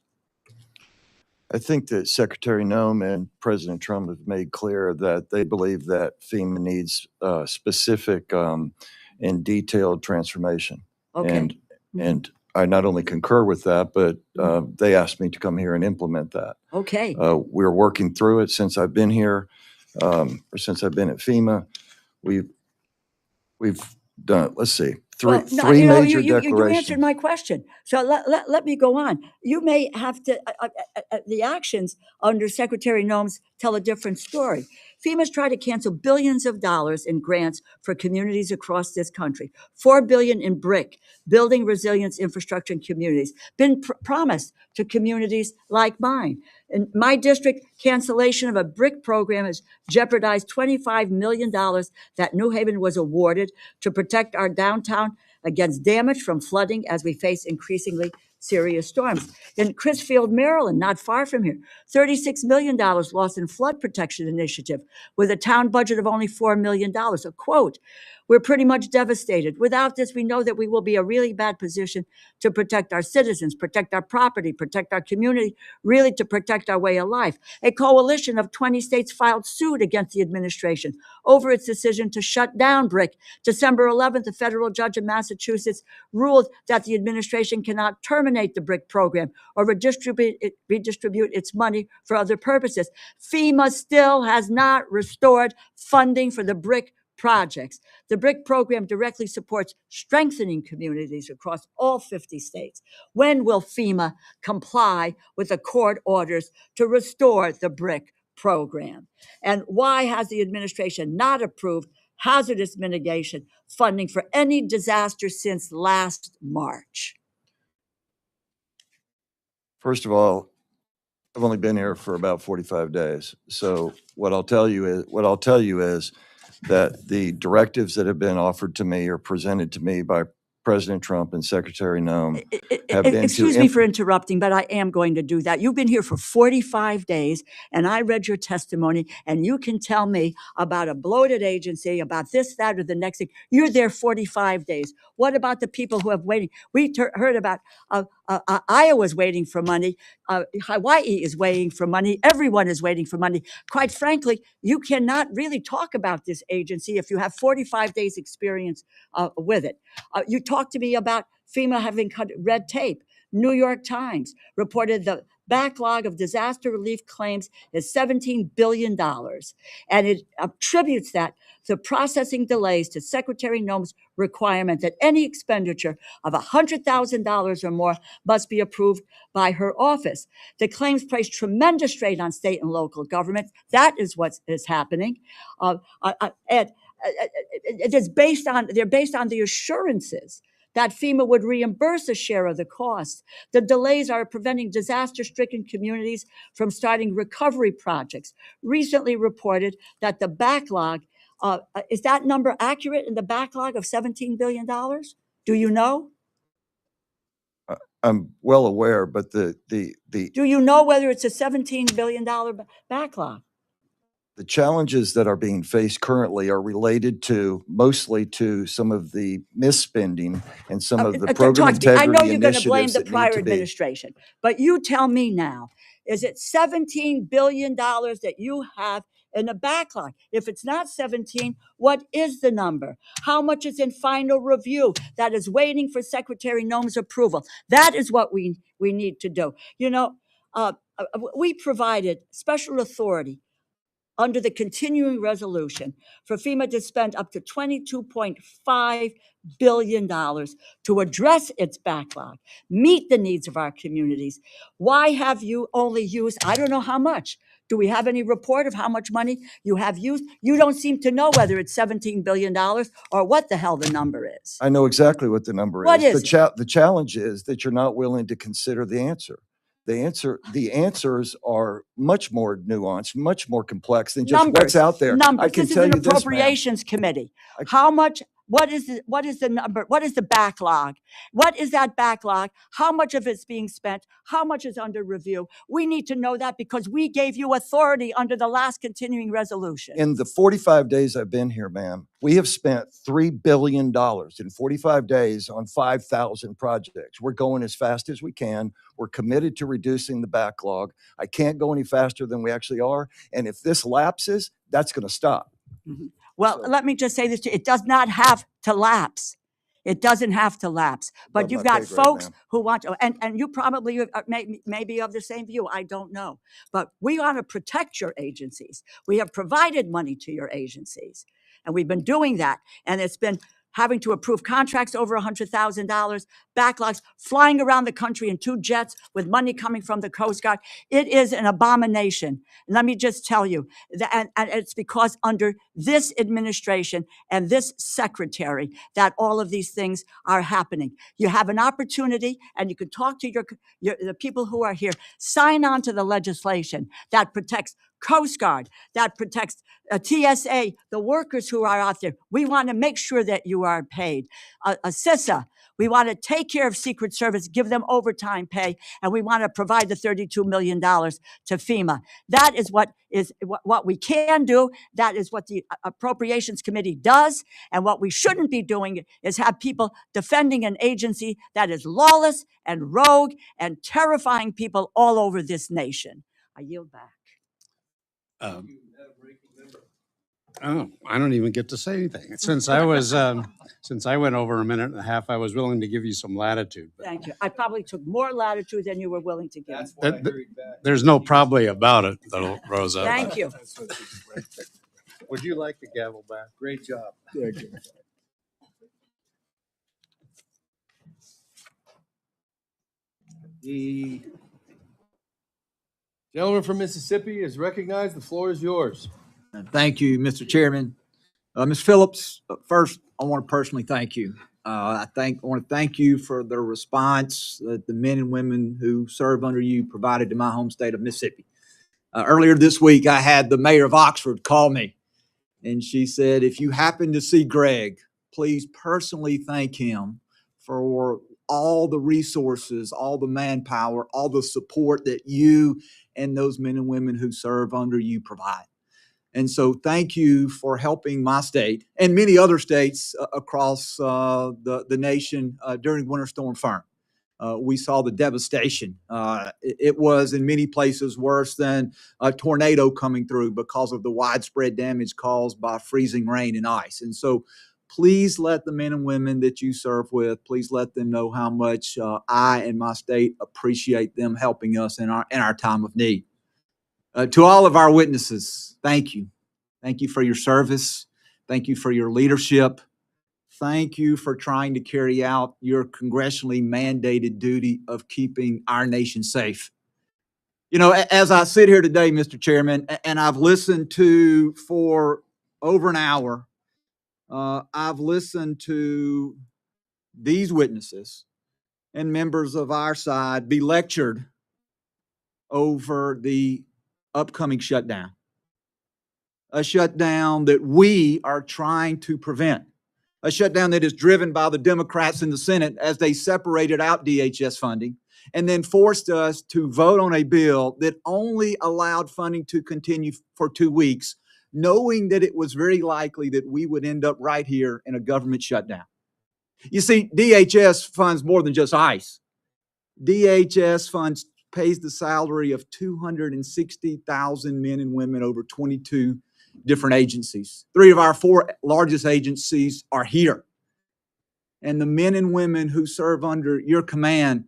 I think that Secretary Noem and President Trump have made clear that they believe that FEMA needs specific and detailed transformation. Okay. And I not only concur with that, but they asked me to come here and implement that. Okay. We're working through it since I've been here, or since I've been at FEMA. We've done, let's see, three major declarations. You answered my question. So let me go on. You may have to, the actions under Secretary Noem's tell a different story. FEMA's tried to cancel billions of dollars in grants for communities across this country. $4 billion in BRIC, building resilience infrastructure in communities, been promised to communities like mine. In my district, cancellation of a BRIC program has jeopardized $25 million that New Haven was awarded to protect our downtown against damage from flooding as we face increasingly serious storms. In Crisfield, Maryland, not far from here, $36 million lost in flood protection initiative with a town budget of only $4 million. A quote, "We're pretty much devastated. Without this, we know that we will be a really bad position to protect our citizens, protect our property, protect our community, really to protect our way of life." A coalition of 20 states filed suit against the administration over its decision to shut down BRIC. December 11th, a federal judge in Massachusetts ruled that the administration cannot terminate the BRIC program or redistribute its money for other purposes. FEMA still has not restored funding for the BRIC projects. The BRIC program directly supports strengthening communities across all 50 states. When will FEMA comply with the court orders to restore the BRIC program? And why has the administration not approved hazardous mitigation funding for any disaster since last March? First of all, I've only been here for about 45 days. So what I'll tell you is that the directives that have been offered to me or presented to me by President Trump and Secretary Noem have been Excuse me for interrupting, but I am going to do that. You've been here for 45 days, and I read your testimony, and you can tell me about a bloated agency, about this, that, or the next thing. You're there 45 days. What about the people who have waiting? We heard about Iowa's waiting for money. Hawaii is waiting for money. Everyone is waiting for money. Quite frankly, you cannot really talk about this agency if you have 45 days experience with it. You talk to me about FEMA having cut red tape. New York Times reported the backlog of disaster relief claims is $17 billion. And it attributes that to processing delays to Secretary Noem's requirement that any expenditure of $100,000 or more must be approved by her office. The claims place tremendous strain on state and local governments. That is what is happening. And it is based on, they're based on the assurances that FEMA would reimburse a share of the costs. The delays are preventing disaster-stricken communities from starting recovery projects. Recently reported that the backlog, is that number accurate in the backlog of $17 billion? Do you know? I'm well aware, but the Do you know whether it's a $17 billion backlog? the challenges that are being faced currently are related to mostly to some of the misspending and some of the program Talk to me. I know integrity you're going to blame initiatives the that need prior to be. administration, but you tell me now, is it $17 billion that you have in the backlog? If it's not 17, what is the number? How much is in final review that is waiting for Secretary Noem's approval? That is what we need to do. You know, we provided special authority under the continuing resolution for FEMA to spend up to $22.5 billion to address its backlog, meet the needs of our communities. Why have you only used, I don't know how much? Do we have any report of how much money you have used? You don't seem to know whether it's $17 billion or what the hell the number is. I know exactly what the number is. What is The challenge is that you're not willing to consider the answer. The answers are much more nuanced, much more complex than just what's out there. Numbers. I can This is tell an you this, ma'am. Appropriations Committee. How much? What is the number? What is the backlog? What is that backlog? How much of it's being spent? How much is under review? We need to know that because we gave you authority under the last continuing resolution. In the 45 days I've been here, ma'am, we have spent $3 billion in 45 days on 5,000 projects. We're going as fast as we can. We're committed to reducing the backlog. I can't go any faster than we actually are. And if this lapses, that's going to stop. Mm-hmm. Well, let me just say this to you. It does not have to lapse. It doesn't have to lapse. But you've got folks who want to, and you probably may be of the same view. I don't know. But we want to protect your agencies. We have provided money to your agencies. And we've been doing that. And it's been having to approve contracts over $100,000, backlogs, flying around the country in 2 jets with money coming from the Coast Guard. It is an abomination. And let me just tell you, and it's because under this administration and this secretary that all of these things are happening. You have an opportunity and you can talk to the people who are here. Sign on to the legislation that protects Coast Guard, that protects TSA, the workers who are out there. We want to make sure that you are paid. CISA, we want to take care of Secret Service, give them overtime pay, and we want to provide the $32 million to FEMA. That is what we can do. That is what the Appropriations Committee does. And what we shouldn't be doing is have people defending an agency that is lawless and rogue and terrifying people all over this nation. I yield back. Oh, I don't even get to say anything. Since I was, since I went over a minute and a half, I was willing to give you some latitude. Thank you. I probably took more latitude than you were willing to give. There's no probably about it, though, Rosa. Thank you. Would you like the gavel back? Great job. Thank you. The gentleman from Mississippi is recognized. The floor is yours. Thank you, Mr. Chairman. Ms. Phillips, first, I want to personally thank you. I want to thank you for the response that the men and women who serve under you provided to my home state of Mississippi. Earlier this week, I had the mayor of Oxford call me, and she said, if you happen to see Greg, please personally thank him for all the resources, all the manpower, all the support that you and those men and women who serve under you provide. And so thank you for helping my state and many other states across the nation during Winter Storm Fern. We saw the devastation. It was in many places worse than a tornado coming through because of the widespread damage caused by freezing rain and ice. And so please let the men and women that you serve with, please let them know how much I and my state appreciate them helping us in our time of need. To all of our witnesses, thank you. Thank you for your service. Thank you for your leadership. Thank you for trying to carry out your congressionally mandated duty of keeping our nation safe. You know, as I sit here today, Mr. Chairman, and I've listened to for over an hour, I've listened to these witnesses and members of our side be lectured over the upcoming shutdown. A shutdown that we are trying to prevent. A shutdown that is driven by the Democrats in the Senate as they separated out DHS funding and then forced us to vote on a bill that only allowed funding to continue for 2 weeks, knowing that it was very likely that we would end up right here in a government shutdown. You see, DHS funds more than just ICE. DHS funds pays the salary of 260,000 men and women over 22 different agencies. 3 of our 4 largest agencies are here. And the men and women who serve under your command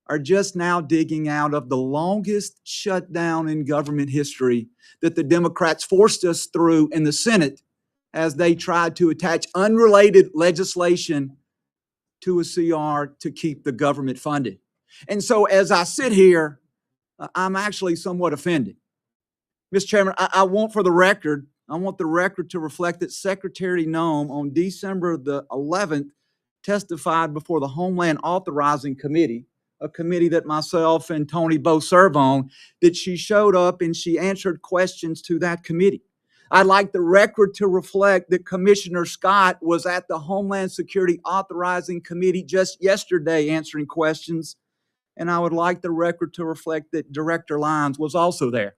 are just now digging out of the longest shutdown in government history that the Democrats forced us through in the Senate as they tried to attach unrelated legislation to a CR to keep the government funded. And so as I sit here, I'm actually somewhat offended. Mr. Chairman, I want the record to reflect that Secretary Noem on December the 11th testified before the Homeland Authorizing Committee, a committee that myself and Tony both serve on, that she showed up and she answered questions to that committee. I'd like the record to reflect that Commissioner Scott was at the Homeland Security Authorizing Committee just yesterday answering questions. And I would like the record to reflect that Director Lyons was also there.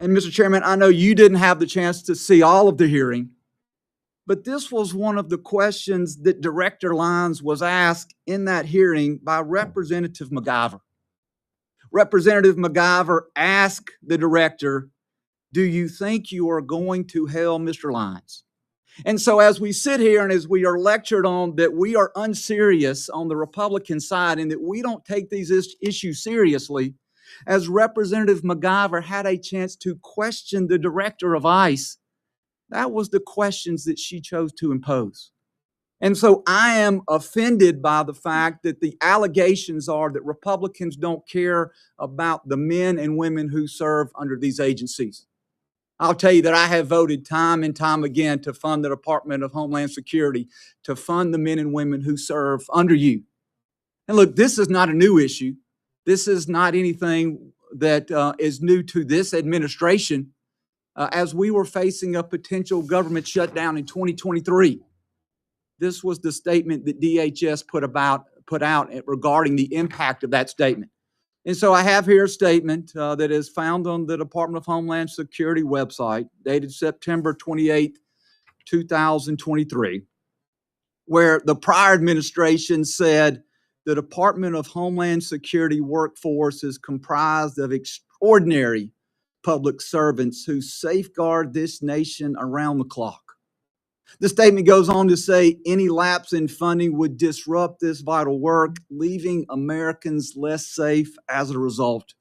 And Mr. Chairman, I know you didn't have the chance to see all of the hearing, but this was one of the questions that Director Lyons was asked in that hearing by Representative McIver. Representative McIver asked the director, "Do you think you are going to hell Mr. Lyons?" And so as we sit here and as we are lectured on that we are unserious on the Republican side and that we don't take these issues seriously, as Representative McIver had a chance to question the director of ICE, that was the questions that she chose to impose. And so I am offended by the fact that the allegations are that Republicans don't care about the men and women who serve under these agencies. I'll tell you that I have voted time and time again to fund the Department of Homeland Security, to fund the men and women who serve under you. And look, this is not a new issue. This is not anything that is new to this administration. As we were facing a potential government shutdown in 2023, this was the statement that DHS put out regarding the impact of that statement. And so I have here a statement that is found on the Department of Homeland Security website, dated September 28, 2023, where the prior administration said the Department of Homeland Security workforce is comprised of extraordinary public servants who safeguard this nation around the clock. The statement goes on to say any lapse in funding would disrupt this vital work, leaving Americans less safe as a result.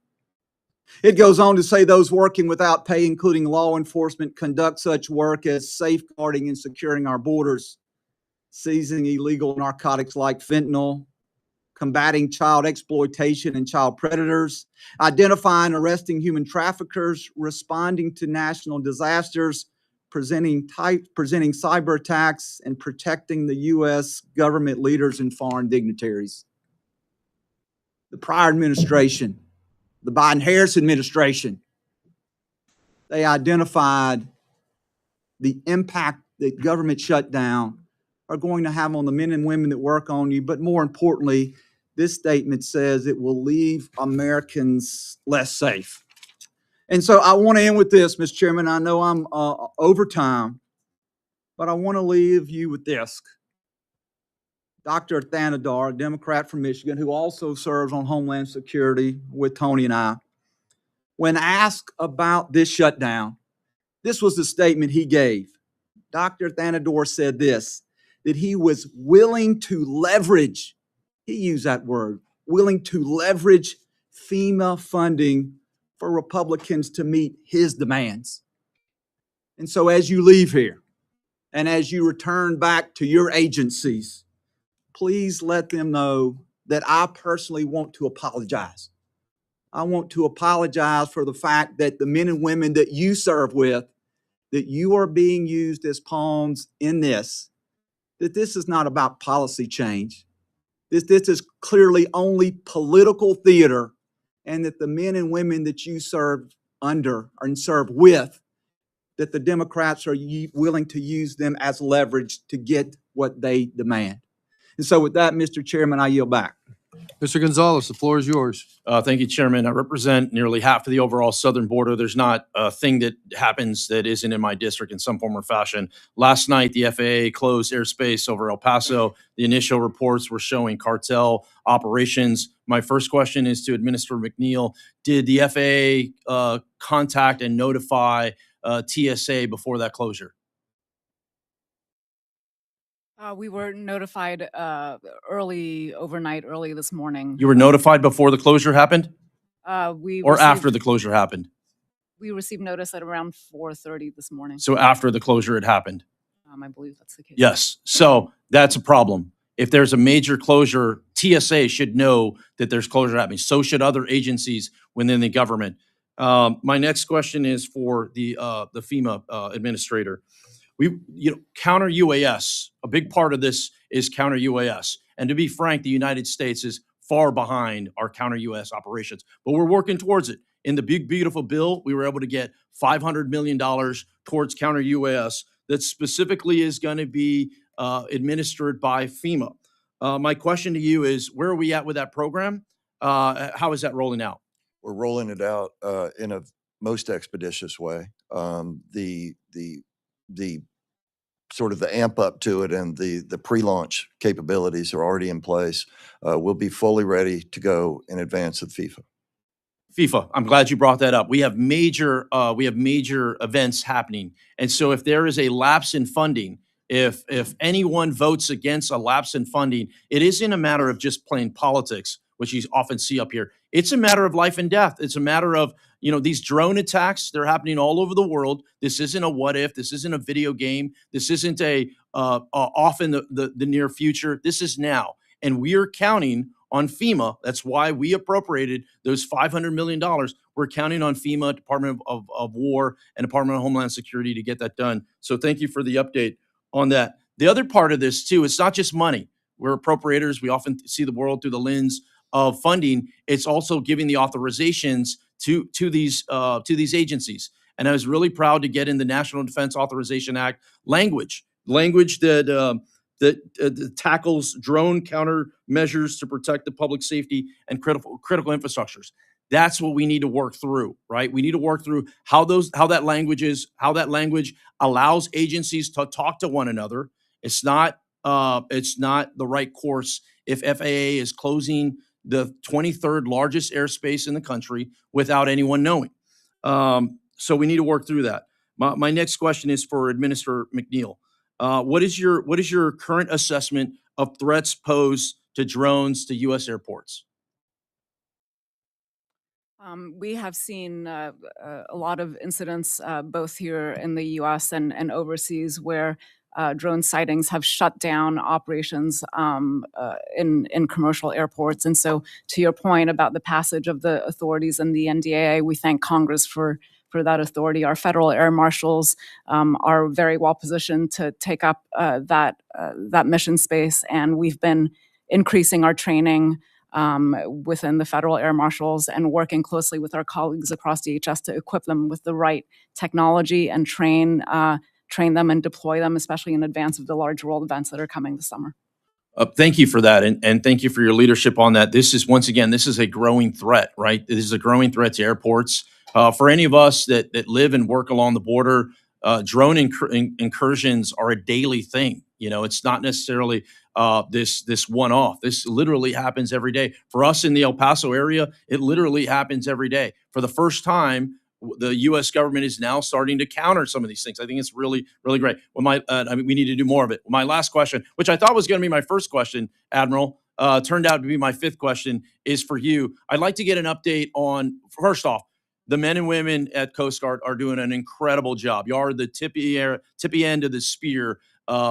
It goes on to say those working without pay, including law enforcement, conduct such work as safeguarding and securing our borders, seizing illegal narcotics like fentanyl, combating child exploitation and child predators, identifying, arresting human traffickers, responding to national disasters, presenting cyber attacks, and protecting the U.S. government leaders and foreign dignitaries. The prior administration, the Biden-Harris administration, they identified the impact that government shutdown are going to have on the men and women that work on you, but more importantly, this statement says it will leave Americans less safe. And so I want to end with this, Mr. Chairman. I know I'm over time, but I want to leave you with this. Dr. Thanadar, a Democrat from Michigan, who also serves on Homeland Security with Tony and I, when asked about this shutdown, this was the statement he gave. Dr. Thanador said this, that he was willing to leverage, he used that word, willing to leverage FEMA funding for Republicans to meet his demands. And so as you leave here and as you return back to your agencies, please let them know that I personally want to apologize. I want to apologize for the fact that the men and women that you serve with, that you are being used as pawns in this, that this is not about policy change. This is clearly only political theater, and that the men and women that you serve under and serve with, that the Democrats are willing to use them as leverage to get what they demand. And so with that, Mr. Chairman, I yield back. Mr. Gonzalez, the floor is yours. Thank you, Chairman. I represent nearly half of the overall southern border. There's not a thing that happens that isn't in my district in some form or fashion. Last night, the FAA closed airspace over El Paso. The initial reports were showing cartel operations. My first question is to Administrator McNeil. Did the FAA contact and notify TSA before that closure? We were notified early this morning. You were notified before the closure happened Or after the closure happened? We received notice at around 4:30 this morning. So after the closure had happened? I believe that's the case. Yes. So that's a problem. If there's a major closure, TSA should know that there's closure happening. So should other agencies within the government. My next question is for the FEMA administrator. Counter UAS, a big part of this is counter UAS. And to be frank, the United States is far behind our counter UAS operations, but we're working towards it. In the big, beautiful bill, we were able to get $500 million towards counter UAS that specifically is going to be administered by FEMA. My question to you is, where are we at with that program? How is that rolling out? We're rolling it out in a most expeditious way. The sort of the amp up to it and the pre-launch capabilities are already in place. We'll be fully ready to go in advance of FIFA. FIFA, I'm glad you brought that up. We have major events happening. And so if there is a lapse in funding, if anyone votes against a lapse in funding, it isn't a matter of just plain politics, which you often see up here. It's a matter of life and death. It's a matter of, these drone attacks, they're happening all over the world. This isn't a what if, this isn't a video game. This isn't off in the near future. This is now. And we are counting on FEMA. That's why we appropriated those $500 million. We're counting on FEMA, Department of War, and Department of Homeland Security to get that done. So thank you for the update on that. The other part of this too, it's not just money. We're appropriators. We often see the world through the lens of funding. It's also giving the authorizations to these agencies. And I was really proud to get in the National Defense Authorization Act language that tackles drone countermeasures to protect the public safety and critical infrastructures. That's what we need to work through, right? We need to work through how that language allows agencies to talk to one another. It's not the right course if FAA is closing the 23rd largest airspace in the country without anyone knowing. So we need to work through that. My next question is for Administrator McNeil. What is your current assessment of threats posed to drones to U.S. airports? We have seen a lot of incidents, both here in the U.S. and overseas, where drone sightings have shut down operations in commercial airports. And so, to your point about the passage of the authorities and the NDAA, we thank Congress for that authority. Our federal air marshals are very well positioned to take up that mission space, and we've been increasing our training within the federal air marshals and working closely with our colleagues across DHS to equip them with the right technology and train them and deploy them, especially in advance of the large world events that are coming this summer. Thank you for that, and thank you for your leadership on that. This is a growing threat, right? This is a growing threat to airports. For any of us that live and work along the border, drone incursions are a daily thing. It's not necessarily this one-off. This literally happens every day. For us in the El Paso area, it literally happens every day. For the first time, The U.S. government is now starting to counter some of these things. I think it's really, really great. Well, I mean, we need to do more of it. My last question, which I thought was going to be my first question, Admiral, turned out to be my fifth question, is for you. I'd like to get an update on, first off, the men and women at Coast Guard are doing an incredible job. You are the tippy end of the spear,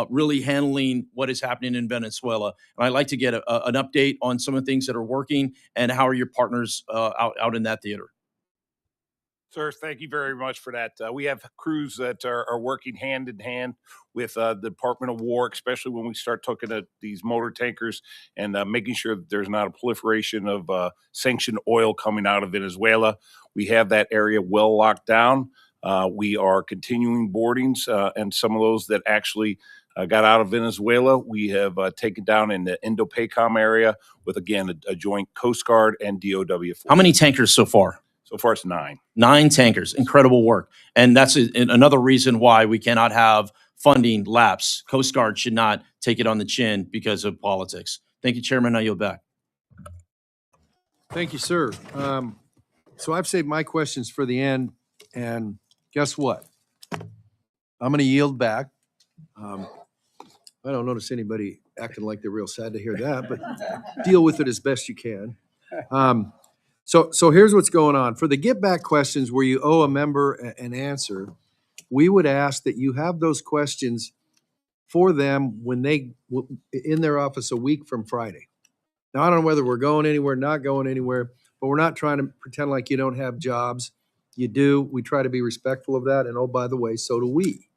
really handling what is happening in Venezuela. And I'd like to get an update on some of the things that are working and how are your partners out in that theater. Sir, thank you very much for that. We have crews that are working hand in hand with the Department of War, especially when we start looking at these motor tankers and making sure that there's not a proliferation of sanctioned oil coming out of Venezuela. We have that area well locked down. We are continuing boardings, and some of those that actually got out of Venezuela, we have taken down in the Indo-PACOM area with, again, a joint Coast Guard and DOW force. How many tankers so far? So far, it's 9. 9 tankers. Incredible work. And that's another reason why we cannot have funding lapse. Coast Guard should not take it on the chin because of politics. Thank you, Chairman. I yield back. Thank you, sir. So I've saved my questions for the end, and guess what? I'm going to yield back. I don't notice anybody acting like they're real sad to hear that, but deal with it as best you can. So here's what's going on. For the get back questions where you owe a member an answer, we would ask that you have those questions for them when they in their office a week from Friday. Now, I don't know whether we're going anywhere, not going anywhere, but we're not trying to pretend like you don't have jobs. You do. We try to be respectful of that. And oh, by the way, so do we.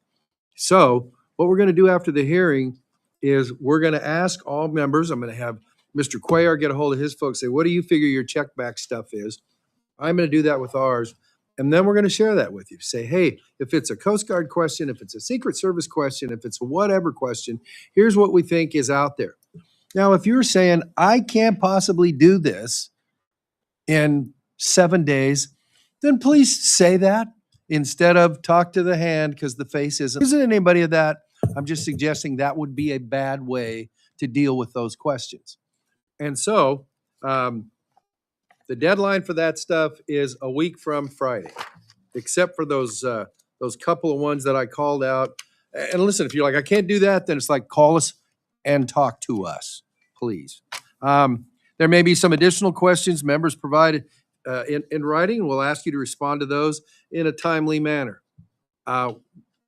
So what we're going to do after the hearing is we're going to ask all members. I'm going to have Mr. Cuellar get a hold of his folks, say, what do you figure your check back stuff is? I'm going to do that with ours. And then we're going to share that with you. Say, hey, if it's a Coast Guard question, if it's a Secret Service question, if it's a whatever question, here's what we think is out there. Now, if you're saying, I can't possibly do this in 7 days, then please say that instead of talk to the hand because the face isn't anybody of that. I'm just suggesting that would be a bad way to deal with those questions. And so the deadline for that stuff is a week from Friday, except for those couple of ones that I called out. And listen, if you're like, I can't do that, then it's like, call us and talk to us, please. There may be some additional questions members provided in writing, and we'll ask you to respond to those in a timely manner.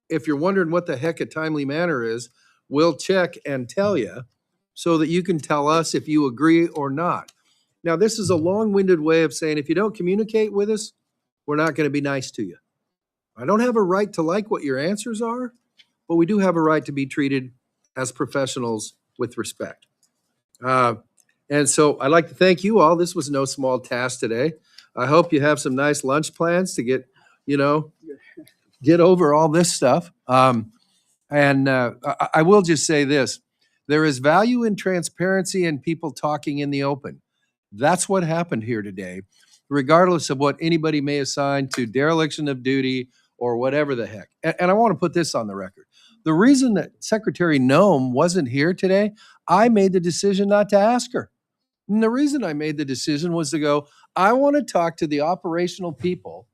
If you're wondering what the heck a timely manner is, we'll check and tell you so that you can tell us if you agree or not. Now, this is a long-winded way of saying if you don't communicate with us, we're not going to be nice to you. I don't have a right to like what your answers are, but we do have a right to be treated as professionals with respect. And so I'd like to thank you all. This was no small task today. I hope you have some nice lunch plans to get over all this stuff. I will just say this. There is value in transparency and people talking in the open. That's what happened here today, regardless of what anybody may assign to dereliction of duty or whatever the heck. And I want to put this on the record. The reason that Secretary Noem wasn't here today, I made the decision not to ask her. And the reason I made the decision was to go, I want to talk to the operational people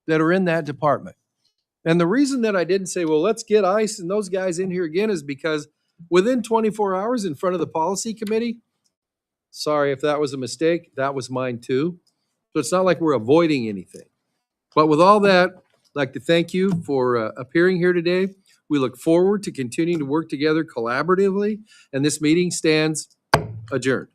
that are in that department. And the reason that I didn't say, well, let's get ICE and those guys in here again is because within 24 hours in front of the policy committee, sorry if that was a mistake, that was mine too. So it's not like we're avoiding anything. But with all that, I'd like to thank you for appearing here today. We look forward to continuing to work together collaboratively, and this meeting stands adjourned.